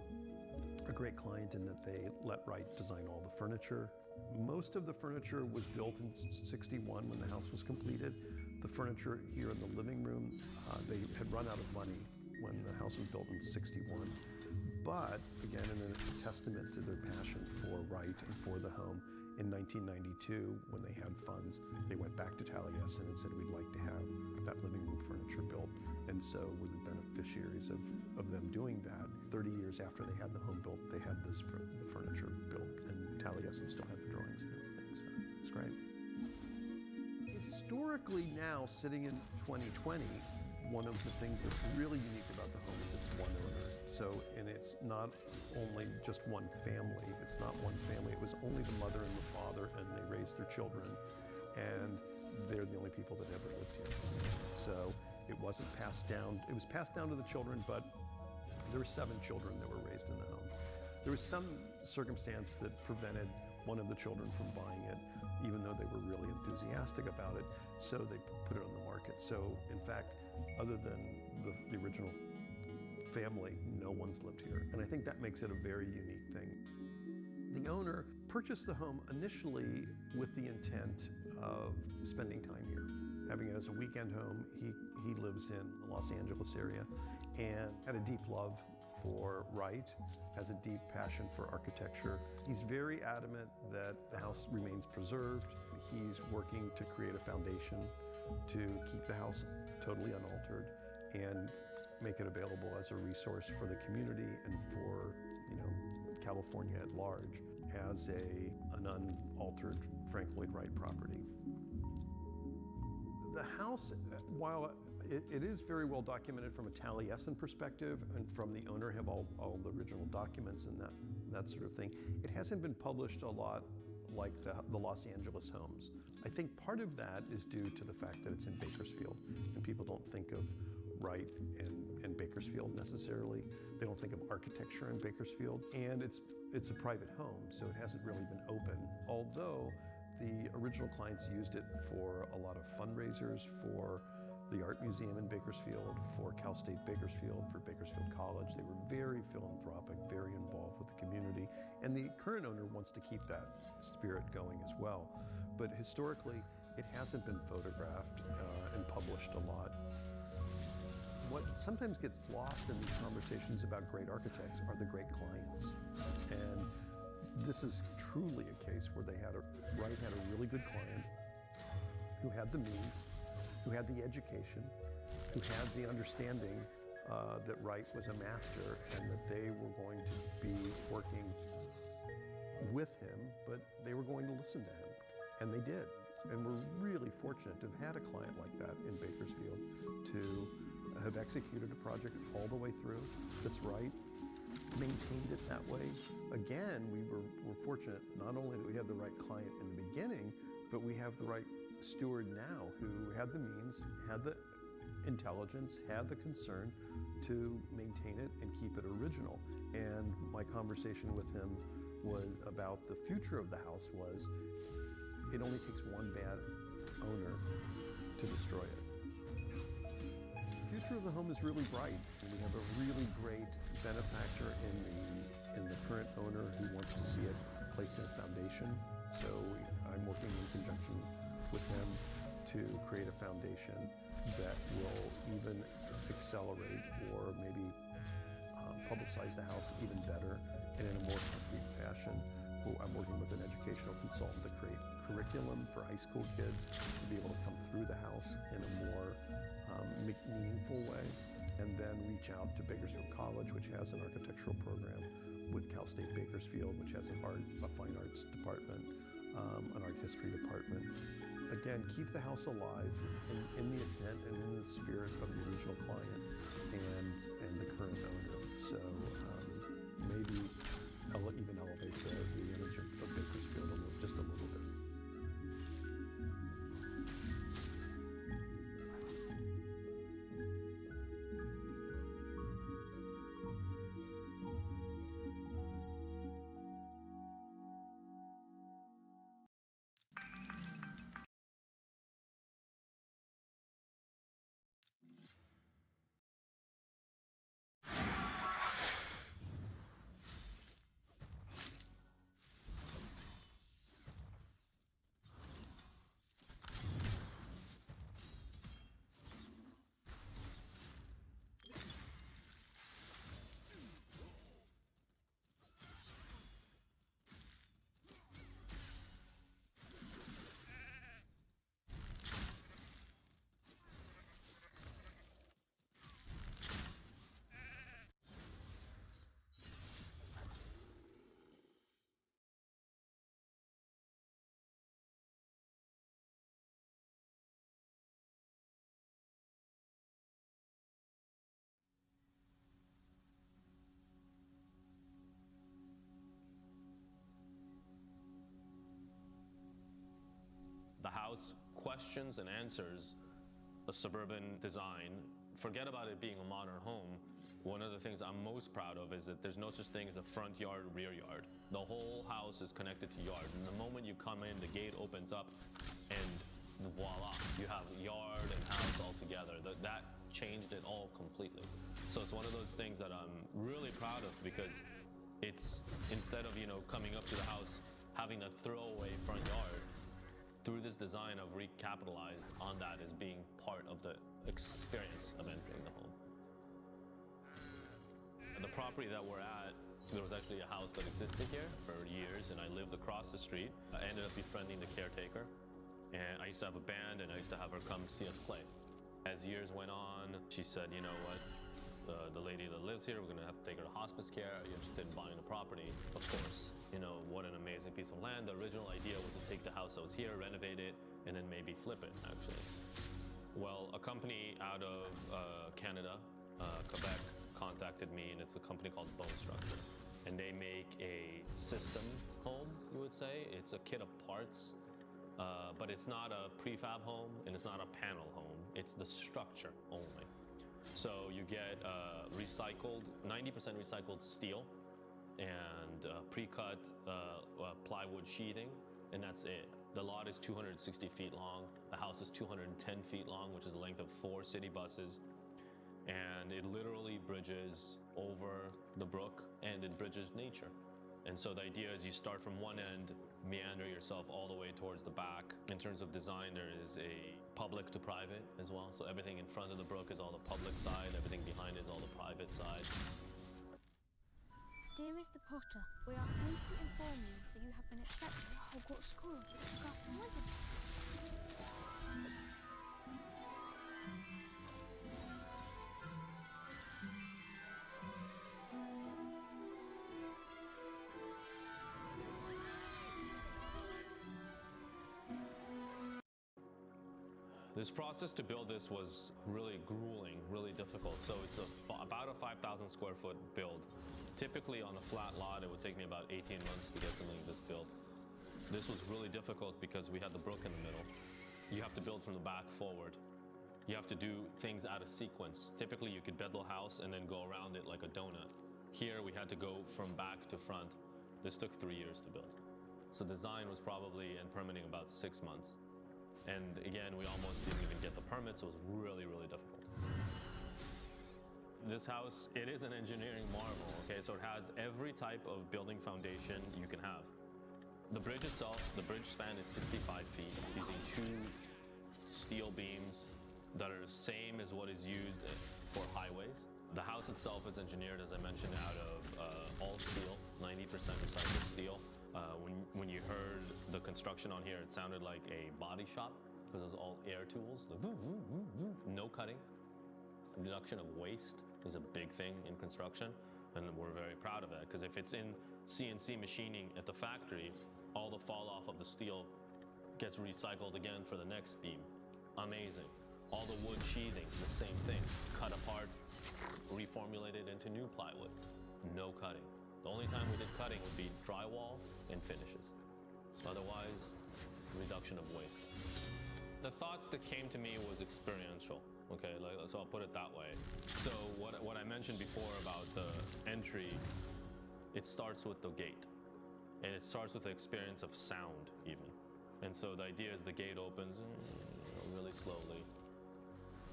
a great client in that they let Wright design all the furniture. Most of the furniture was built in 61 when the house was completed. The furniture here in the living room, they had run out of money when the house was built in 61. But again, in a testament to their passion for Wright and for the home, in 1992, when they had funds, they went back to Taliesin and said, we'd like to have that living room furniture built. And so we're the beneficiaries of them doing that. 30 years after they had the home built, they had the furniture built, and Taliesin still had the drawings and everything, so it's great. Historically now, sitting in 2020, one of the things that's really unique about the home is it's one owner. So, and it's not only just one family. It's not one family. It was only the mother and the father, and they raised their children, and they're the only people that ever lived here. So it wasn't passed down. It was passed down to the children, but there were 7 children that were raised in the home. There was some circumstance that prevented one of the children from buying it, even though they were really enthusiastic about it, so they put it on the market. So in fact, other than the original family, no one's lived here. And I think that makes it a very unique thing. The owner purchased the home initially with the intent of spending time here, having it as a weekend home. He lives in the Los Angeles area and had a deep love for Wright, has a deep passion for architecture. He's very adamant that the house remains preserved. He's working to create a foundation to keep the house totally unaltered and make it available as a resource for the community and for, California at large as an unaltered Frank Lloyd Wright property. The house, while it is very well documented from a Taliesin perspective, and from the owner have all the original documents and that sort of thing, it hasn't been published a lot like the Los Angeles homes. I think part of that is due to the fact that it's in Bakersfield, and people don't think of Wright and Bakersfield necessarily. They don't think of architecture in Bakersfield, and it's a private home, so it hasn't really been open. Although the original clients used it for a lot of fundraisers for the Art Museum in Bakersfield, for Cal State Bakersfield, for Bakersfield College. They were very philanthropic, very involved with the community, and the current owner wants to keep that spirit going as well. But historically, it hasn't been photographed and published a lot. What sometimes gets lost in these conversations about great architects are the great clients. And this is truly a case where Wright had a really good client who had the means, who had the education, who had the understanding that Wright was a master and that they were going to be working with him, but they were going to listen to him. And they did. And we're really fortunate to have had a client like that in Bakersfield, to have executed a project all the way through that's right, maintained it that way. Again, we're fortunate not only that we have the right client in the beginning, but we have the right steward now who had the means, had the intelligence had the concern to maintain it and keep it original. And my conversation with him was about the future of the house was, it only takes one bad owner to destroy it. The future of the home is really bright. We have a really great benefactor in the current owner who wants to see it placed in a foundation. So I'm working in conjunction with them to create a foundation that will even accelerate or maybe publicize the house even better and in a more concrete fashion. I'm working with an educational consultant to create curriculum for high school kids to be able to come through the house in a more meaningful way, and then reach out to Bakersfield College, which has an architectural program, with Cal State Bakersfield, which has a fine arts department, an art history department. Again, keep the house alive in the intent and in the spirit of the original client and the current owner. So maybe even elevate the image of Bakersfield just a little bit. The house questions and answers a suburban design. Forget about it being a modern home. One of the things I'm most proud of is that there's no such thing as a front yard, rear yard. The whole house is connected to yard. And the moment you come in, the gate opens up and voila, you have yard and house all together. That changed it all completely. So it's one of those things that I'm really proud of, because it's, instead of, coming up to the house, having a throwaway front yard, through this design, I've recapitalized on that as being part of the experience of entering the home. The property that we're at, there was actually a house that existed here for years, and I lived across the street. I ended up befriending the caretaker, and I used to have a band, and I used to have her come see us play. As years went on, she said, you know what, the lady that lives here, we're gonna have to take her to hospice care. Are you interested in buying the property? Of course. What an amazing piece of land. The original idea was to take the house that was here, renovate it, and then maybe flip it, actually. Well, a company out of Canada, Quebec, contacted me, and it's a company called Bone Structure. And they make a system home, you would say. It's a kit of parts, but it's not a prefab home, and it's not a panel home. It's the structure only. So you get 90% recycled steel, and pre-cut plywood sheathing, and that's it. The lot is 260 feet long. The house is 210 feet long, which is the length of 4 city buses. And it literally bridges over the brook, and it bridges nature. And so the idea is you start from one end, meander yourself all the way towards the back. In terms of design, there is a public to private as well. So everything in front of the brook is all the public side, everything behind is all the private side. Dear Mr. Potter, we are pleased to inform you that you have been accepted at Hogwarts School to look after wizards. This process to build this was really grueling, really difficult. So it's about a 5,000 square foot build. Typically on a flat lot, it would take me about 18 months to get something this built. This was really difficult because we had the brook in the middle. You have to build from the back forward. You have to do things out of sequence. Typically, you could build a house and then go around it like a donut. Here, we had to go from back to front. This took 3 years to build. So design was probably, and permitting, about 6 months. And again, we almost didn't even get the permits. So it was really, really difficult. This house, it is an engineering marvel, okay? So it has every type of building foundation you can have. The bridge itself, the bridge span is 65 feet using 2 steel beams that are the same as what is used for highways. The house itself is engineered, as I mentioned, out of all steel, 90% recycled steel. When you heard the construction on here, it sounded like a body shop because it was all air tools, no cutting. Reduction of waste is a big thing in construction, and we're very proud of that because if it's in CNC machining at the factory, all the fall off of the steel gets recycled again for the next beam. Amazing. All the wood sheathing, the same thing. Cut apart, reformulated into new plywood. No cutting. The only time we did cutting would be drywall and finishes. Otherwise, reduction of waste. The thought that came to me was experiential. Okay, so I'll put it that way. So what I mentioned before about the entry, it starts with the gate. And it starts with the experience of sound, even. And so the idea is the gate opens really slowly.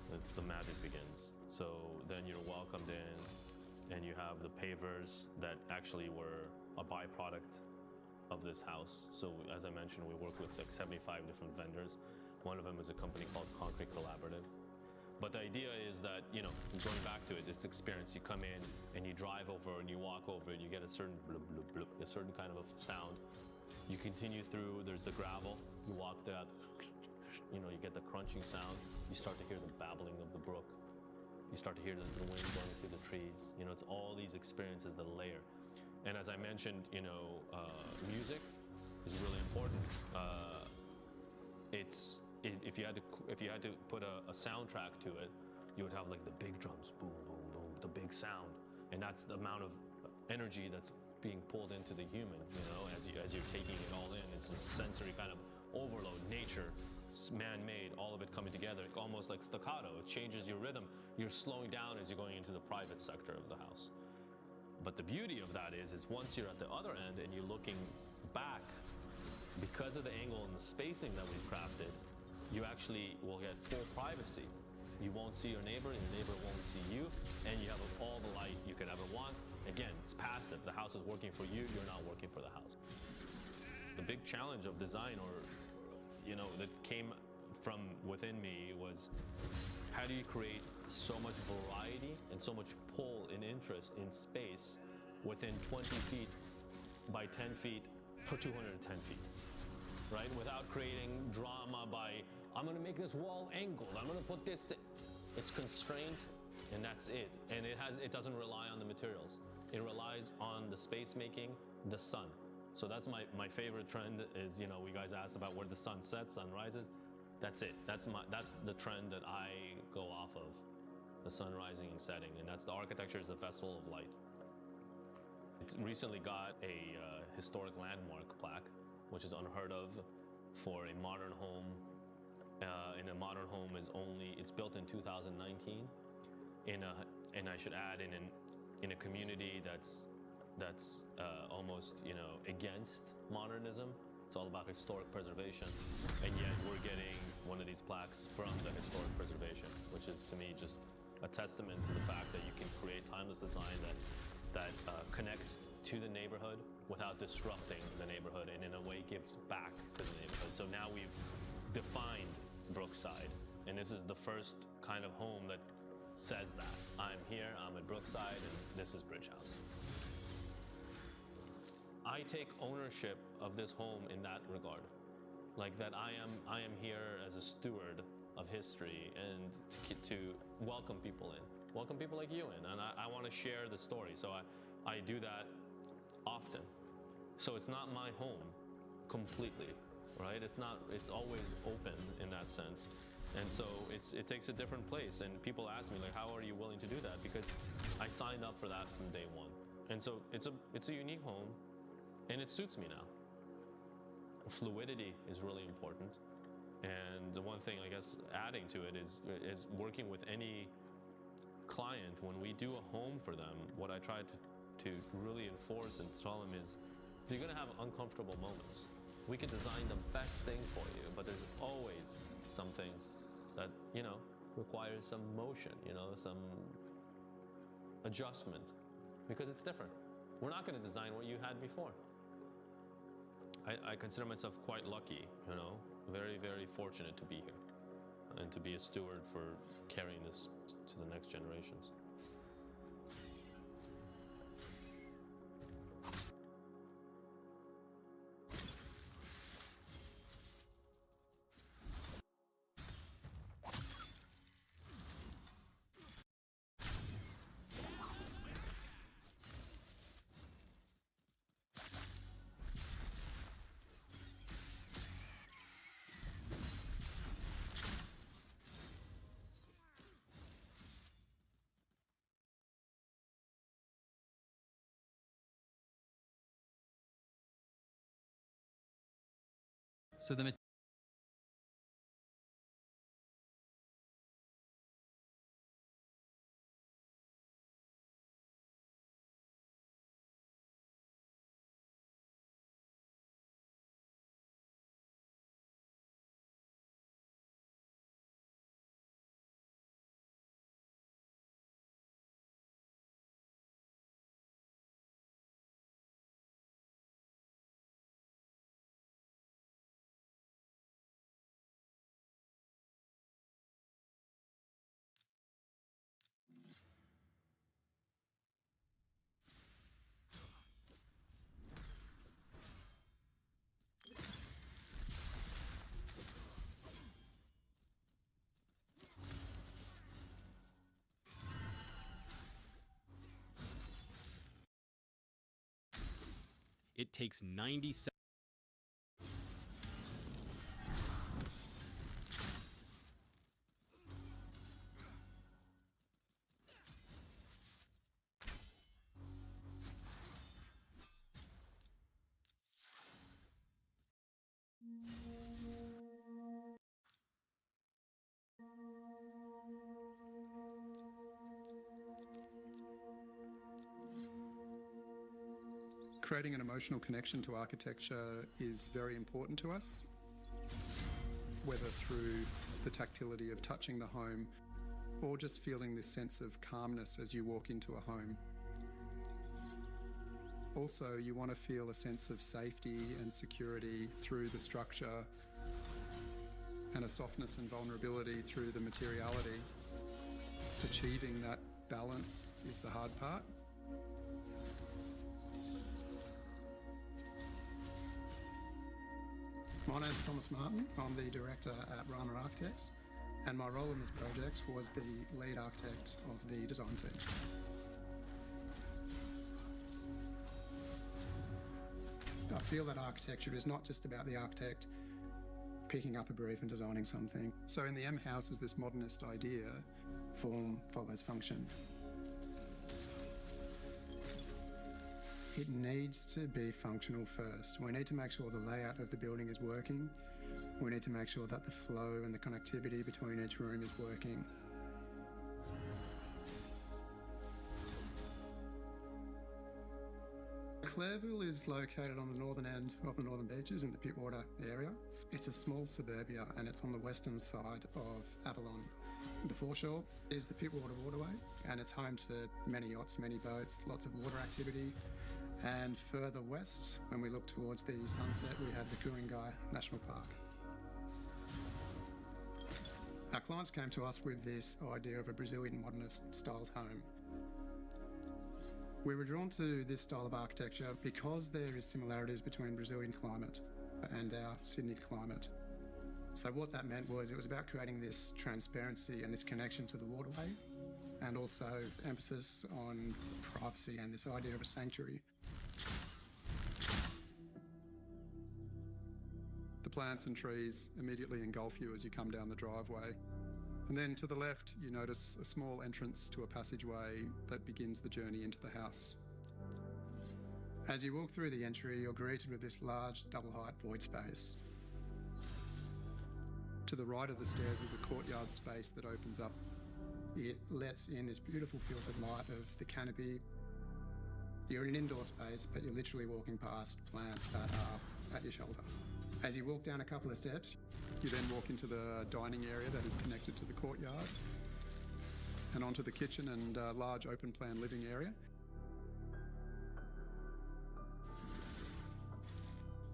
The magic begins. So then you're welcomed in, and you have the pavers that actually were a byproduct of this house. So as I mentioned, we work with like 75 different vendors. One of them is a company called Concrete Collaborative. But the idea is that, you know, going back to it, it's experience. You come in and you drive over and you walk over and you get a certain bloop, bloop, bloop, a certain kind of a sound. You continue through, there's the gravel. You walk that, you know, you get the crunching sound. You start to hear the babbling of the brook. You start to hear the wind blowing through the trees. You know, it's all these experiences that layer. And as I mentioned, you know, music is really important. If you had to put a soundtrack to it, you would have like the big drums, boom, boom, boom, the big sound, and that's the amount of energy that's being pulled into the human. You know, as you're taking it all in, it's a sensory kind of overload. Nature, man-made, all of it coming together, almost like staccato. It changes your rhythm. You're slowing down as you're going into the private sector of the house. But the beauty of that is once you're at the other end and you're looking back, because of the angle and the spacing that we've crafted, you actually will get full privacy. You won't see your neighbor, and your neighbor won't see you, and you have all the light you could ever want. Again, it's passive. The house is working for you, you're not working for the house. The big challenge of design, or, you know, that came from within me was, how do you create so much variety and so much pull and interest in space within 20 feet by 10 feet per 210 feet? Right? Without creating drama by, I'm gonna make this wall angled, I'm gonna put this, it's constraint, and that's it. And it doesn't rely on the materials. It relies on the space making, the sun. So that's my favorite trend is, you know, you guys asked about where the sun sets, sun rises. That's it. That's the trend that I go off of, the sun rising and setting, and that's the architecture is a vessel of light. It recently got a historic landmark plaque, which is unheard of for a modern home. And a modern home it's built in 2019 and I should add in a community that's almost, you know, against modernism. It's all about historic preservation, and yet we're getting one of these plaques from the historic preservation, which is to me just a testament to the fact that you can create timeless design that connects to the neighborhood without disrupting the neighborhood, and in a way gives back to the neighborhood. So now we've defined Brookside, and this is the first kind of home that says that. I'm here, I'm at Brookside, and this is Bridge House. I take ownership of this home in that regard. Like that I am here as a steward of history and to welcome people in. Welcome people like you in, and I want to share the story. So I do that often. So it's not my home completely, right? It's always open in that sense. And so it takes a different place, and people ask me like, how are you willing to do that? Because I signed up for that from day one. And so it's a unique home, and it suits me now. Fluidity is really important. And the one thing, I guess, adding to it is working with any client. When we do a home for them, what I try to really enforce and tell them is, you're going to have uncomfortable moments. We can design the best thing for you, but there's always something that, you know, requires some motion, you know, some adjustment, because it's different. We're not going to design what you had before. I consider myself quite lucky, you know, very, very fortunate to be here and to be a steward for carrying this to the next generations. So the It takes 90 seconds. Creating an emotional connection to architecture is very important to us, whether through the tactility of touching the home or just feeling this sense of calmness as you walk into a home. Also, you want to feel a sense of safety and security through the structure, and a softness and vulnerability through the materiality. Achieving that balance is the hard part. My name's Thomas Martin. I'm the director at Rama Architects, and my role in this project was the lead architect of the design team. I feel that architecture is not just about the architect picking up a brief and designing something. So in the M House is this modernist idea, form follows function. It needs to be functional first. We need to make sure the layout of the building is working. We need to make sure that the flow and the connectivity between each room is working. Clairville is located on the northern end of the Northern Beaches in the Pittwater area. It's a small suburbia and it's on the western side of Avalon. The foreshore is the Pittwater Waterway, and it's home to many yachts, many boats, lots of water activity. And further west, when we look towards the sunset, we have the Ku-ring-gai National Park. Our clients came to us with this idea of a Brazilian modernist styled home. We were drawn to this style of architecture because there is similarities between Brazilian climate and our Sydney climate. So what that meant was it was about creating this transparency and this connection to the waterway, and also emphasis on privacy and this idea of a sanctuary. The plants and trees immediately engulf you as you come down the driveway. And then to the left, you notice a small entrance to a passageway that begins the journey into the house. As you walk through the entry, you're greeted with this large double-height void space. To the right of the stairs is a courtyard space that opens up. It lets in this beautiful filtered light of the canopy. You're in an indoor space, but you're literally walking past plants that are at your shoulder. As you walk down a couple of steps, you then walk into the dining area that is connected to the courtyard and onto the kitchen and large open plan living area.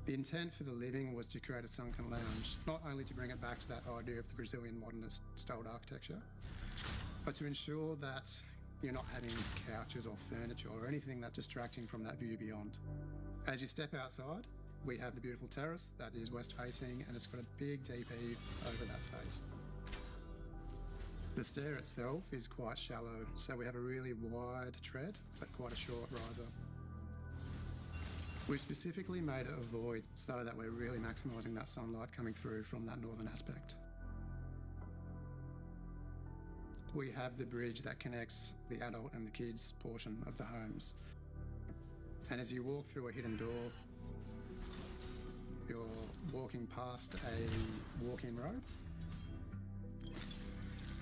The intent for the living was to create a sunken lounge, not only to bring it back to that idea of the Brazilian modernist styled architecture, but to ensure that you're not having couches or furniture or anything that's distracting from that view beyond. As you step outside, we have the beautiful terrace that is west facing, and it's got a big deep eave over that space. The stair itself is quite shallow, so we have a really wide tread, but quite a short riser. We've specifically made it a void so that we're really maximising that sunlight coming through from that northern aspect. We have the bridge that connects the adult and the kids portion of the homes. And as you walk through a hidden door, you're walking past a walk-in robe,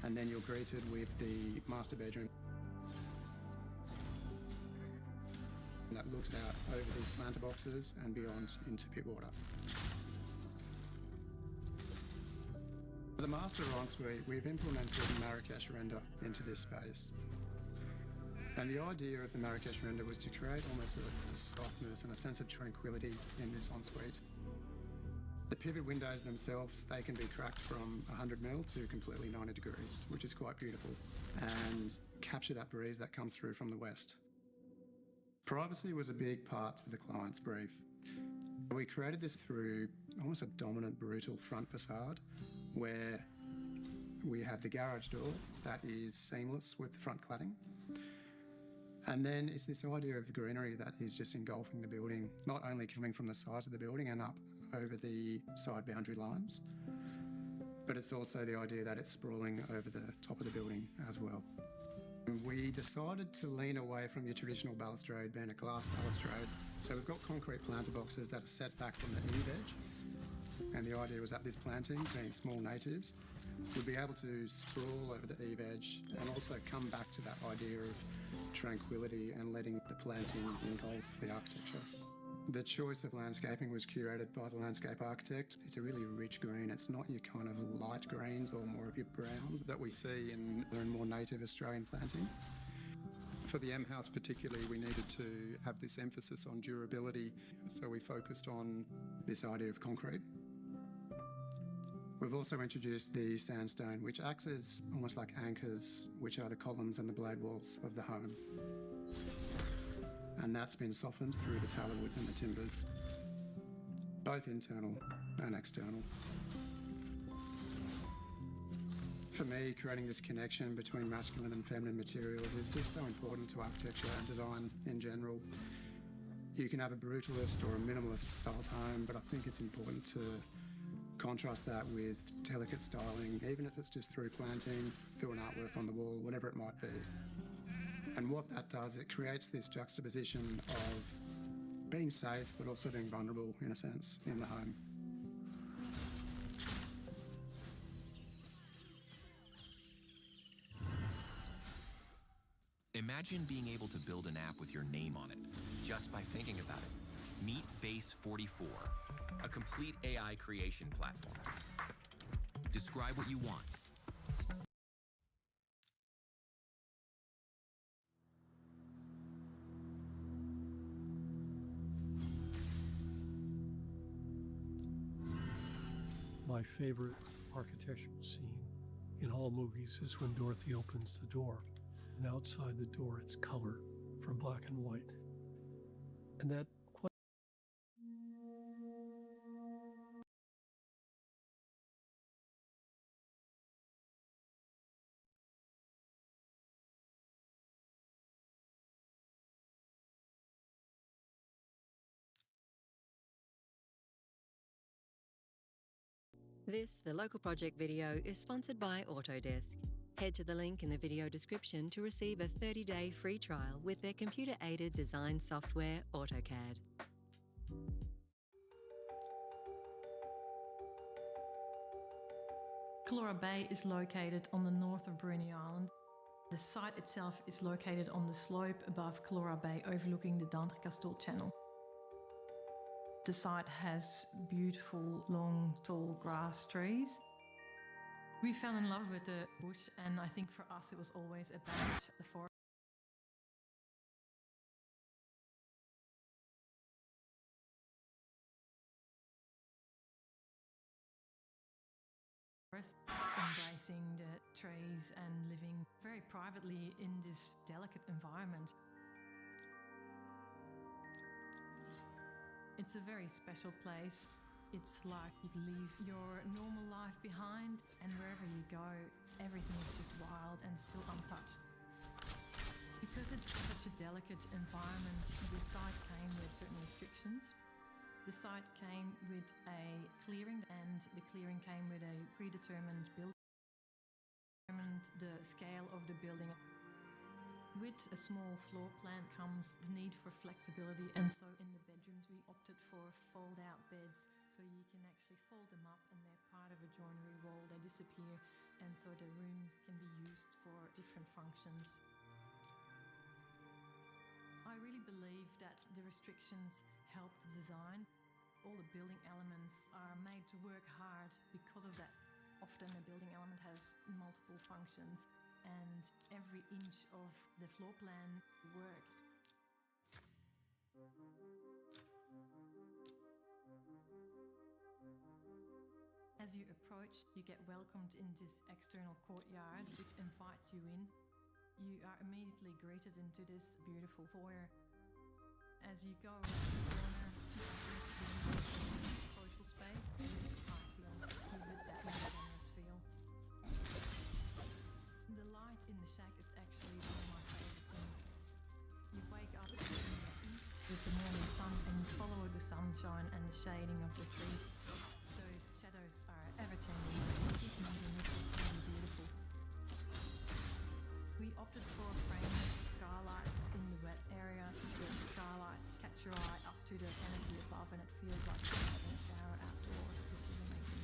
and then you're greeted with the master bedroom that looks out over these planter boxes and beyond into Pittwater. For the master ensuite, we've implemented Marrakesh render into this space. And the idea of the Marrakesh render was to create almost a softness and a sense of tranquility in this ensuite. The pivot windows themselves, they can be cracked from 100mm to completely 90 degrees, which is quite beautiful, and capture that breeze that comes through from the west. Privacy was a big part to the client's brief. We created this through almost a dominant, brutal front facade, where we have the garage door that is seamless with the front cladding. And then it's this idea of the greenery that is just engulfing the building, not only coming from the sides of the building and up over the side boundary lines, but it's also the idea that it's sprawling over the top of the building as well. We decided to lean away from your traditional balustrade being a glass balustrade. So we've got concrete planter boxes that are set back from the eave edge. And the idea was that this planting, being small natives, would be able to sprawl over the eave edge and also come back to that idea of tranquility and letting the planting engulf the architecture. The choice of landscaping was curated by the landscape architect. It's a really rich green. It's not your kind of light greens or more of your browns that we see in more native Australian planting. For the M house particularly, we needed to have this emphasis on durability, so we focused on this idea of concrete. We've also introduced the sandstone, which acts as almost like anchors, which are the columns and the blade walls of the home. And that's been softened through the tallow woods and the timbers, both internal and external. For me, creating this connection between masculine and feminine materials is just so important to architecture and design in general. You can have a brutalist or a minimalist styled home, but I think it's important to contrast that with delicate styling, even if it's just through planting, through an artwork on the wall, whatever it might be. And what that does, it creates this juxtaposition of being safe, but also being vulnerable, in a sense, in the home. Imagine being able to build an app with your name on it, just by thinking about it. Meet Base 44, a complete AI creation platform. Describe what you want. My favorite architectural scene in all movies is when Dorothy opens the door, and outside the door it's color from black and white. And that This, the local project video, is sponsored by Autodesk. Head to the link in the video description to receive a 30-day free trial with their computer-aided design software, AutoCAD. Callura Bay is located on the north of Bruny Island. The site itself is located on the slope above Callura Bay overlooking the D'Entrecasteaux Channel. The site has beautiful, long, tall grass trees. We fell in love with the bush, and I think for us it was always about the forest. Embracing the trees and living very privately in this delicate environment. It's a very special place. It's like you leave your normal life behind, and wherever you go, everything is just wild and still untouched. Because it's such a delicate environment, the site came with certain restrictions. The site came with a clearing, and the clearing came with a predetermined building, determined the scale of the building. With a small floor plan comes the need for flexibility, and so in the bedrooms we opted for fold-out beds, so you can actually fold them up and they're part of a joinery wall, they disappear, and so the rooms can be used for different functions. I really believe that the restrictions help the design. All the building elements are made to work hard because of that. Often a building element has multiple functions, and every inch of the floor plan works. As you approach, you get welcomed in this external courtyard, which invites you in. You are immediately greeted into this beautiful foyer. As you go around the corner, you enter the social space with high ceilings give it that more generous feel. The light in the shack is actually one of my favourite things. You wake up in the east with the morning sun and you follow the sunshine and the shading of the trees. Those shadows are ever-changing, which is really beautiful. We opted for frameless skylights in the wet area. The skylights catch your eye up to the canopy above, and it feels like you're having a shower outdoors, which is amazing.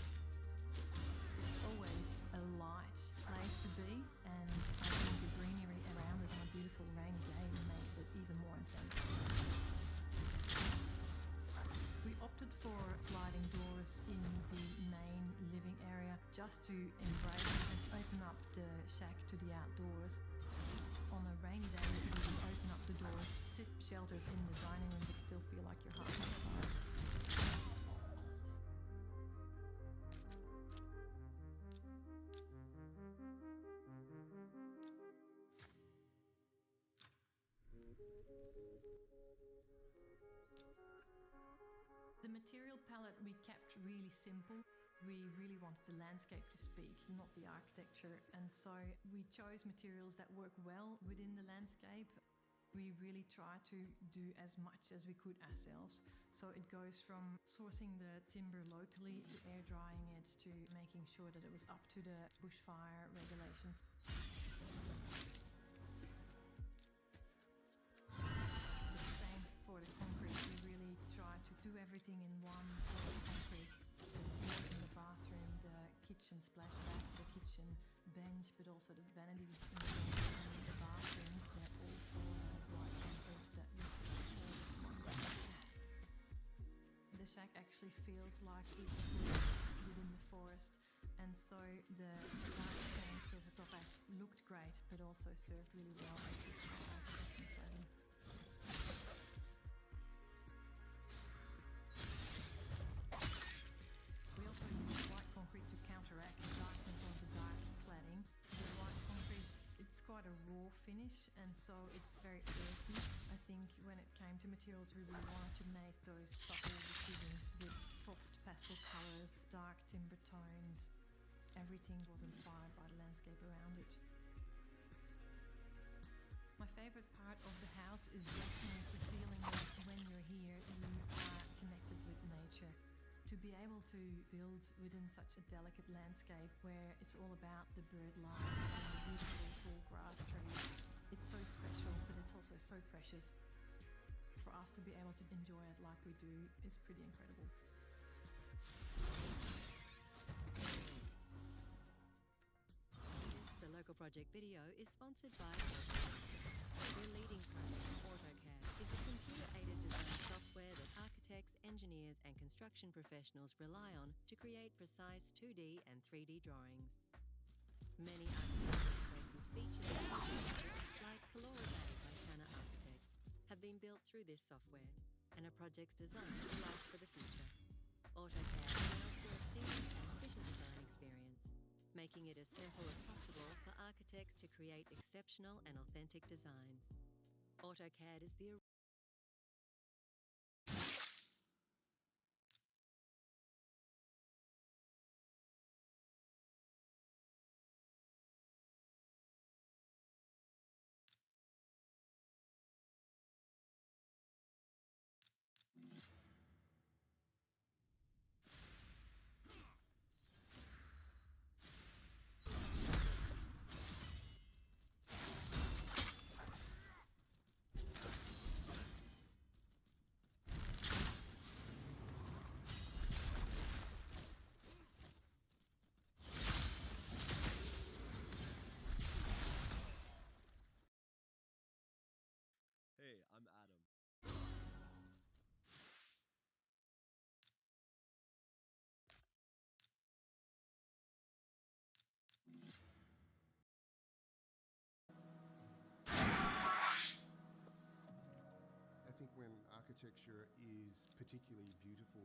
It's always a light place to be, and I think the greenery around it on a beautiful rainy day makes it even more intense. We opted for sliding doors in the main living area just to embrace and open up the shack to the outdoors. On a rainy day, you can open up the doors, sit sheltered in the dining room, but still feel like you're half outside. The material palette we kept really simple. We really wanted the landscape to speak, not the architecture, and so we chose materials that work well within the landscape. We really try to do as much as we could ourselves. So it goes from sourcing the timber locally to air drying it to making sure that it was up to the bushfire regulations. The same for the concrete. We really try to do everything in one concrete. In the bathroom, the kitchen splashback, the kitchen bench, but also the vanities in the bathrooms, they're all white concrete that the shack actually feels like it was within the forest, and so the dark stained silver top ash looked great, but also served really well as the adjustment framing. Quite a raw finish, and so it's very earthy. I think when it came to materials, we really wanted to make those subtle decisions with soft pastel colors, dark timber tones. Everything was inspired by the landscape around it. My favorite part of the house is definitely the feeling that when you're here, you are connected with nature. To be able to build within such a delicate landscape where it's all about the bird life and the beautiful tall grass trees, it's so special, but it's also so precious. For us to be able to enjoy it like we do is pretty incredible. local project video is sponsored by AutoCAD. Their leading program, AutoCAD, is a computer-aided design software that architects, engineers and construction professionals rely on to create precise 2D and 3D drawings. Many architectural spaces featured in projects like Calora Bay by Tanner Architects have been built through this software, and a project's designed to last for the future. AutoCAD allows for a seamless and efficient design experience, making it as simple as possible for architects to create exceptional and authentic designs. AutoCAD is the Hey, I'm Adam. I think when architecture is particularly beautiful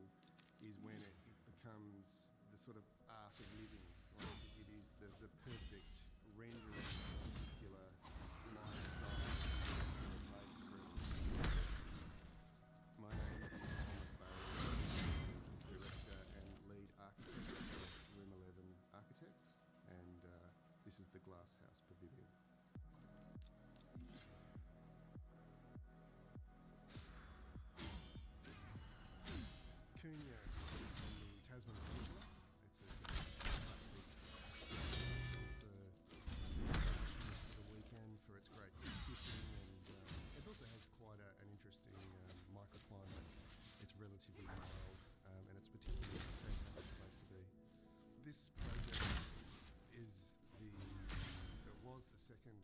is when it becomes the sort of art of living. Like it is the perfect rendering of a particular lifestyle in a place for it. My name is Thomas Barry, Director and Lead Architect of Room 11 Architects, and this is the Glass House Pavilion. Cunha on the Tasman Peninsula. It's a classic for the weekend for its great fishing, and it also has quite an interesting microclimate. It's relatively mild, and it's particularly a fantastic place to be. This project was the second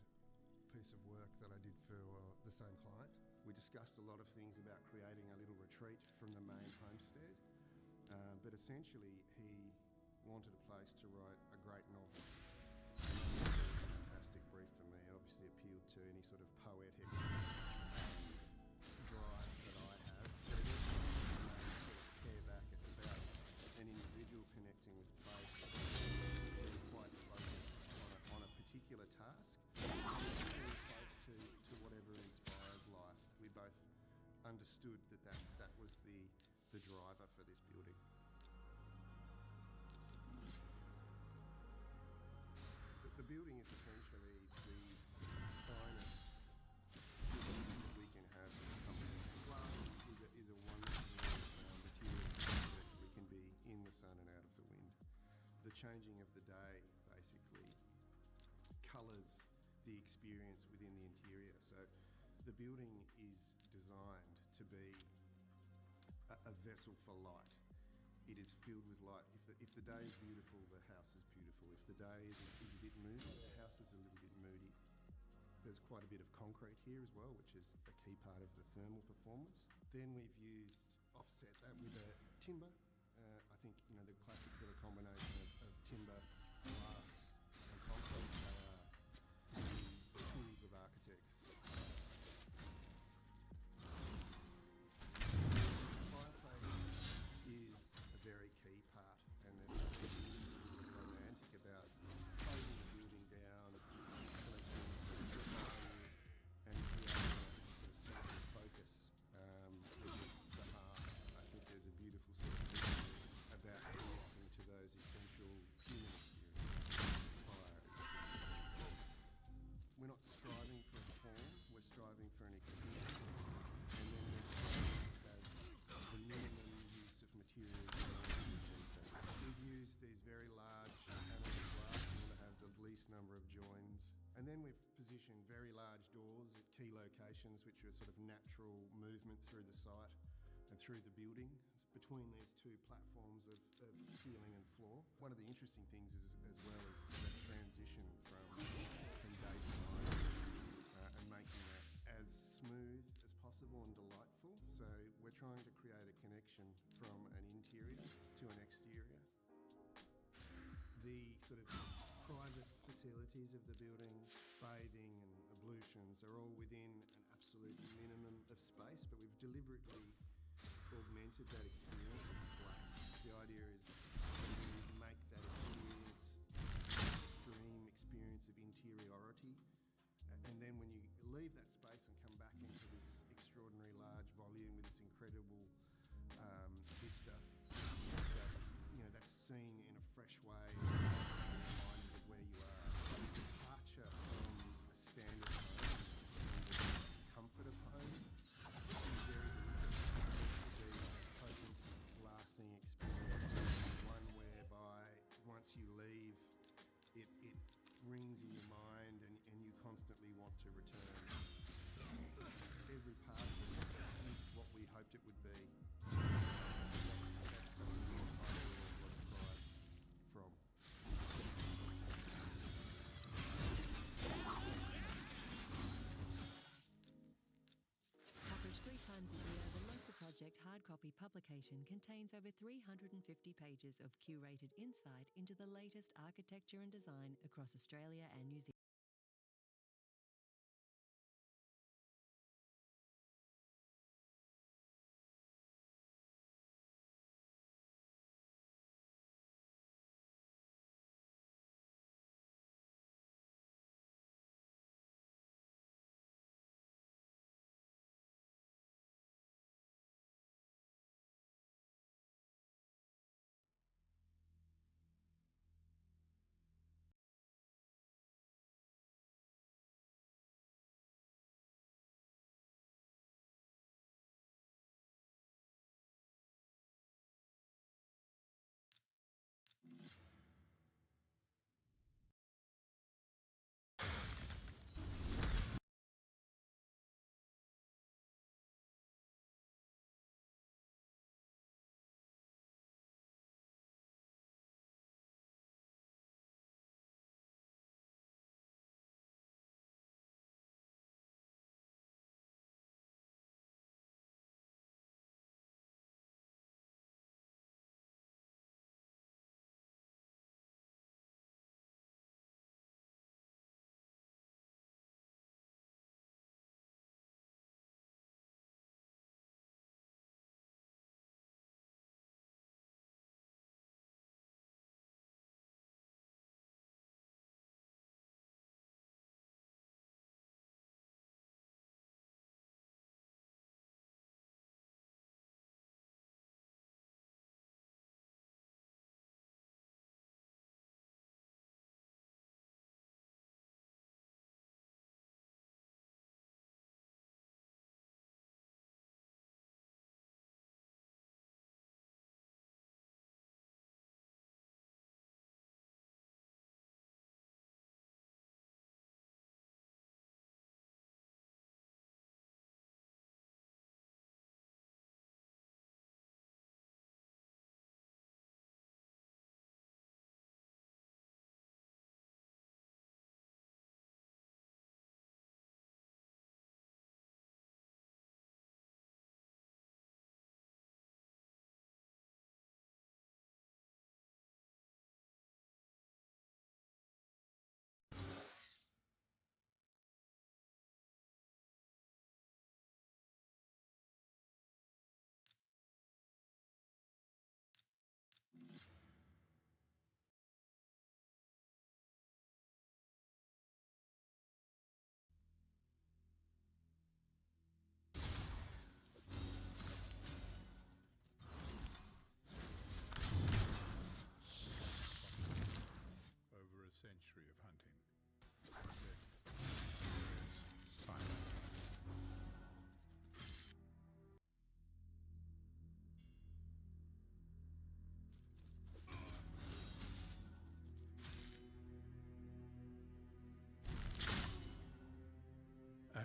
piece of work that I did for the same client. We discussed a lot of things about creating a little retreat from the main homestead, but essentially he wanted a place to write a great novel. Fantastic brief for me. It obviously appealed to any sort of poetic drive that I have. But it also sort of care back. It's about an individual connecting with place, being quite focused on a particular task, being close to whatever inspires life. We both understood that was the driver for this building. The building is essentially the finest building that we can have in the company. Glass is a wonderful material that we can be in the sun and out of the wind. The changing of the day basically colours the experience within the interior. So the building is designed to be a vessel for light. It is filled with light. If the day is beautiful, the house is beautiful. If the day is a bit moody, the house is a little bit moody. There's quite a bit of concrete here as well, which is a key part of the thermal performance. Then we've offset that with timber. I think the classics are a combination of timber, glass and concrete. They are the tools of architects. Very key part, and there's something romantic about closing the building down, collecting and creating a sort of central focus, which is the heart. I think there's a beautiful sort of vision about connecting to those essential human experiences. Fire is we're not striving for a form, we're striving for an experience, and then we're striving to have the minimum use of materials. We've used these very large panels of glass in order to have the least number of joins. And then we've positioned very large doors at key locations, which are sort of natural movement through the site and through the building. between these two platforms of ceiling and floor. One of the interesting things is, as well, is that transition from day to night and making that as smooth as possible and delightful. So we're trying to create a connection from an interior to an exterior. The sort of private facilities of the building, bathing and ablutions, are all within an absolute minimum of space, but we've deliberately augmented that experience. It's flat. The idea is to make that experience an extreme experience of interiority, and then when you leave that space and come back into this extraordinary large volume with this incredible vista, that's seen in a fresh way, reminded of where you are. The departure from a standard home, the comfort of home, is very deliberate to be a potent, lasting experience, one whereby once you leave, it rings in your mind and you constantly want to return. Every part of it is what we hoped it would be. That's something we find a lot of pride from. Published 3 times a year, the local project hard copy publication contains over 350 pages of curated insight into the latest architecture and design across Australia and New Zealand.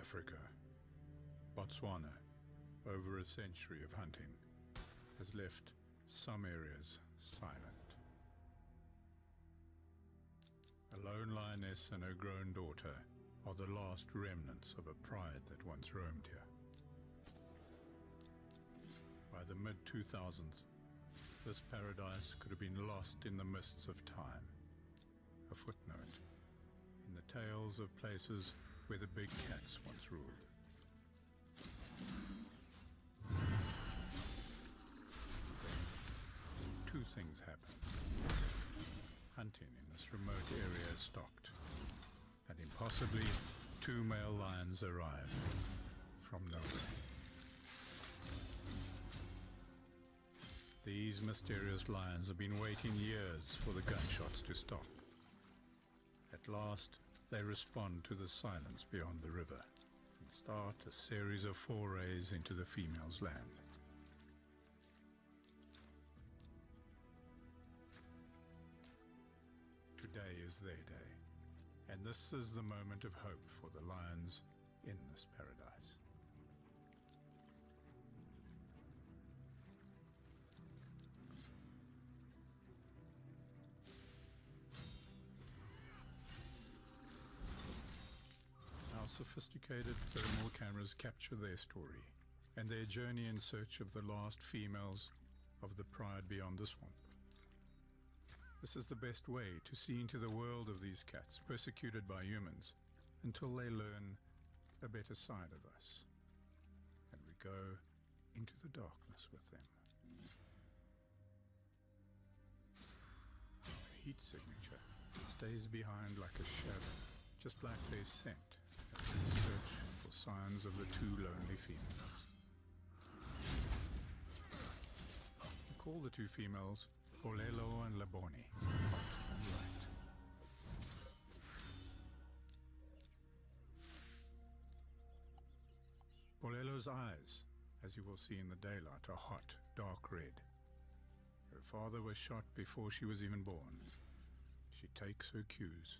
Africa, Botswana, over a century of hunting. has left some areas silent. A lone lioness and her grown daughter are the last remnants of a pride that once roamed here. By the mid-2000s, this paradise could have been lost in the mists of time. A footnote in the tales of places where the big cats once ruled. Two things happened. Hunting in this remote area stopped, and impossibly, 2 male lions arrived from nowhere. These mysterious lions have been waiting years for the gunshots to stop. At last, they respond to the silence beyond the river and start a series of forays into the female's land. Today is their day, and this is the moment of hope for the lions in this paradise. Our sophisticated thermal cameras capture their story and their journey in search of the last females of the pride beyond the swamp. This is the best way to see into the world of these cats persecuted by humans until they learn a better side of us, and we go into the darkness with them. Our heat signature stays behind like a shadow, just like their scent, as we search for signs of the 2 lonely females. We call the 2 females Polelo and Laboni, hot and light. Polelo's eyes, as you will see in the daylight, are hot, dark red. Her father was shot before she was even born. She takes her cues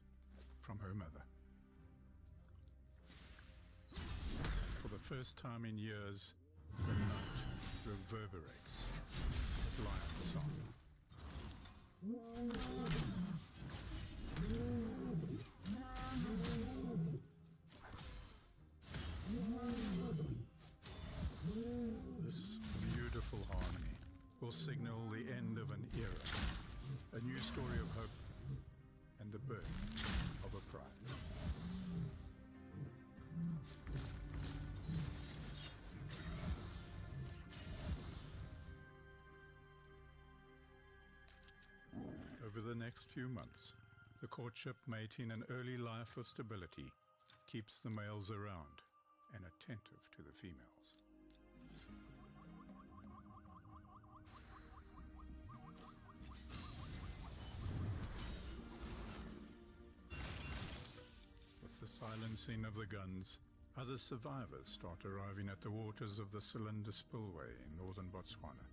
from her mother. For the first time in years, the night reverberates with lion song. This beautiful harmony will signal the end of an era, a new story of hope, and the birth of a pride. Over the next few months, the courtship, mating, and early life of stability keeps the males around and attentive to the females. With the silencing of the guns, other survivors start arriving at the waters of the Cylinder Spillway in northern Botswana.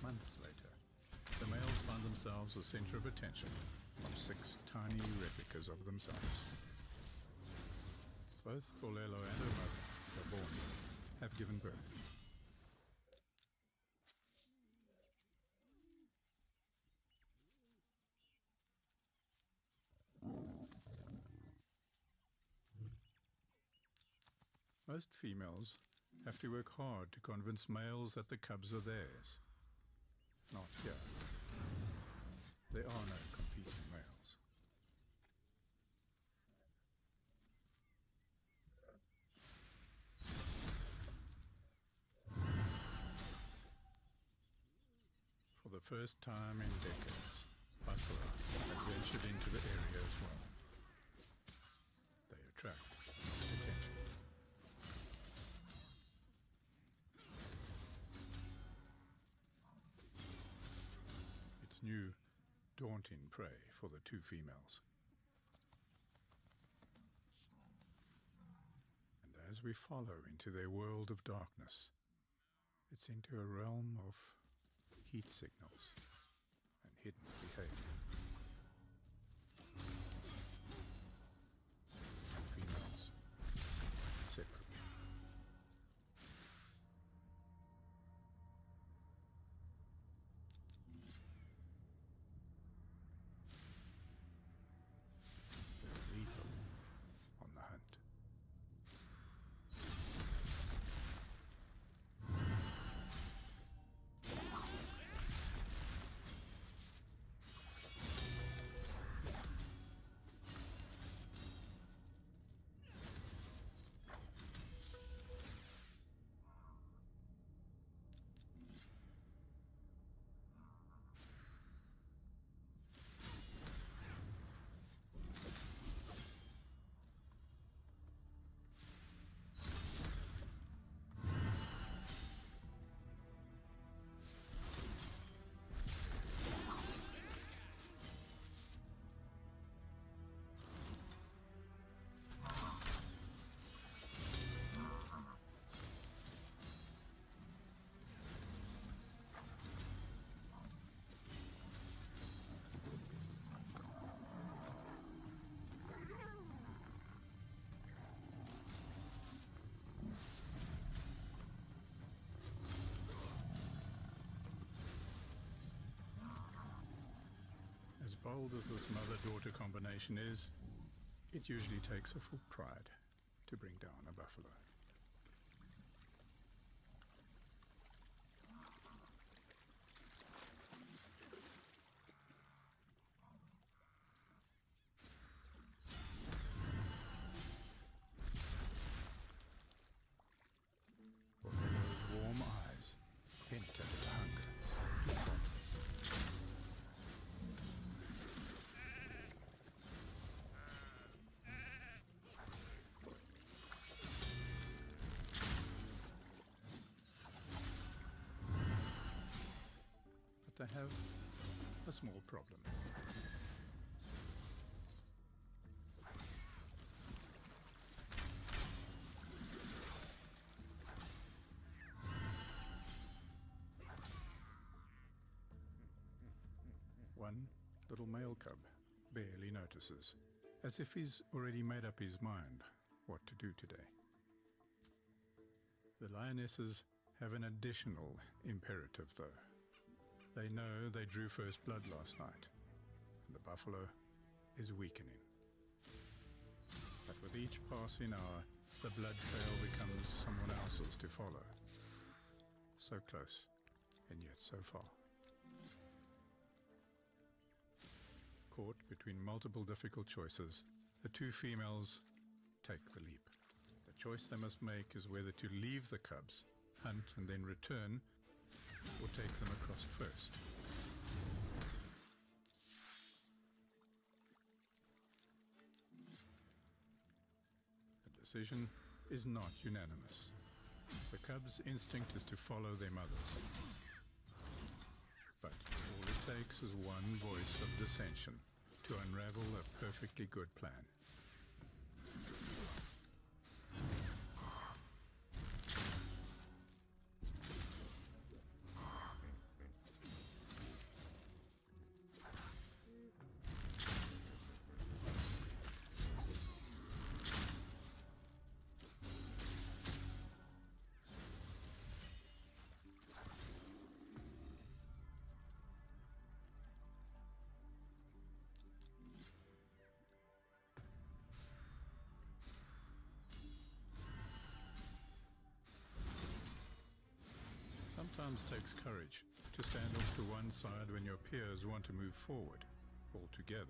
Months later, the males find themselves the center of attention of 6 tiny replicas of themselves. Both Polelo and her mother, Laboni, have given birth. Most females have to work hard to convince males that the cubs are theirs. Not here. There are no competing males. For the first time in decades, buffalo have ventured into the area as well. They attract attention. It's new, daunting prey for the 2 females. And as we follow into their world of darkness, it's into a realm of heat signals and hidden feelings. bold as this mother-daughter combination is, it usually takes a full pride to bring down a buffalo. For Hello's warm eyes hint at its hunger. But they have a small problem. One little male cub barely notices, as if he's already made up his mind what to do today. The lionesses have an additional imperative, though. They know they drew first blood last night, and the buffalo is weakening. But with each passing hour, the blood trail becomes someone else's to follow. So close, and yet so far. Caught between multiple difficult choices, the two females take the leap. The choice they must make is whether to leave the cubs, hunt and then return, or take them across first. The decision is not unanimous. The cubs' instinct is to follow their mothers. But all it takes is one voice of dissension to unravel a perfectly good plan. Sometimes takes courage to stand off to one side when your peers want to move forward altogether.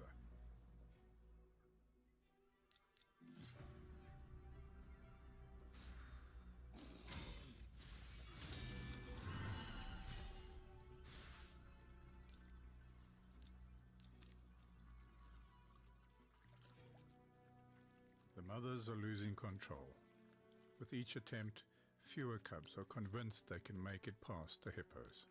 The mothers are losing control. With each attempt, fewer cubs are convinced they can make it past the hippos.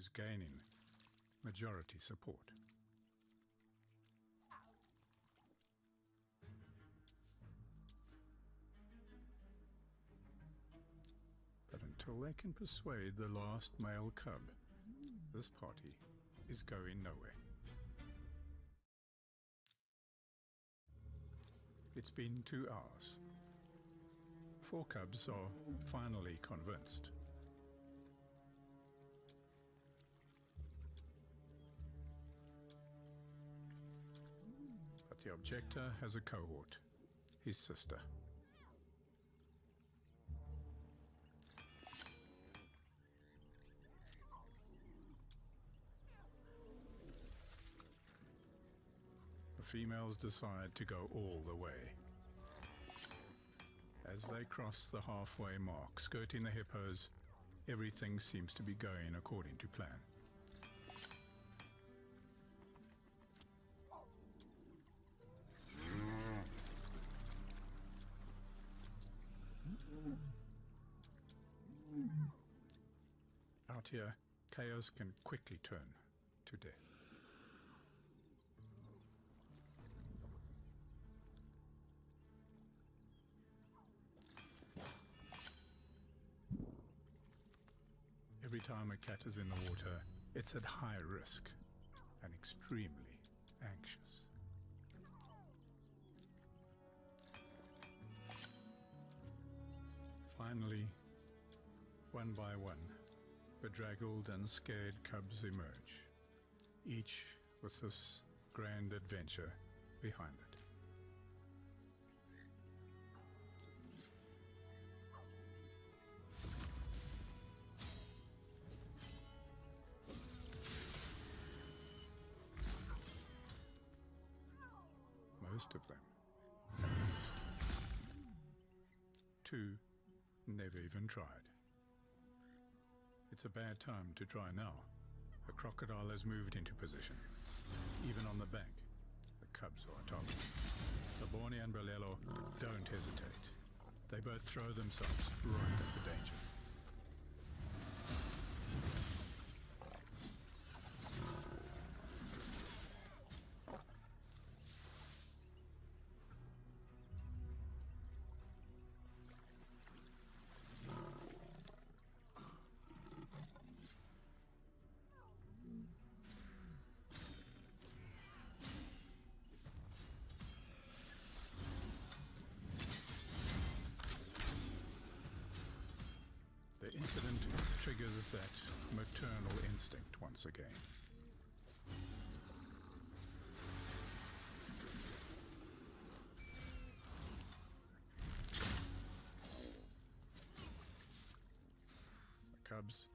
is gaining majority support. But until they can persuade the last male cub, this party is going nowhere. It's been 2 hours. 4 cubs are finally convinced. But the objector has a cohort, his sister. The females decide to go all the way. As they cross the halfway mark, skirting the hippos, everything seems to be going according to plan. Out here, chaos can quickly turn to death. Every time a cat is in the water, it's at high risk and extremely anxious. Finally, one by one, bedraggled and scared cubs emerge, each with this grand adventure behind it. Most of them, at least. 2 never even tried. It's a bad time to try now. The crocodile has moved into position. Even on the bank, the cubs are atop. The Borni and Bolello don't hesitate. They both throw themselves right at the danger. The incident triggers that maternal instinct once again. The cubs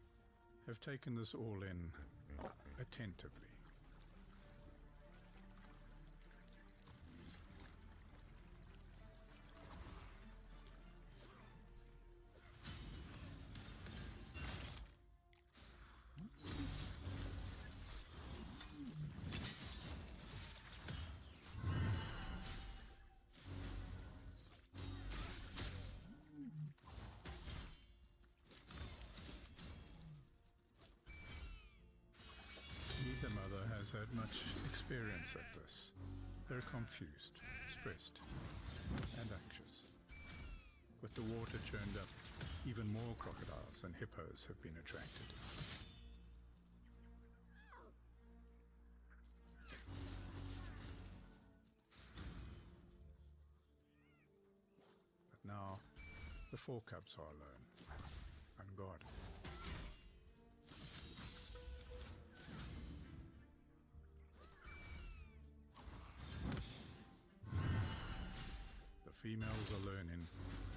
have taken this all in attentively. Neither mother has had much experience at this. They're confused, stressed, and anxious. With the water churned up, even more crocodiles and hippos have been attracted. But now, the 4 cubs are alone, unguarded. The females are learning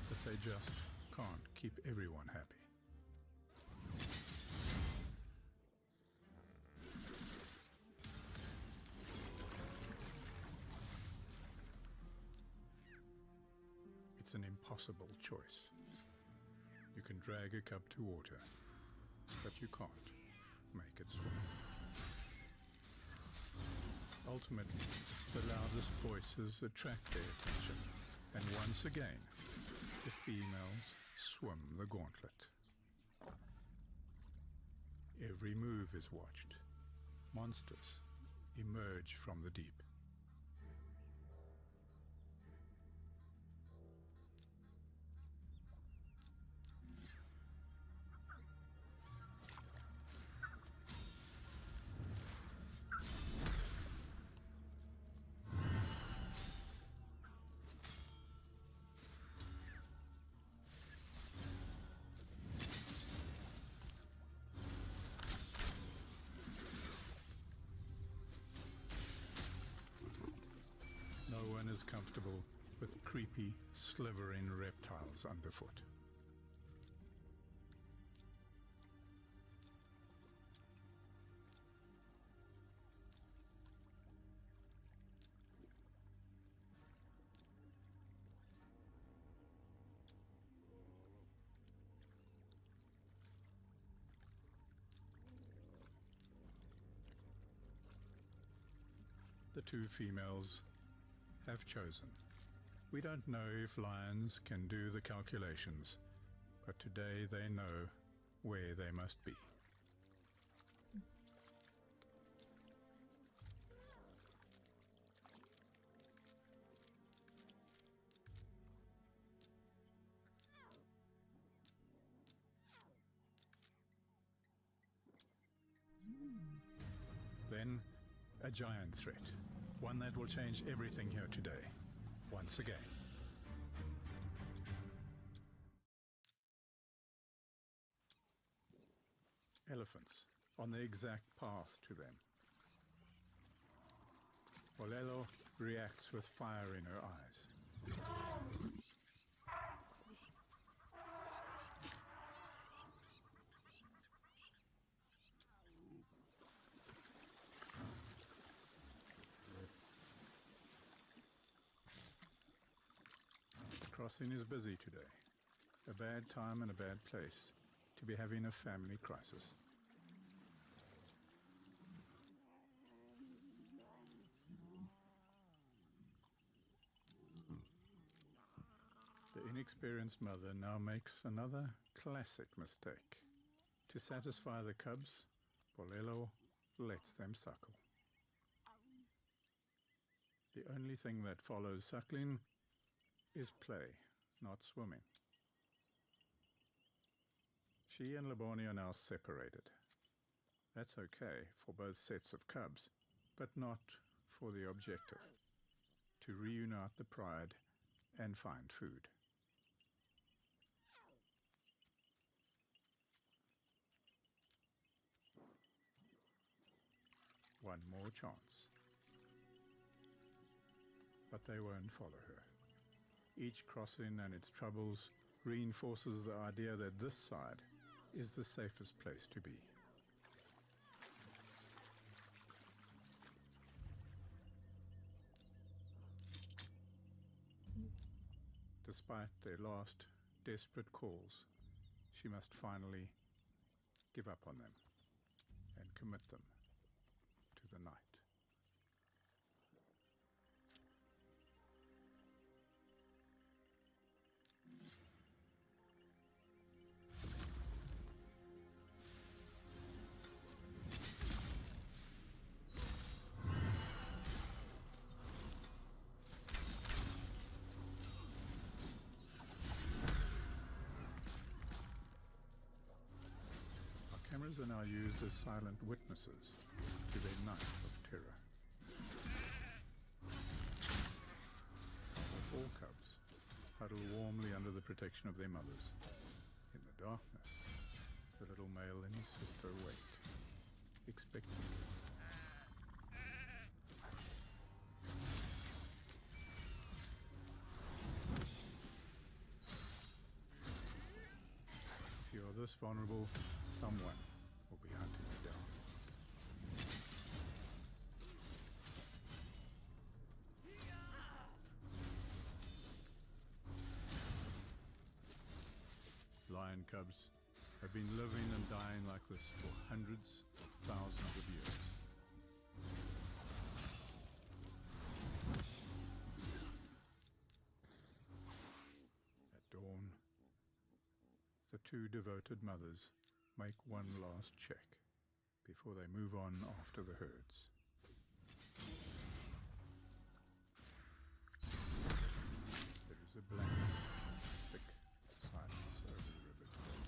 that they just can't keep everyone happy. It's an impossible choice. You can drag a cub to water, but you can't make it swim. Ultimately, the loudest voices attract their attention, and once again, the females swim the gauntlet. Every move is watched. Monsters emerge from the deep. No one is comfortable with creepy, slithering reptiles underfoot. The two females have chosen. We don't know if lions can do the calculations, but today they know where they must be. Then, a giant threat. One that will change everything here today, once again. Elephants, on the exact path to them. Bolelo reacts with fire in her eyes. Crossing is busy today. A bad time and a bad place to be having a family crisis. The inexperienced mother now makes another classic mistake. To satisfy the cubs, Bolelo lets them suckle. The only thing that follows suckling is play, not swimming. She and Laboni are now separated. That's okay for both sets of cubs, but not for the objective, to reunite the pride and find food. One more chance. But they won't follow her. Each crossing and its troubles reinforces the idea that this side is the safest place to be. Despite their last desperate calls, she must finally give up on them and commit them to the night. Cameras are now used as silent witnesses to their night of terror. The four cubs huddle warmly under the protection of their mothers. In the darkness, the little male and his sister wait, expectantly. If you are this vulnerable, someone will be hunting you down. Lion cubs have been living and dying like this for hundreds of thousands of years. At dawn, the two devoted mothers make one last check. before they move on after the herds. There is a blanket, thick silence over the river today.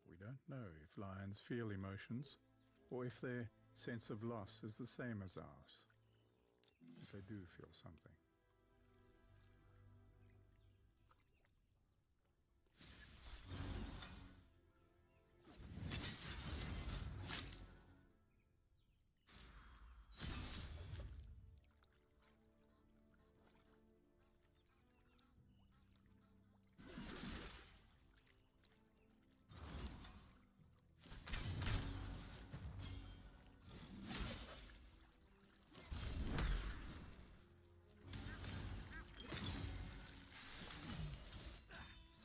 We don't know if lions feel emotions, or if their sense of loss is the same as ours. If they do feel something.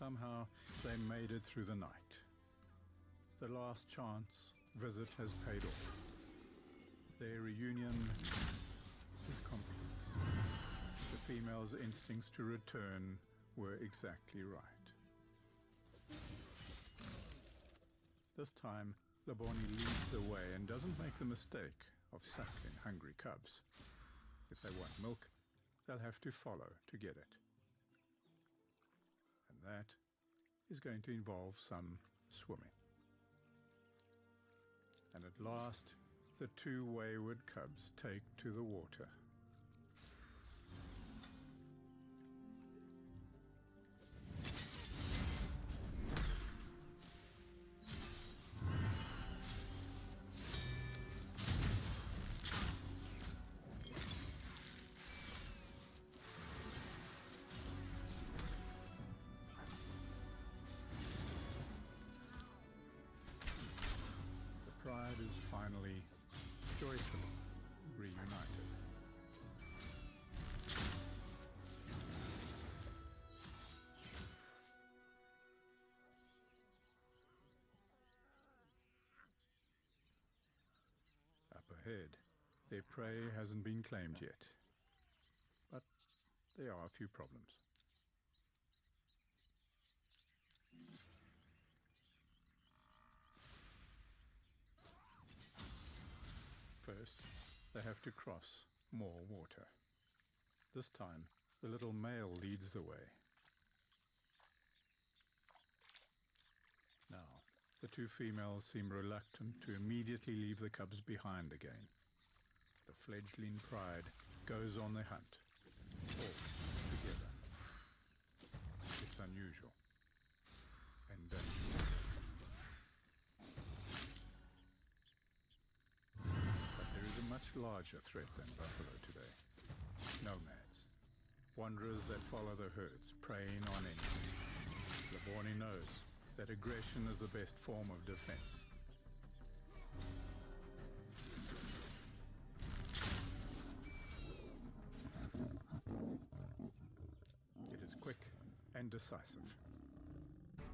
Somehow they made it through the night. The last chance visit has paid off. Their reunion is complete. The female's instincts to return were exactly right. This time, Laboni leads the way and doesn't make the mistake of suckling hungry cubs. If they want milk, they'll have to follow to get it. And that is going to involve some swimming. And at last, the two wayward cubs take to the water. Pride is finally, joyfully reunited. Up ahead, their prey hasn't been claimed yet, but there are a few problems. First, they have to cross more water. This time, the little male leads the way. Now, the two females seem reluctant to immediately leave the cubs behind again. The fledgling pride goes on the hunt, all together. It's unusual and dangerous. Much larger threat than buffalo today. Nomads. Wanderers that follow the herds, preying on enemies. Laboni knows that aggression is the best form of defense. It is quick and decisive.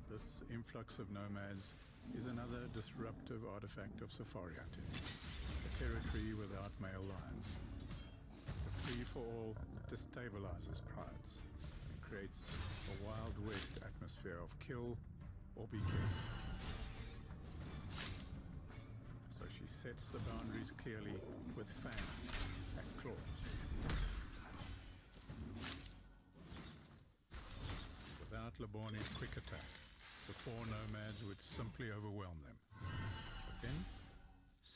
This influx of nomads is another disruptive artifact of safari hunting. Territory without male lions. The free-for-all destabilizes prides and creates a Wild West atmosphere of kill or be killed. So she sets the boundaries clearly with fangs and claws. Without Laboni's quick attack, the four nomads would simply overwhelm them. But then,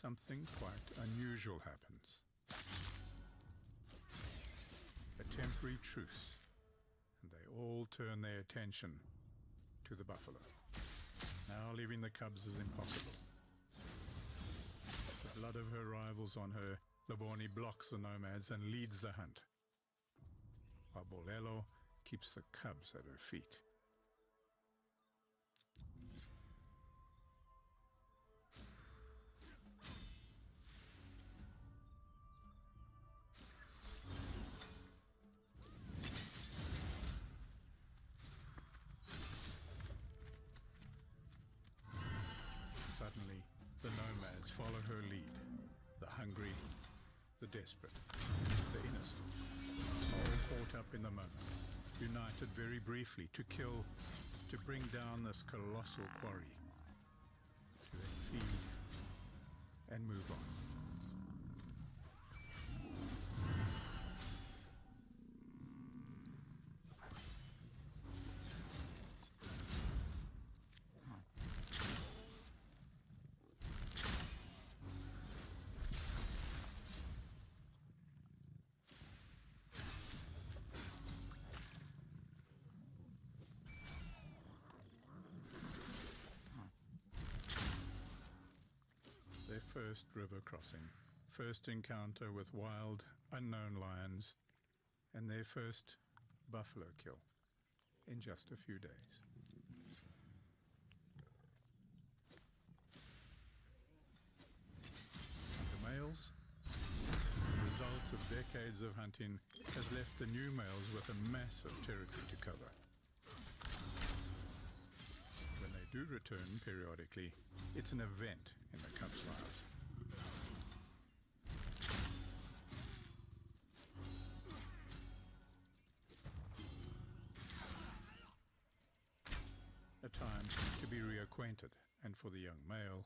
something quite unusual happens. A temporary truce, and they all turn their attention to the buffalo. Now leaving the cubs is impossible. The blood of her rivals on her, Laboni blocks the nomads and leads the hunt, while Bolelo keeps the cubs at her feet. the desperate, the innocent, all caught up in the moment, united very briefly to kill, to bring down this colossal quarry, to then feed and move on. Their first river crossing, first encounter with wild, unknown lions, and their first buffalo kill in just a few days. The males, the result of decades of hunting, has left the new males with a massive territory to cover. When they do return periodically, it's an event in the cubs' lives. A time to be reacquainted, and for the young male,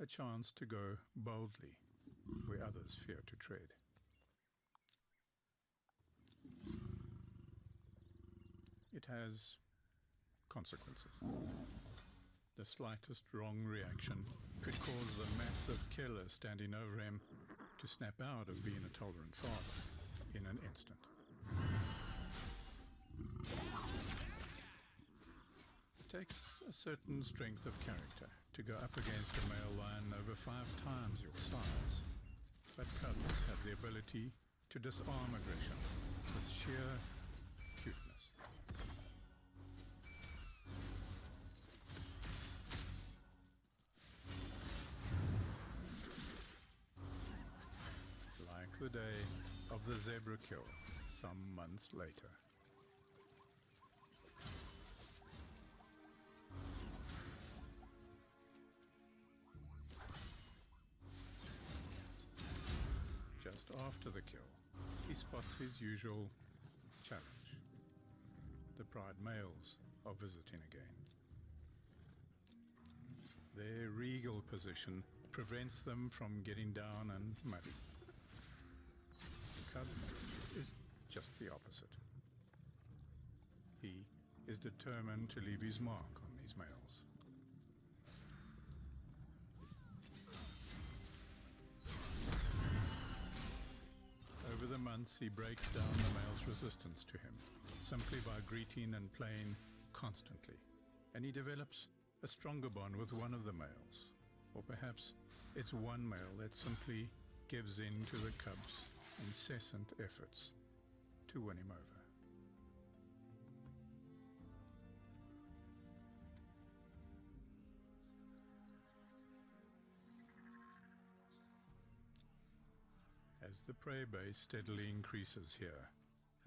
a chance to go boldly where others fear to tread. It has consequences. The slightest wrong reaction could cause the massive killer standing over him to snap out of being a tolerant father in an instant. It takes a certain strength of character to go up against a male lion over 5 times your size, but cubs have the ability to disarm aggression with sheer cuteness. Like the day of the zebra kill some months later. Just after the kill, he spots his usual challenge. The pride males are visiting again. Their regal position prevents them from getting down and muddy. The cub is just the opposite. He is determined to leave his mark on these males. Over the months, he breaks down the male's resistance to him, simply by greeting and playing constantly. And he develops a stronger bond with one of the males. Or perhaps it's one male that simply gives in to the cub's incessant efforts to win him over. As the prey base steadily increases here,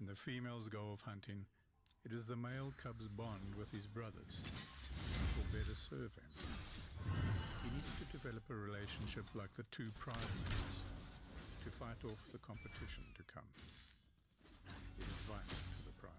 and the females go off hunting, it is the male cub's bond with his brothers that will better serve him. He needs to develop a relationship like the 2 pride males to fight off the competition to come. It is vital to the pride.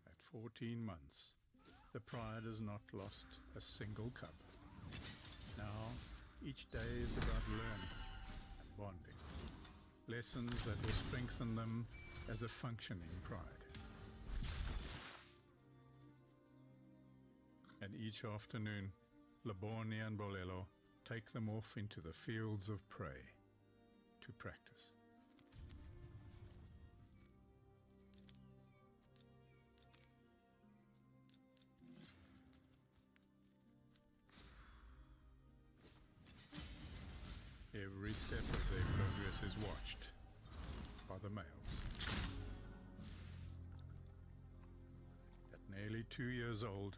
At 14 months, the pride has not lost a single cub. Now, each day is about learning and bonding, lessons that will strengthen them as a functioning pride. And each afternoon, Laboni and Bolelo take them off into the fields of prey to practice. Every step of their progress is watched by the males. At nearly 2 years old,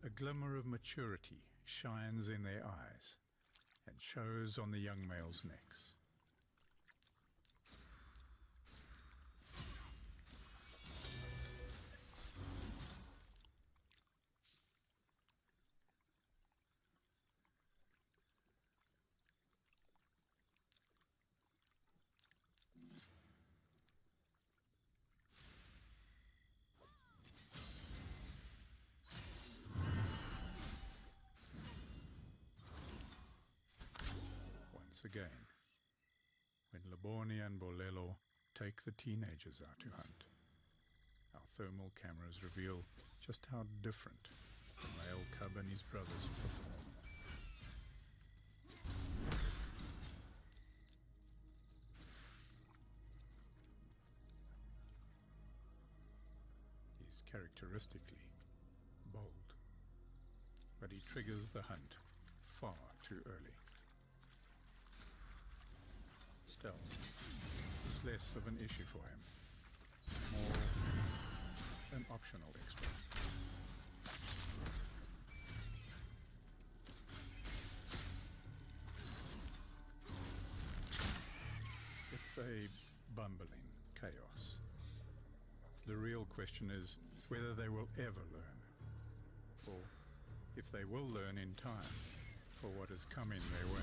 a glimmer of maturity shines in their eyes and shows on the young males' necks. Again, when Laboni and Bolelo take the teenagers out to hunt, our thermal cameras reveal just how different the male cub and his brothers perform. He's characteristically bold, but he triggers the hunt far too early. It's less of an issue for him, more an optional extra. It's a bumbling chaos. The real question is whether they will ever learn, or if they will learn in time for what is coming their way.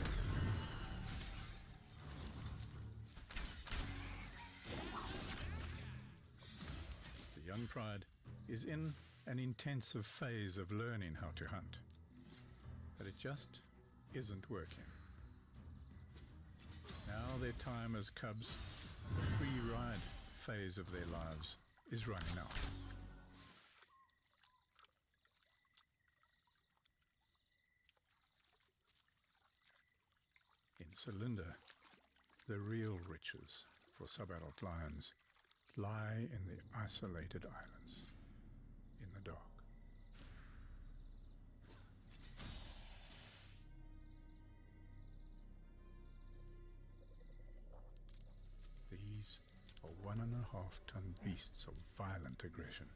Young Pride is in an intensive phase of learning how to hunt, but it just isn't working. Now their time as cubs, the free ride phase of their lives, is running out. In Celinda, the real riches for sub-adult lions lie in the isolated islands, in the dark. These are 1.5-ton beasts of violent aggression.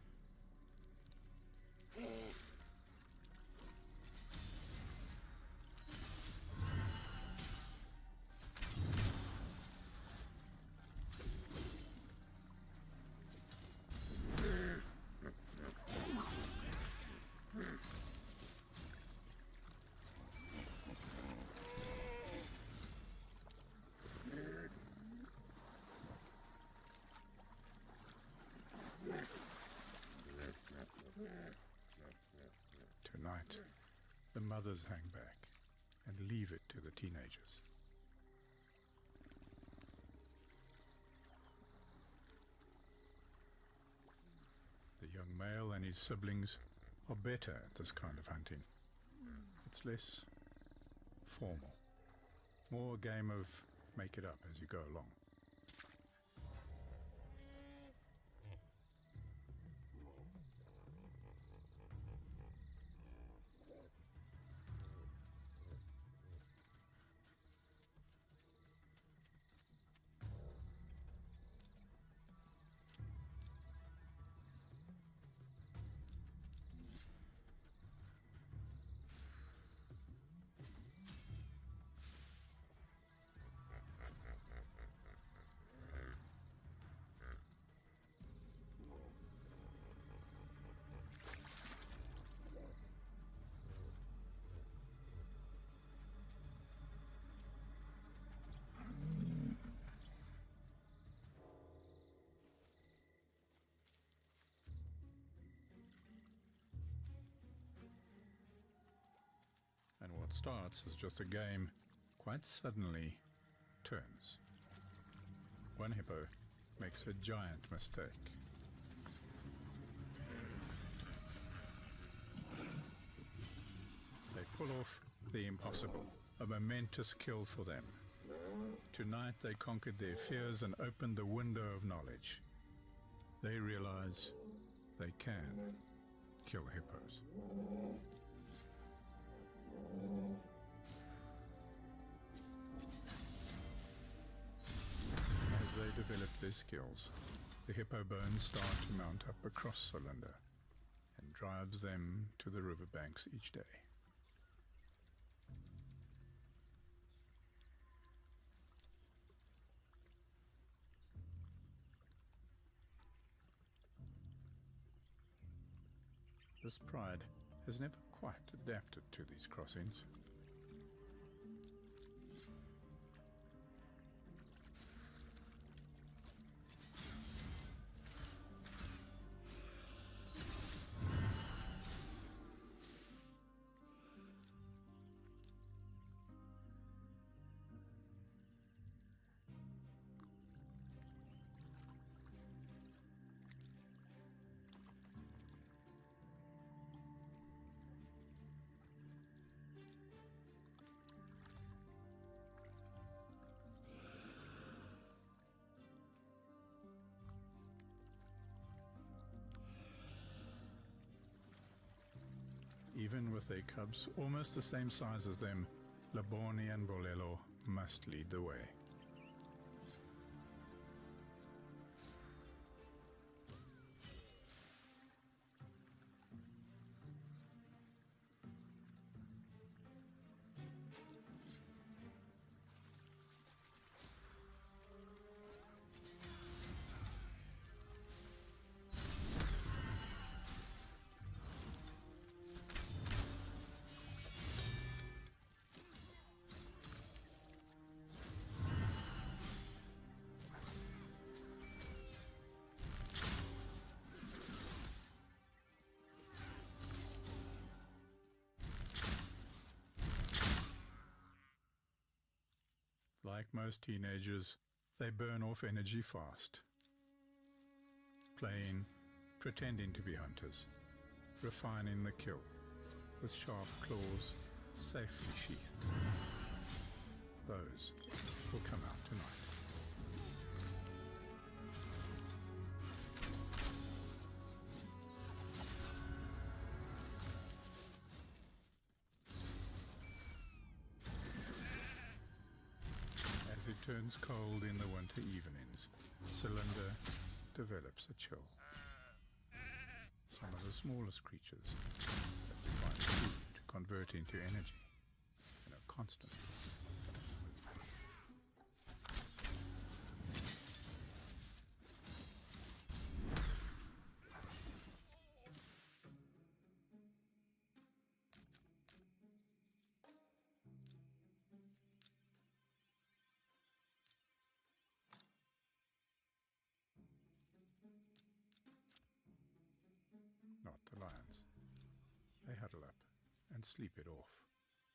Tonight, the mothers hang back and leave it to the teenagers. The young male and his siblings are better at this kind of hunting. It's less formal, more a game of make it up as you go along. And what starts as just a game quite suddenly turns. One hippo makes a giant mistake. They pull off the impossible, a momentous kill for them. Tonight they conquered their fears and opened the window of knowledge. They realize they can kill hippos. As they develop their skills, the hippo bones start to mount up across Celinda and drives them to the riverbanks each day. This pride has never quite adapted to these crossings. Even with their cubs almost the same size as them, Laboni and Bolelo must lead the way. Like most teenagers, they burn off energy fast. Playing, pretending to be hunters, refining the kill, with sharp claws safely sheathed. Those will come out tonight. As it turns cold in the winter evenings, Cylinder develops a chill. Some of the smallest creatures have to find food to convert into energy in a constant. Not the lions. They huddle up and sleep it off,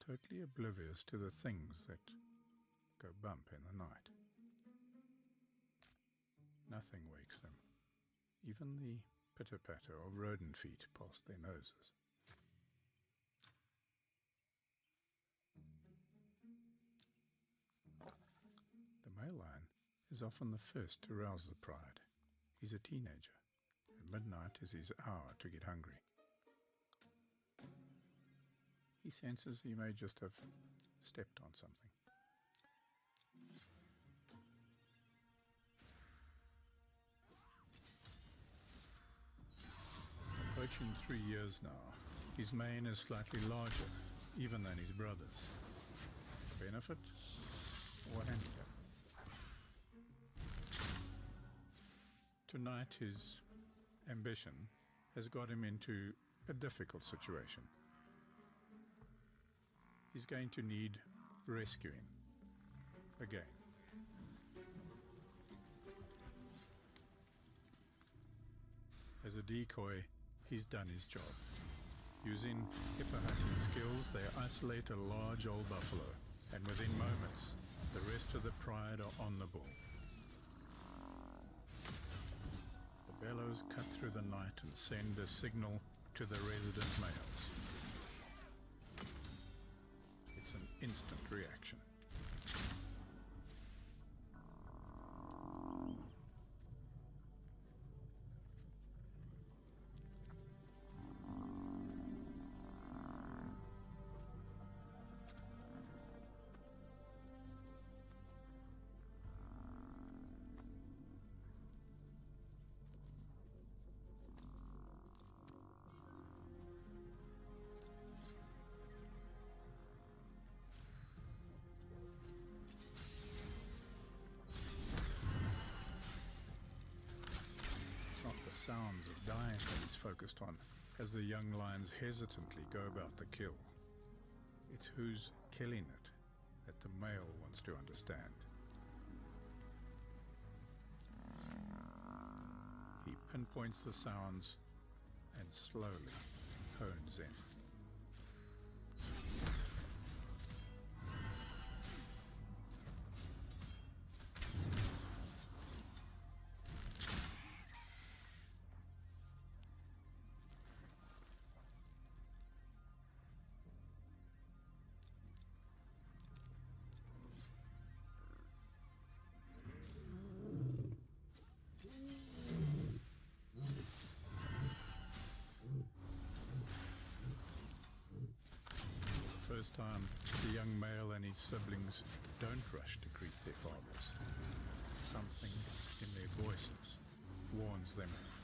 totally oblivious to the things that go bump in the night. Nothing wakes them, even the pitter-patter of rodent feet past their noses. The male lion is often the first to rouse the pride. He's a teenager, and midnight is his hour to get hungry. He senses he may just have stepped on something. Approaching 3 years now, his mane is slightly larger, even than his brother's. A benefit or a handicap? Tonight, his ambition has got him into a difficult situation. He's going to need rescuing again. As a decoy, he's done his job. Using hippo hunting skills, they isolate a large old buffalo, and within moments, the rest of the pride are on the bull. The bellows cut through the night and send a signal to the resident males. It's an instant reaction. Sounds of dying that he's focused on. as the young lions hesitantly go about the kill. It's who's killing it that the male wants to understand. He pinpoints the sounds and slowly hones in. First time, the young male and his siblings don't rush to greet their fathers. Something in their voices warns them off.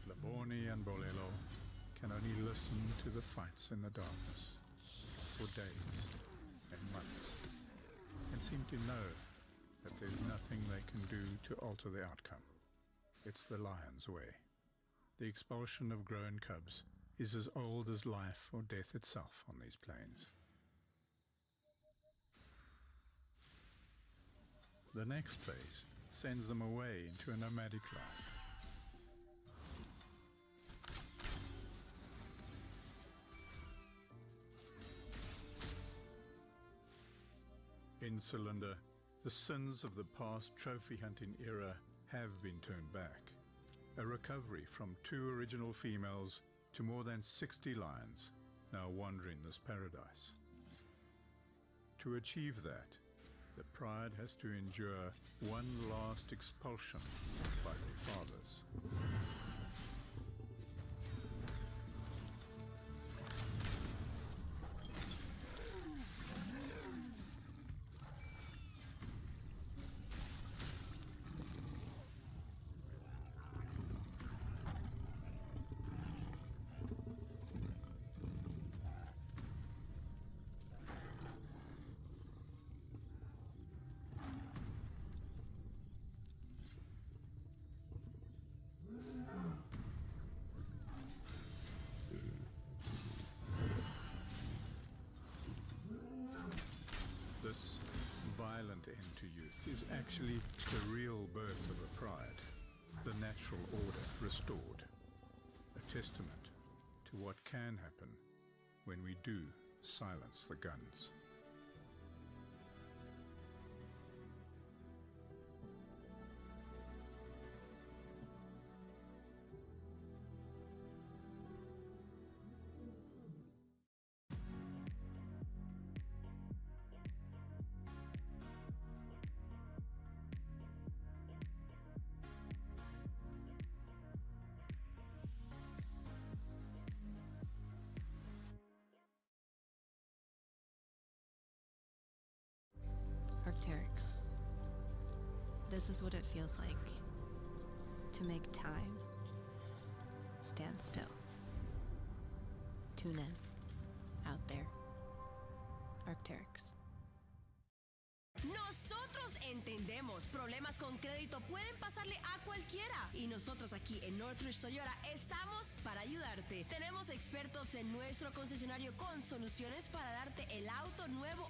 Laborni and Bolelo can only listen to the fights in the darkness for days and months, and seem to know that there's nothing they can do to alter the outcome. It's the lion's way. The expulsion of grown cubs is as old as life or death itself on these plains. The next phase sends them away into a nomadic life. In Cylinder, the sins of the past trophy hunting era have been turned back. A recovery from 2 original females to more than 60 lions now wandering this paradise. To achieve that, the pride has to endure one last expulsion by their fathers. This violent end to youth is actually the real birth of a pride, the natural order restored, a testament to what can happen when we do silence the guns. Arc'teryx. This is what it feels like to make time stand still. Tune in, out there. Arc'teryx. Nosotros entendemos, problemas con crédito pueden pasarle a cualquiera y nosotros aquí en Northridge Toyota estamos para ayudarte. Tenemos expertos en nuestro concesionario con soluciones para darte el auto nuevo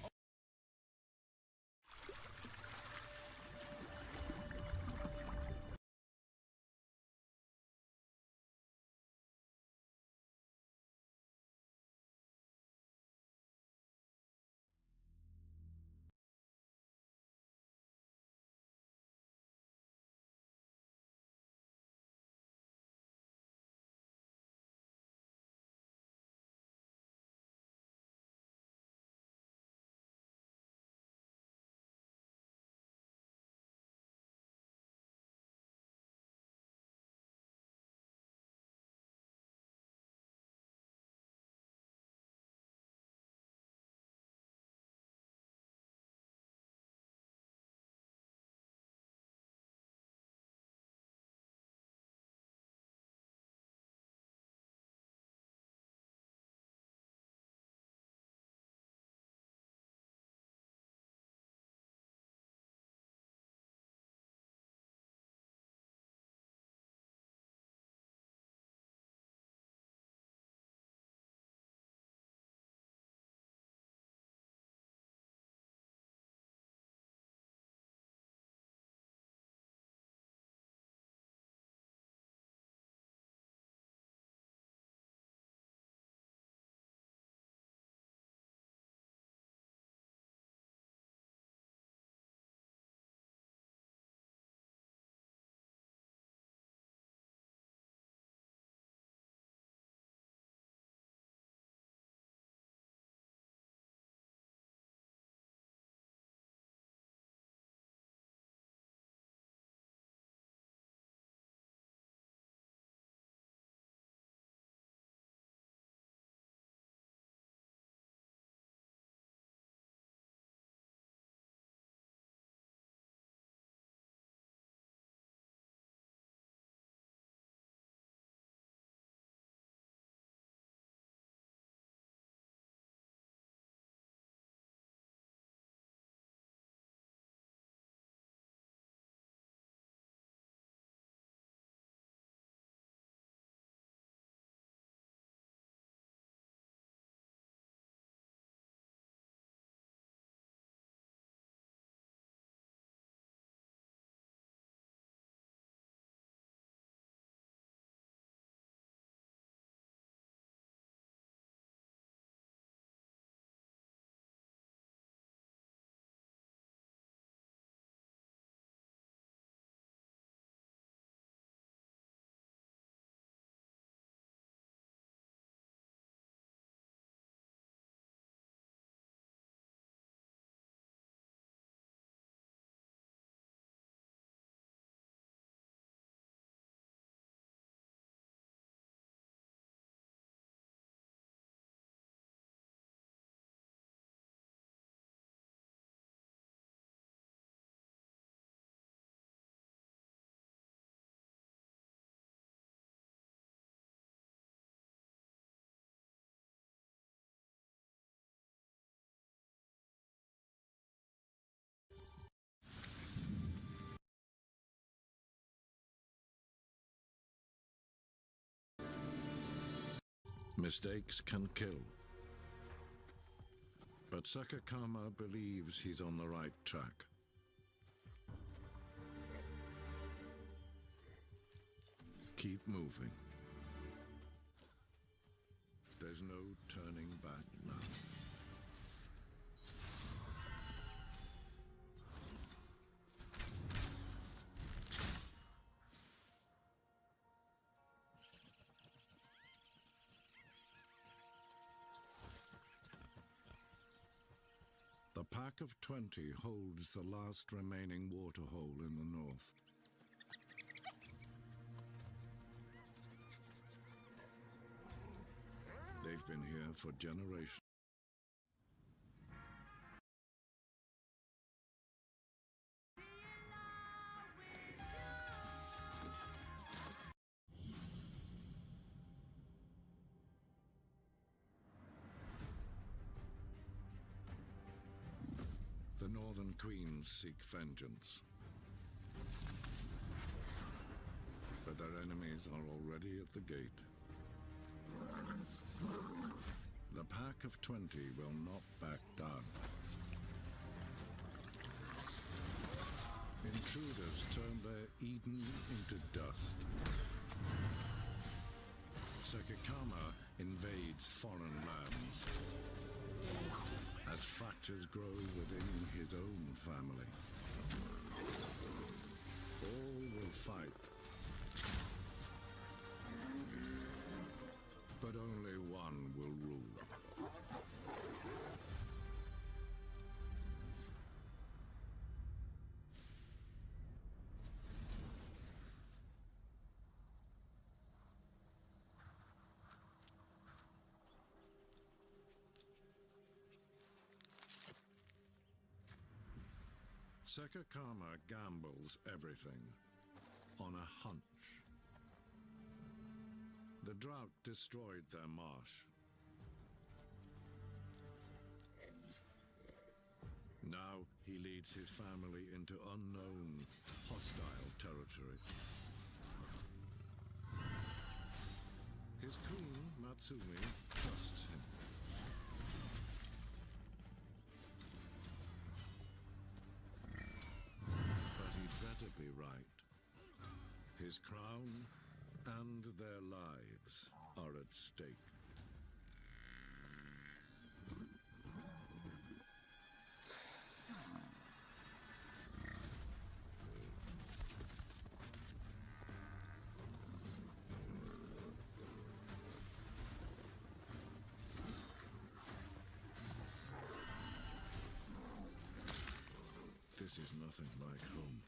Mistakes can kill. But Sakakama believes he's on the right track. Keep moving. There's no turning back now. The pack of 20 holds the last remaining waterhole in the north. They've been here for generations. The Northern Queens seek vengeance. But their enemies are already at the gate. The pack of 20 will not back down. Intruders turn their Eden into dust. Sakakama invades foreign lands as fractures grow within his own family. All will fight, but only one will rule. Sakakama gambles everything on a hunch. The drought destroyed their marsh. Now he leads his family into unknown, hostile territory. His queen, Matsumi, trusts him. But he'd better be right. His crown and their lives are at stake. This is nothing like home.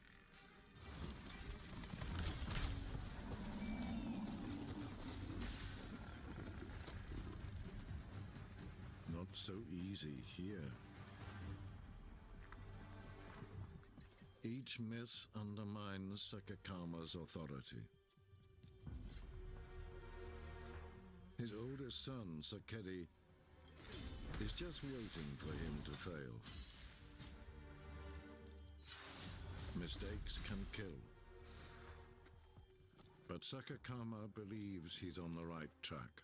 Not so easy here. Each miss undermines Sakakama's authority. His oldest son, Sakedi, is just waiting for him to fail. Mistakes can kill. But Sakakama believes he's on the right track.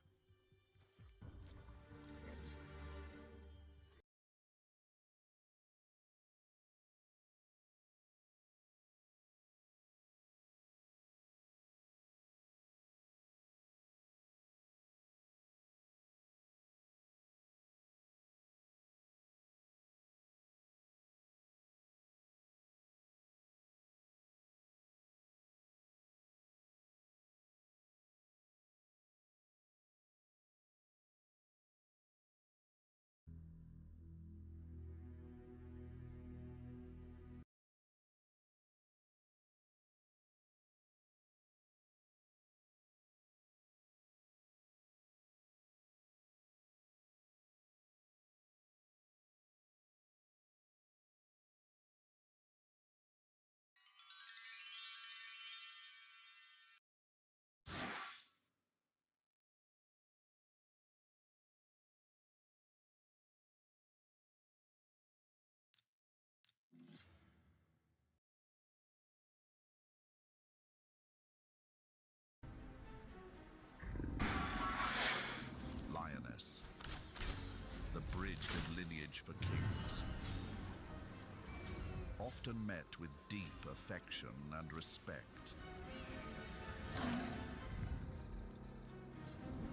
often met with deep affection and respect.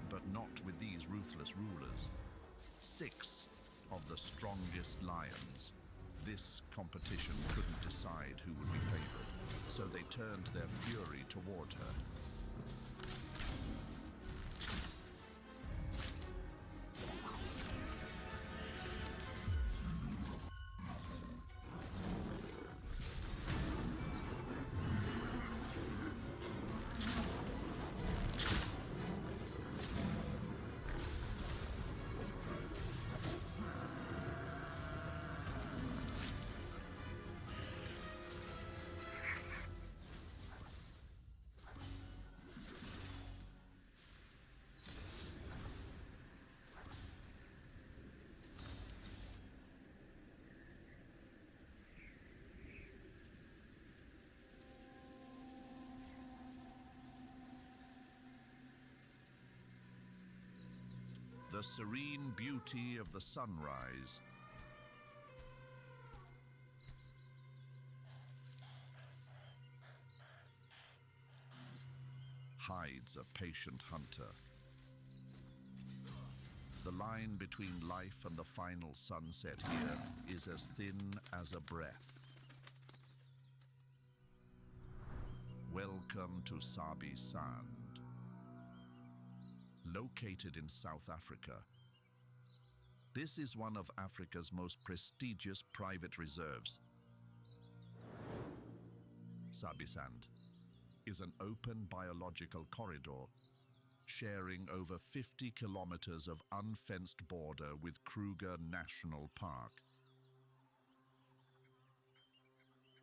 But not with these ruthless rulers. 6 of the strongest lions. This competition couldn't decide who would be favored, so they turned their fury toward her. The serene beauty of the sunrise hides a patient hunter. The line between life and the final sunset here is as thin as a breath. Welcome to Sabi Sand. Located in South Africa, this is one of Africa's most prestigious private reserves. Sabi Sand is an open biological corridor sharing over 50 kilometers of unfenced border with Kruger National Park.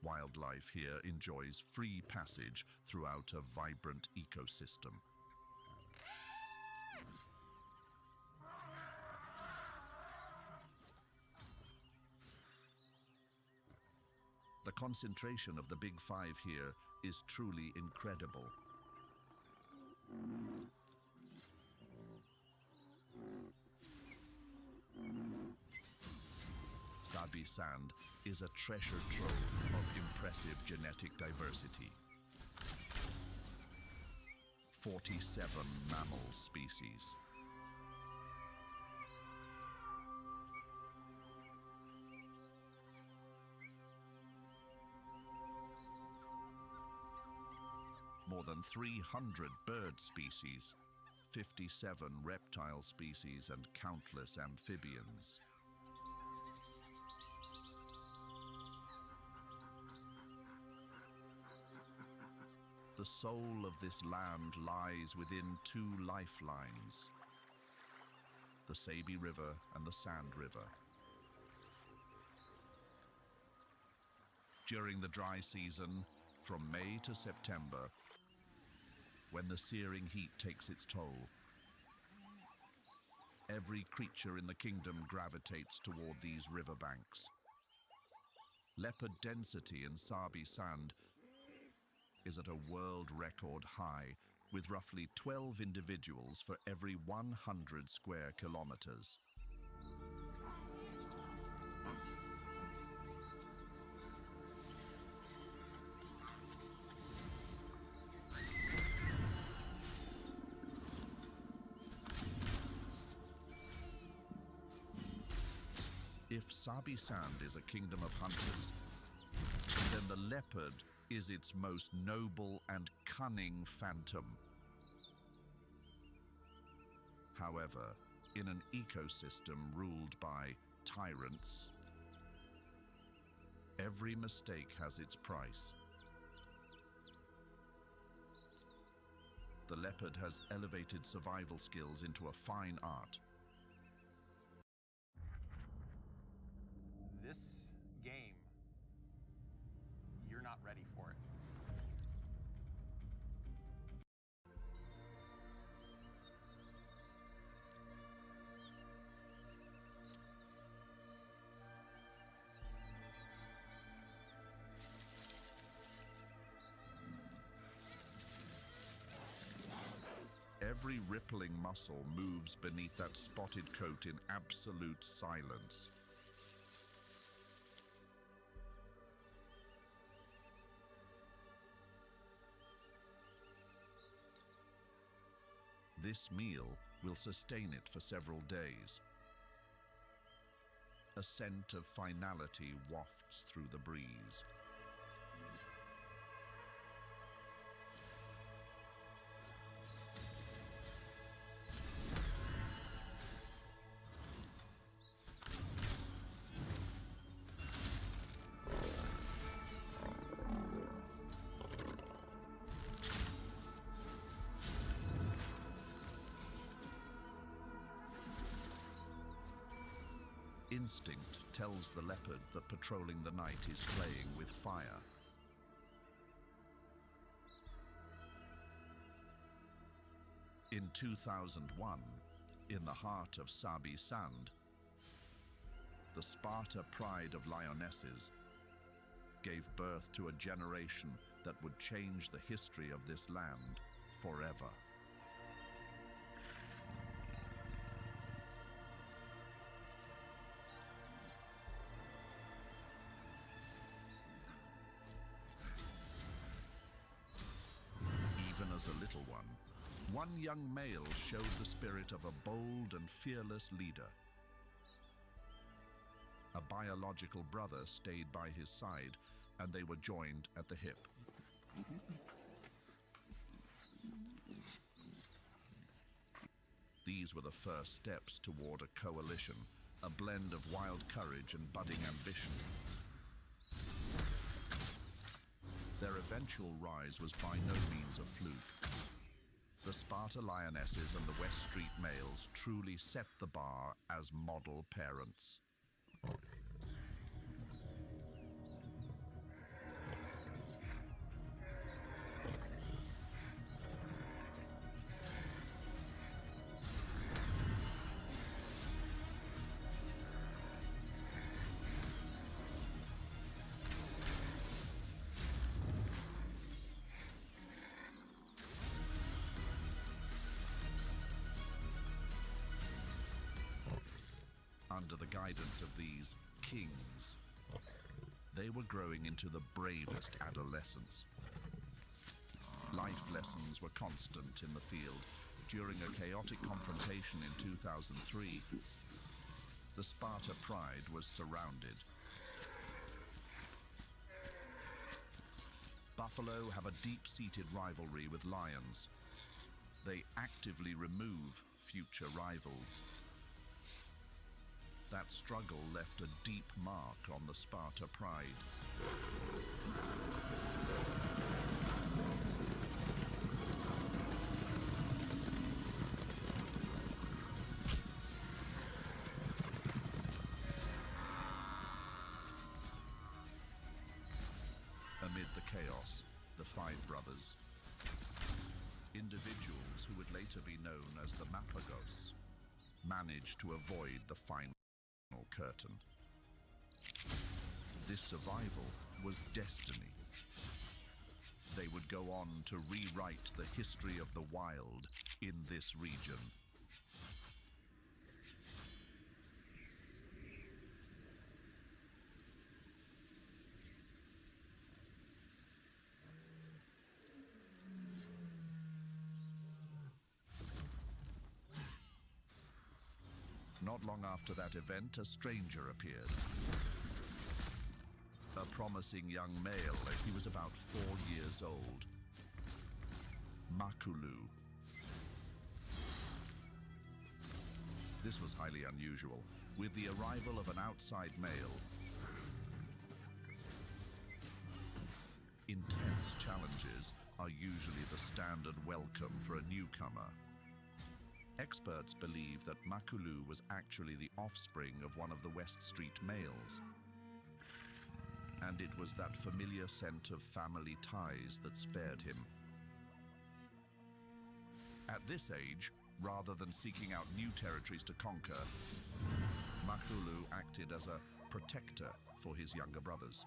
Wildlife here enjoys free passage throughout a vibrant ecosystem. The concentration of the Big Five here is truly incredible. Sabi Sand is a treasure trove of impressive genetic diversity. 47 mammal species. More than 300 bird species, 57 reptile species, and countless amphibians. The soul of this land lies within 2 lifelines, the Sabi River and the Sand River. During the dry season, from May to September, when the searing heat takes its toll, every creature in the kingdom gravitates toward these riverbanks. Leopard density in Sabi Sand is at a world record high, with roughly 12 individuals for every 100 square kilometers. If Sabi Sand is a kingdom of hunters, then the leopard is its most noble and cunning phantom. However, in an ecosystem ruled by tyrants, every mistake has its price. The leopard has elevated survival skills into a fine art. This game, you're not ready for it. Every rippling muscle moves beneath that spotted coat in absolute silence. This meal will sustain it for several days. A scent of finality wafts through the breeze. Instinct tells the leopard that patrolling the night is playing with fire. In 2001, in the heart of Sabi Sand, the Sparta pride of lionesses gave birth to a generation that would change the history of this land forever. As a little one young male showed the spirit of a bold and fearless leader. A biological brother stayed by his side, and they were joined at the hip. These were the first steps toward a coalition, a blend of wild courage and budding ambition. Their eventual rise was by no means a fluke. The Sparta Lionesses and the West Street males truly set the bar as model parents. Under the guidance of these kings, they were growing into the bravest adolescents. Life lessons were constant in the field. During a chaotic confrontation in 2003, the Sparta pride was surrounded. Buffalo have a deep-seated rivalry with lions. They actively remove future rivals. That struggle left a deep mark on the Sparta pride. Amid the chaos, the five brothers, individuals who would later be known as the Mapagos, managed to avoid the final curtain. This survival was destiny. They would go on to rewrite the history of the wild in this region. Not long after that event, a stranger appeared. A promising young male. He was about 4 years old. Makulu. This was highly unusual. With the arrival of an outside male, intense challenges are usually the standard welcome for a newcomer. Experts believe that Makulu was actually the offspring of one of the West Street males. And it was that familiar scent of family ties that spared him. At this age, rather than seeking out new territories to conquer, Makulu acted as a protector for his younger brothers.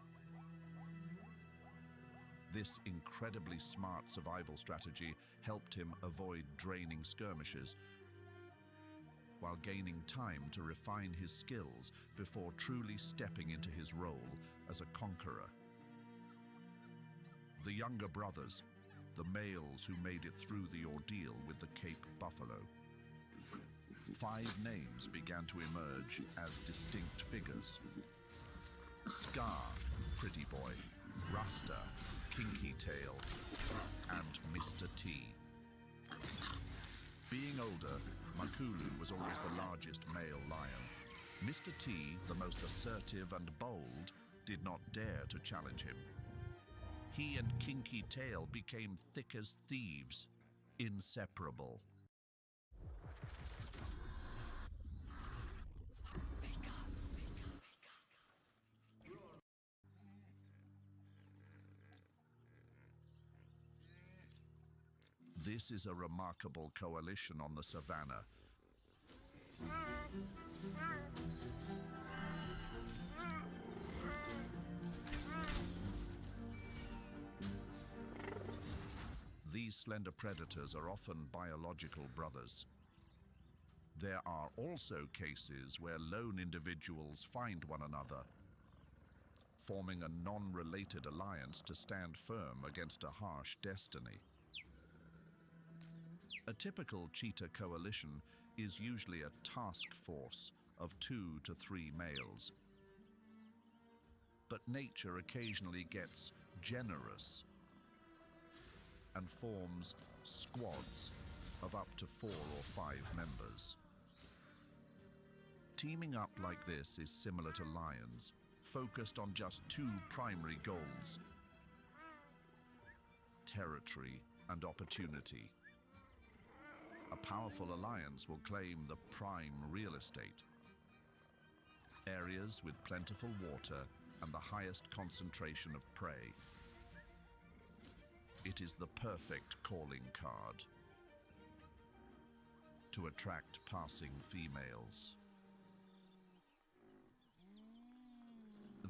This incredibly smart survival strategy helped him avoid draining skirmishes, while gaining time to refine his skills before truly stepping into his role as a conqueror. The younger brothers, the males who made it through the ordeal with the Cape buffalo. 5 names began to emerge as distinct figures. Scar, Pretty Boy, Rasta, Kinky Tail, and Mr. T. Being older, Makulu was always the largest male lion. Mr. T, the most assertive and bold, did not dare to challenge him. He and Kinky Tail became thick as thieves, inseparable. This is a remarkable coalition on the savannah. These slender predators are often biological brothers. There are also cases where lone individuals find one another, forming a non-related alliance to stand firm against a harsh destiny. A typical cheetah coalition is usually a task force of 2 to 3 males. But nature occasionally gets generous and forms squads of up to 4 or 5 members. Teaming up like this is similar to lions, focused on just 2 primary goals: territory and opportunity. A powerful alliance will claim the prime real estate, areas with plentiful water and the highest concentration of prey. It is the perfect calling card to attract passing females.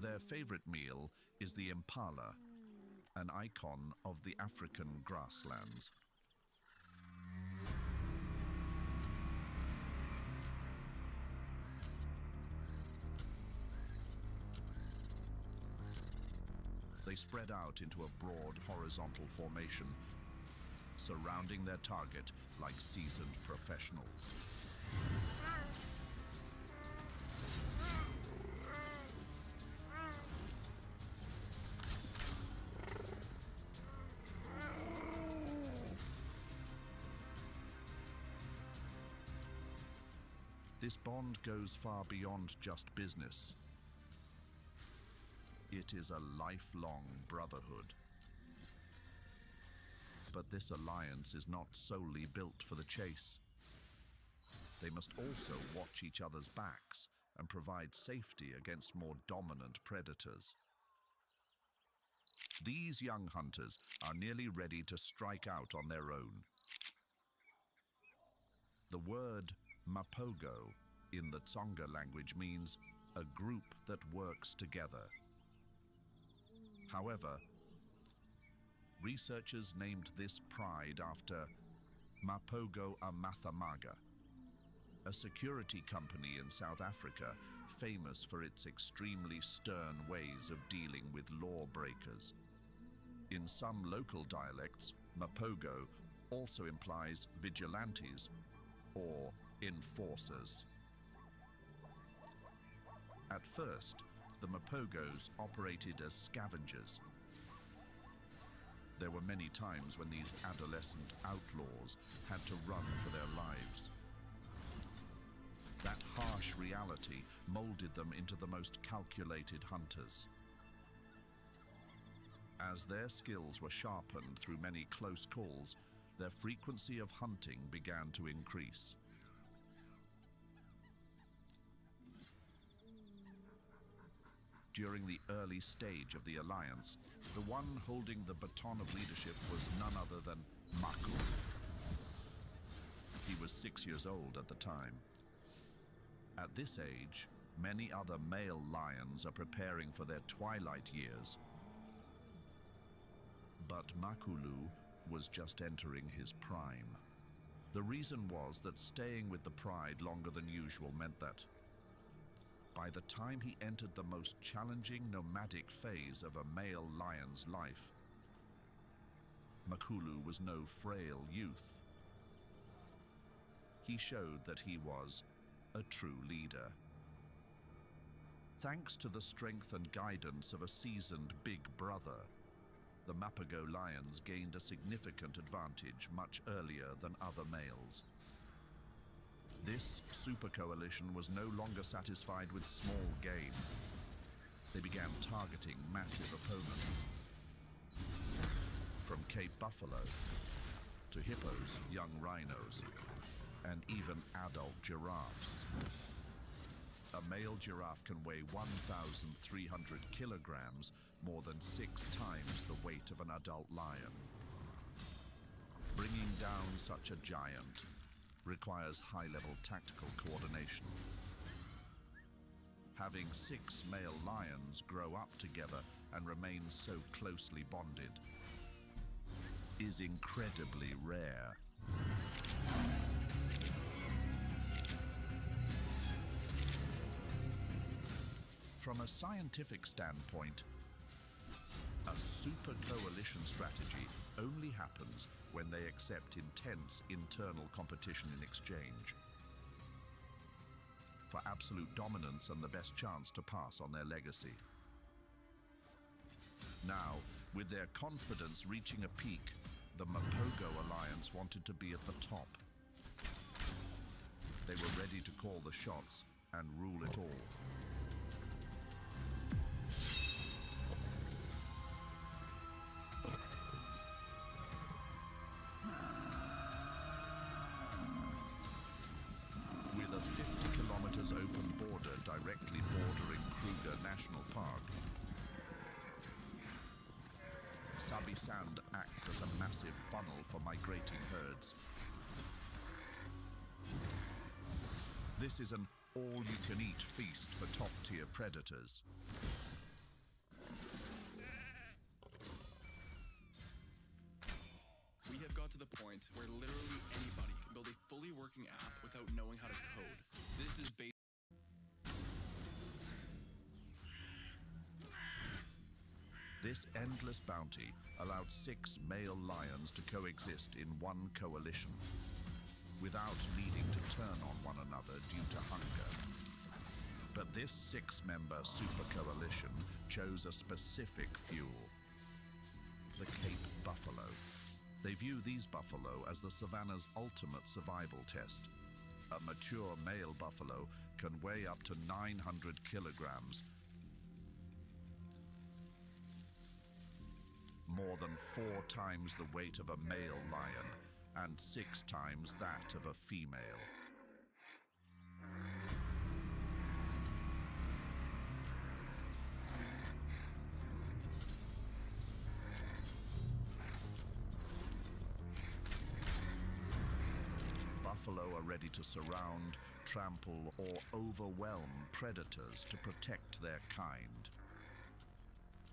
Their favorite meal is the impala, an icon of the African grasslands. They spread out into a broad horizontal formation, surrounding their target like seasoned professionals. This bond goes far beyond just business. It is a lifelong brotherhood. But this alliance is not solely built for the chase. They must also watch each other's backs and provide safety against more dominant predators. These young hunters are nearly ready to strike out on their own. The word Mapogo in the Tsonga language means a group that works together. However, researchers named this pride after Mapogo Amathamaga, a security company in South Africa famous for its extremely stern ways of dealing with lawbreakers. In some local dialects, Mapogo also implies vigilantes or enforcers. At first, the Mapogos operated as scavengers. There were many times when these adolescent outlaws had to run for their lives. That harsh reality molded them into the most calculated hunters. As their skills were sharpened through many close calls, their frequency of hunting began to increase. During the early stage of the alliance, the one holding the baton of leadership was none other than Maku. He was 6 years old at the time. At this age, many other male lions are preparing for their twilight years. But Makulu was just entering his prime. The reason was that staying with the pride longer than usual meant that by the time he entered the most challenging nomadic phase of a male lion's life, Makulu was no frail youth. He showed that he was a true leader. Thanks to the strength and guidance of a seasoned big brother, the Mapago lions gained a significant advantage much earlier than other males. This super coalition was no longer satisfied with small game. They began targeting massive opponents. From Cape Buffalo to hippos, young rhinos, and even adult giraffes. A male giraffe can weigh 1,300 kilograms, more than 6 times the weight of an adult lion. Bringing down such a giant requires high-level tactical coordination. Having 6 male lions grow up together and remain so closely bonded is incredibly rare. From a scientific standpoint, a super coalition strategy only happens when they accept intense internal competition in exchange for absolute dominance and the best chance to pass on their legacy. Now, with their confidence reaching a peak, the Mapogo Alliance wanted to be at the top. They were ready to call the shots and rule it all. With a 50 kilometers open border directly bordering Kruger National Park, Sabi Sand acts as a massive funnel for migrating herds. This is an all-you-can-eat feast for top-tier predators. We have got to the point where literally anybody can build a fully working app without knowing how to code. This is based. This endless bounty allowed 6 male lions to coexist in one coalition, without needing to turn on one another due to hunger. But this 6-member super coalition chose a specific fuel: the Cape buffalo. They view these buffalo as the savanna's ultimate survival test. A mature male buffalo can weigh up to 900 kilograms, more than 4 times the weight of a male lion, and 6 times that of a female. Buffalo are ready to surround, trample, or overwhelm predators to protect their kind.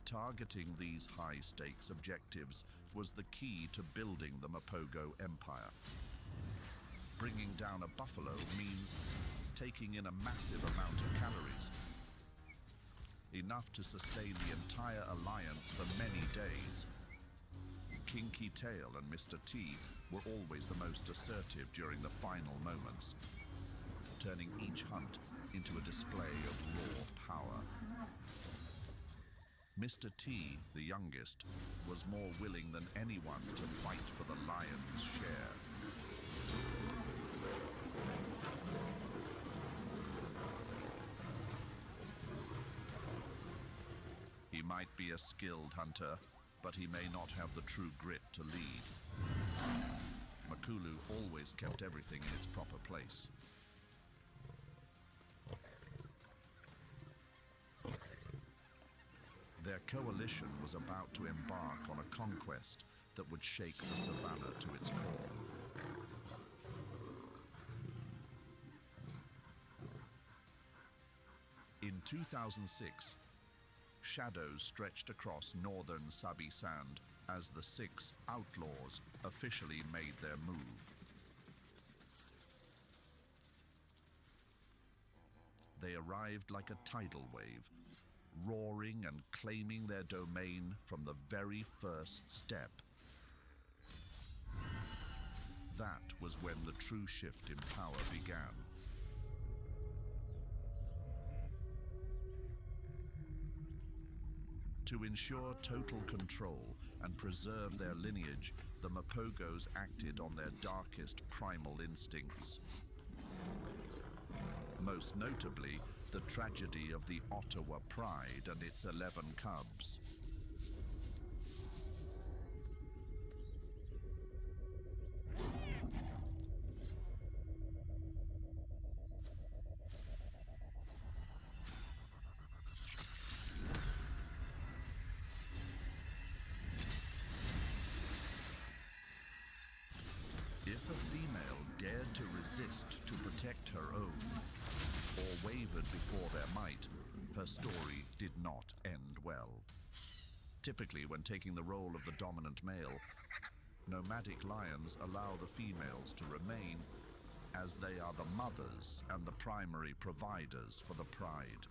Targeting these high-stakes objectives was the key to building the Mapogo Empire. Bringing down a buffalo means taking in a massive amount of calories, enough to sustain the entire alliance for many days. Kinky Tail and Mr. T were always the most assertive during the final moments, turning each hunt into a display of raw power. Mr. T, the youngest, was more willing than anyone to fight for the lion's share. He might be a skilled hunter, but he may not have the true grit to lead. Makulu always kept everything in its proper place. Their coalition was about to embark on a conquest that would shake the savannah to its core. In 2006, shadows stretched across northern Sabi Sand as the 6 outlaws officially made their move. They arrived like a tidal wave, roaring and claiming their domain from the very first step. that was when the true shift in power began. To ensure total control and preserve their lineage, the Mapogos acted on their darkest primal instincts. Most notably, the tragedy of the Ottawa Pride and its 11 cubs. If a female dared to resist to protect her own, or wavered before their might, her story did not end well. Typically, when taking the role of the dominant male, nomadic lions allow the females to remain, as they are the mothers and the primary providers for the pride.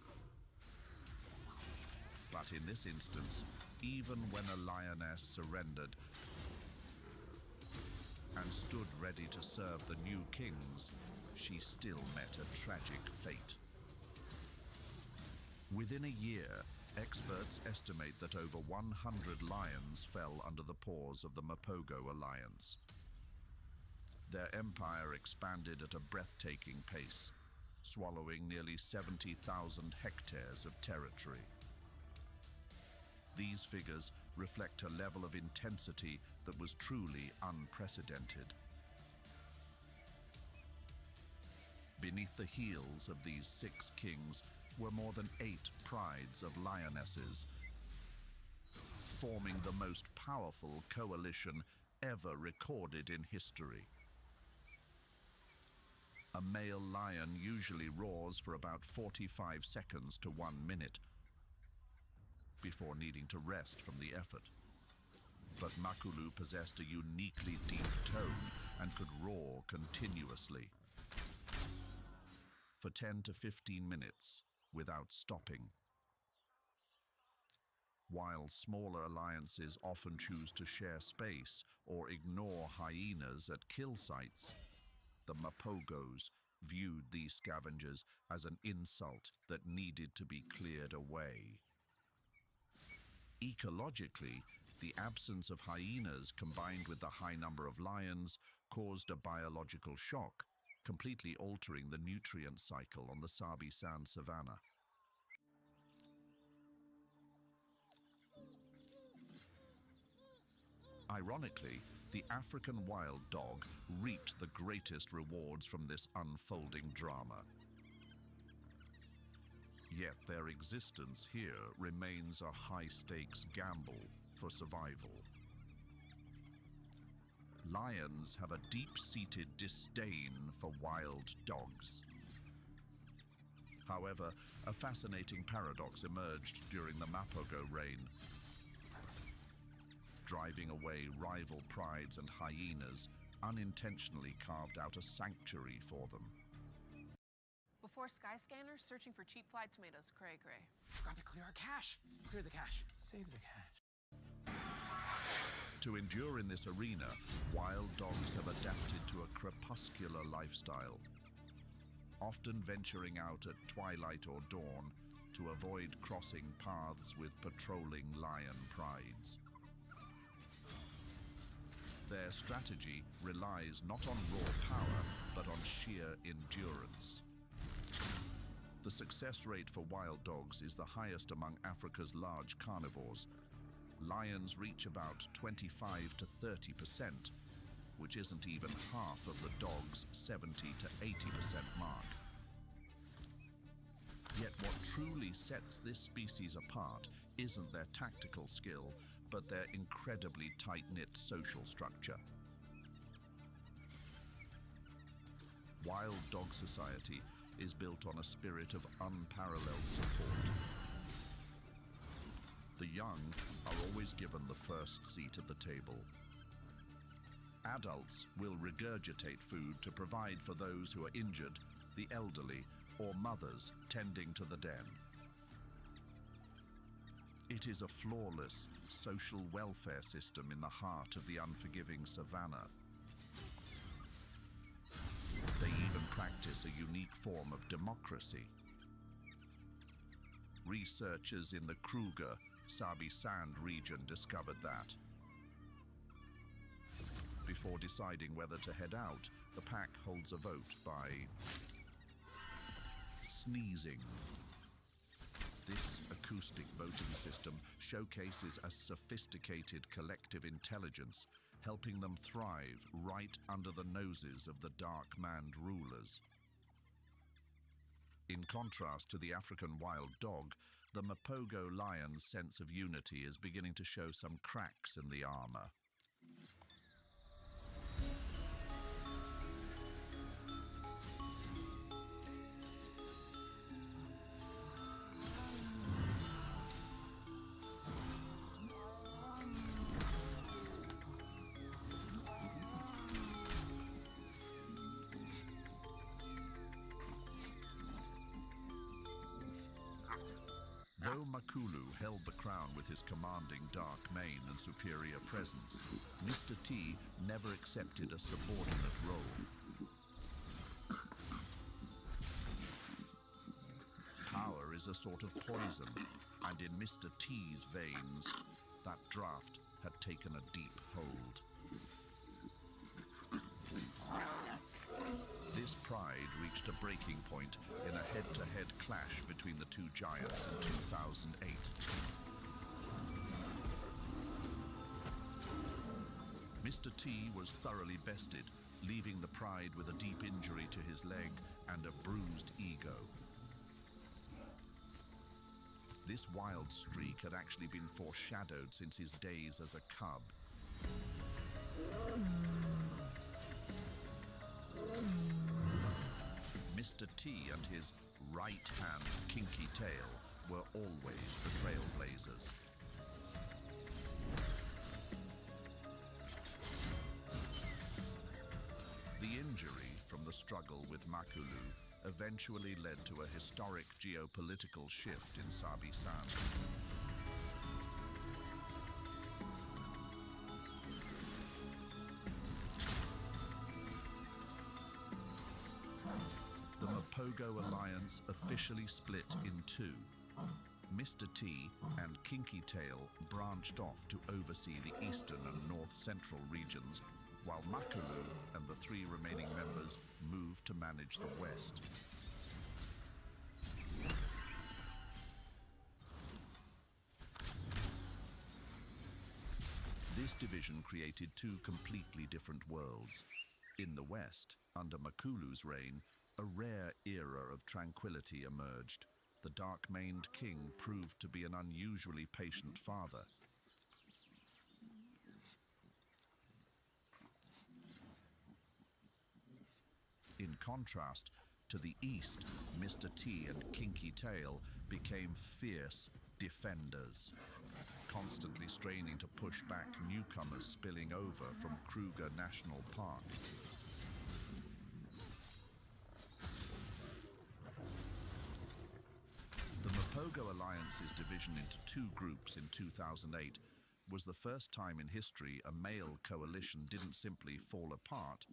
But in this instance, even when a lioness surrendered and stood ready to serve the new kings, she still met a tragic fate. Within a year, experts estimate that over 100 lions fell under the paws of the Mapogo alliance. Their empire expanded at a breathtaking pace, swallowing nearly 70,000 hectares of territory. These figures reflect a level of intensity that was truly unprecedented. Beneath the heels of these 6 kings were more than 8 prides of lionesses, forming the most powerful coalition ever recorded in history. A male lion usually roars for about 45 seconds to 1 minute before needing to rest from the effort. But Makulu possessed a uniquely deep tone and could roar continuously for 10 to 15 minutes without stopping. While smaller alliances often choose to share space or ignore hyenas at kill sites, the Mapogos viewed these scavengers as an insult that needed to be cleared away. Ecologically, the absence of hyenas combined with the high number of lions caused a biological shock, completely altering the nutrient cycle on the Sabi-San savanna. Ironically, the African wild dog reaped the greatest rewards from this unfolding drama. Yet their existence here remains a high-stakes gamble for survival. Lions have a deep-seated disdain for wild dogs. However, a fascinating paradox emerged during the Mapogo reign. Driving away rival prides and hyenas unintentionally carved out a sanctuary for them. Before Skyscanner, searching for cheap fried tomatoes. Cray, cray. Got to clear our cache. Clear the cache. Save the cache. To endure in this arena, wild dogs have adapted to a crepuscular lifestyle, often venturing out at twilight or dawn to avoid crossing paths with patrolling lion prides. Their strategy relies not on raw power, but on sheer endurance. The success rate for wild dogs is the highest among Africa's large carnivores. Lions reach about 25 to 30%, which isn't even half of the dog's 70 to 80% mark. Yet what truly sets this species apart isn't their tactical skill, but their incredibly tight-knit social structure. Wild dog society is built on a spirit of unparalleled support. The young are always given the first seat at the table. Adults will regurgitate food to provide for those who are injured, the elderly, or mothers tending to the den. It is a flawless social welfare system in the heart of the unforgiving savannah. practice a unique form of democracy. Researchers in the Kruger, Sabi Sand region discovered that. Before deciding whether to head out, the pack holds a vote by sneezing. This acoustic voting system showcases a sophisticated collective intelligence, helping them thrive right under the noses of the dark-manned rulers. In contrast to the African wild dog, the Mapogo lion's sense of unity is beginning to show some cracks in the armor. Though Makulu held the crown with his commanding dark mane and superior presence, Mr. T never accepted a subordinate role. Power is a sort of poison, and in Mr. T's veins, that draft had taken a deep hold. This pride reached a breaking point in a head-to-head clash between the two giants in 2008. Mr. T was thoroughly bested, leaving the pride with a deep injury to his leg and a bruised ego. This wild streak had actually been foreshadowed since his days as a cub. Mr. T and his right-hand kinky tail were always the trailblazers. The injury from the struggle with Makulu eventually led to a historic geopolitical shift in Sabi Sand. The Mapogo alliance officially split in two. Mr. T and Kinky Tail branched off to oversee the eastern and north-central regions, while Makulu and the three remaining members moved to manage the west. This division created two completely different worlds. In the west, under Makulu's reign, a rare era of tranquility emerged. The dark-maned king proved to be an unusually patient father. In contrast, to the east, Mr. T and Kinky Tail became fierce defenders, constantly straining to push back newcomers spilling over from Kruger National Park. The Mapogo Alliance's division into two groups in 2008 was the first time in history a male coalition didn't simply fall apart,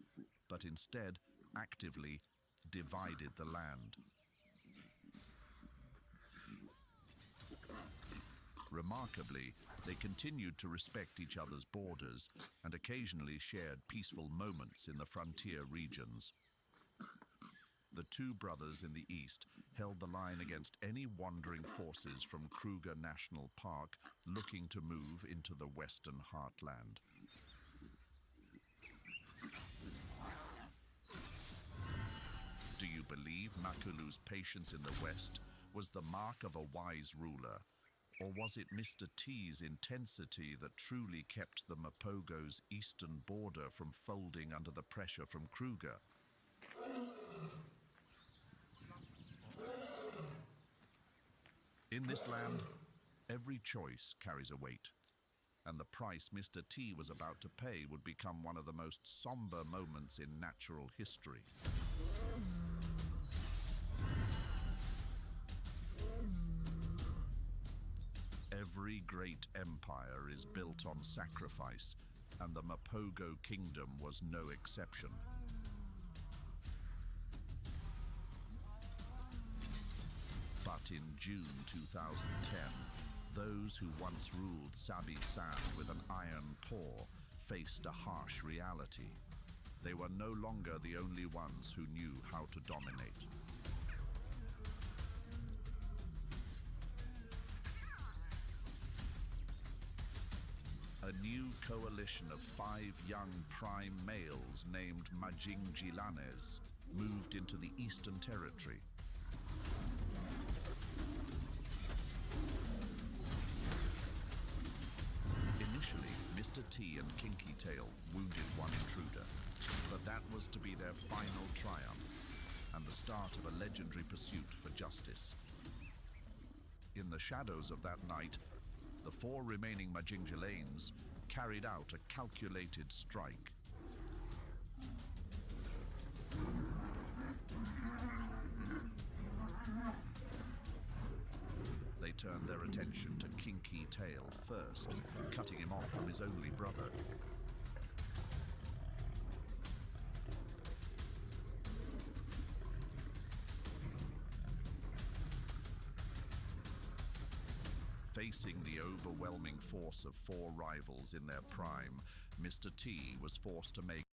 but instead actively divided the land. Remarkably, they continued to respect each other's borders and occasionally shared peaceful moments in the frontier regions. The two brothers in the east held the line against any wandering forces from Kruger National Park looking to move into the western heartland. Do you believe Makulu's patience in the west was the mark of a wise ruler? Or was it Mr. T's intensity that truly kept the Mapogo's eastern border from folding under the pressure from Kruger? In this land, every choice carries a weight, and the price Mr. T was about to pay would become one of the most somber moments in natural history. Every great empire is built on sacrifice, and the Mapogo Kingdom was no exception. But in June 2010, those who once ruled Sabi Sand with an iron paw faced a harsh reality. They were no longer the only ones who knew how to dominate. A new coalition of 5 young prime males named Majingilanes moved into the Eastern Territory. Initially, Mr. T and Kinky Tail wounded one intruder, but that was to be their final triumph and the start of a legendary pursuit for justice. In the shadows of that night, the 4 remaining Majingilanes carried out a calculated strike. They turned their attention to Kinky Tail first, cutting him off from his only brother. Facing the overwhelming force of 4 rivals in their prime, Mr. T was forced to make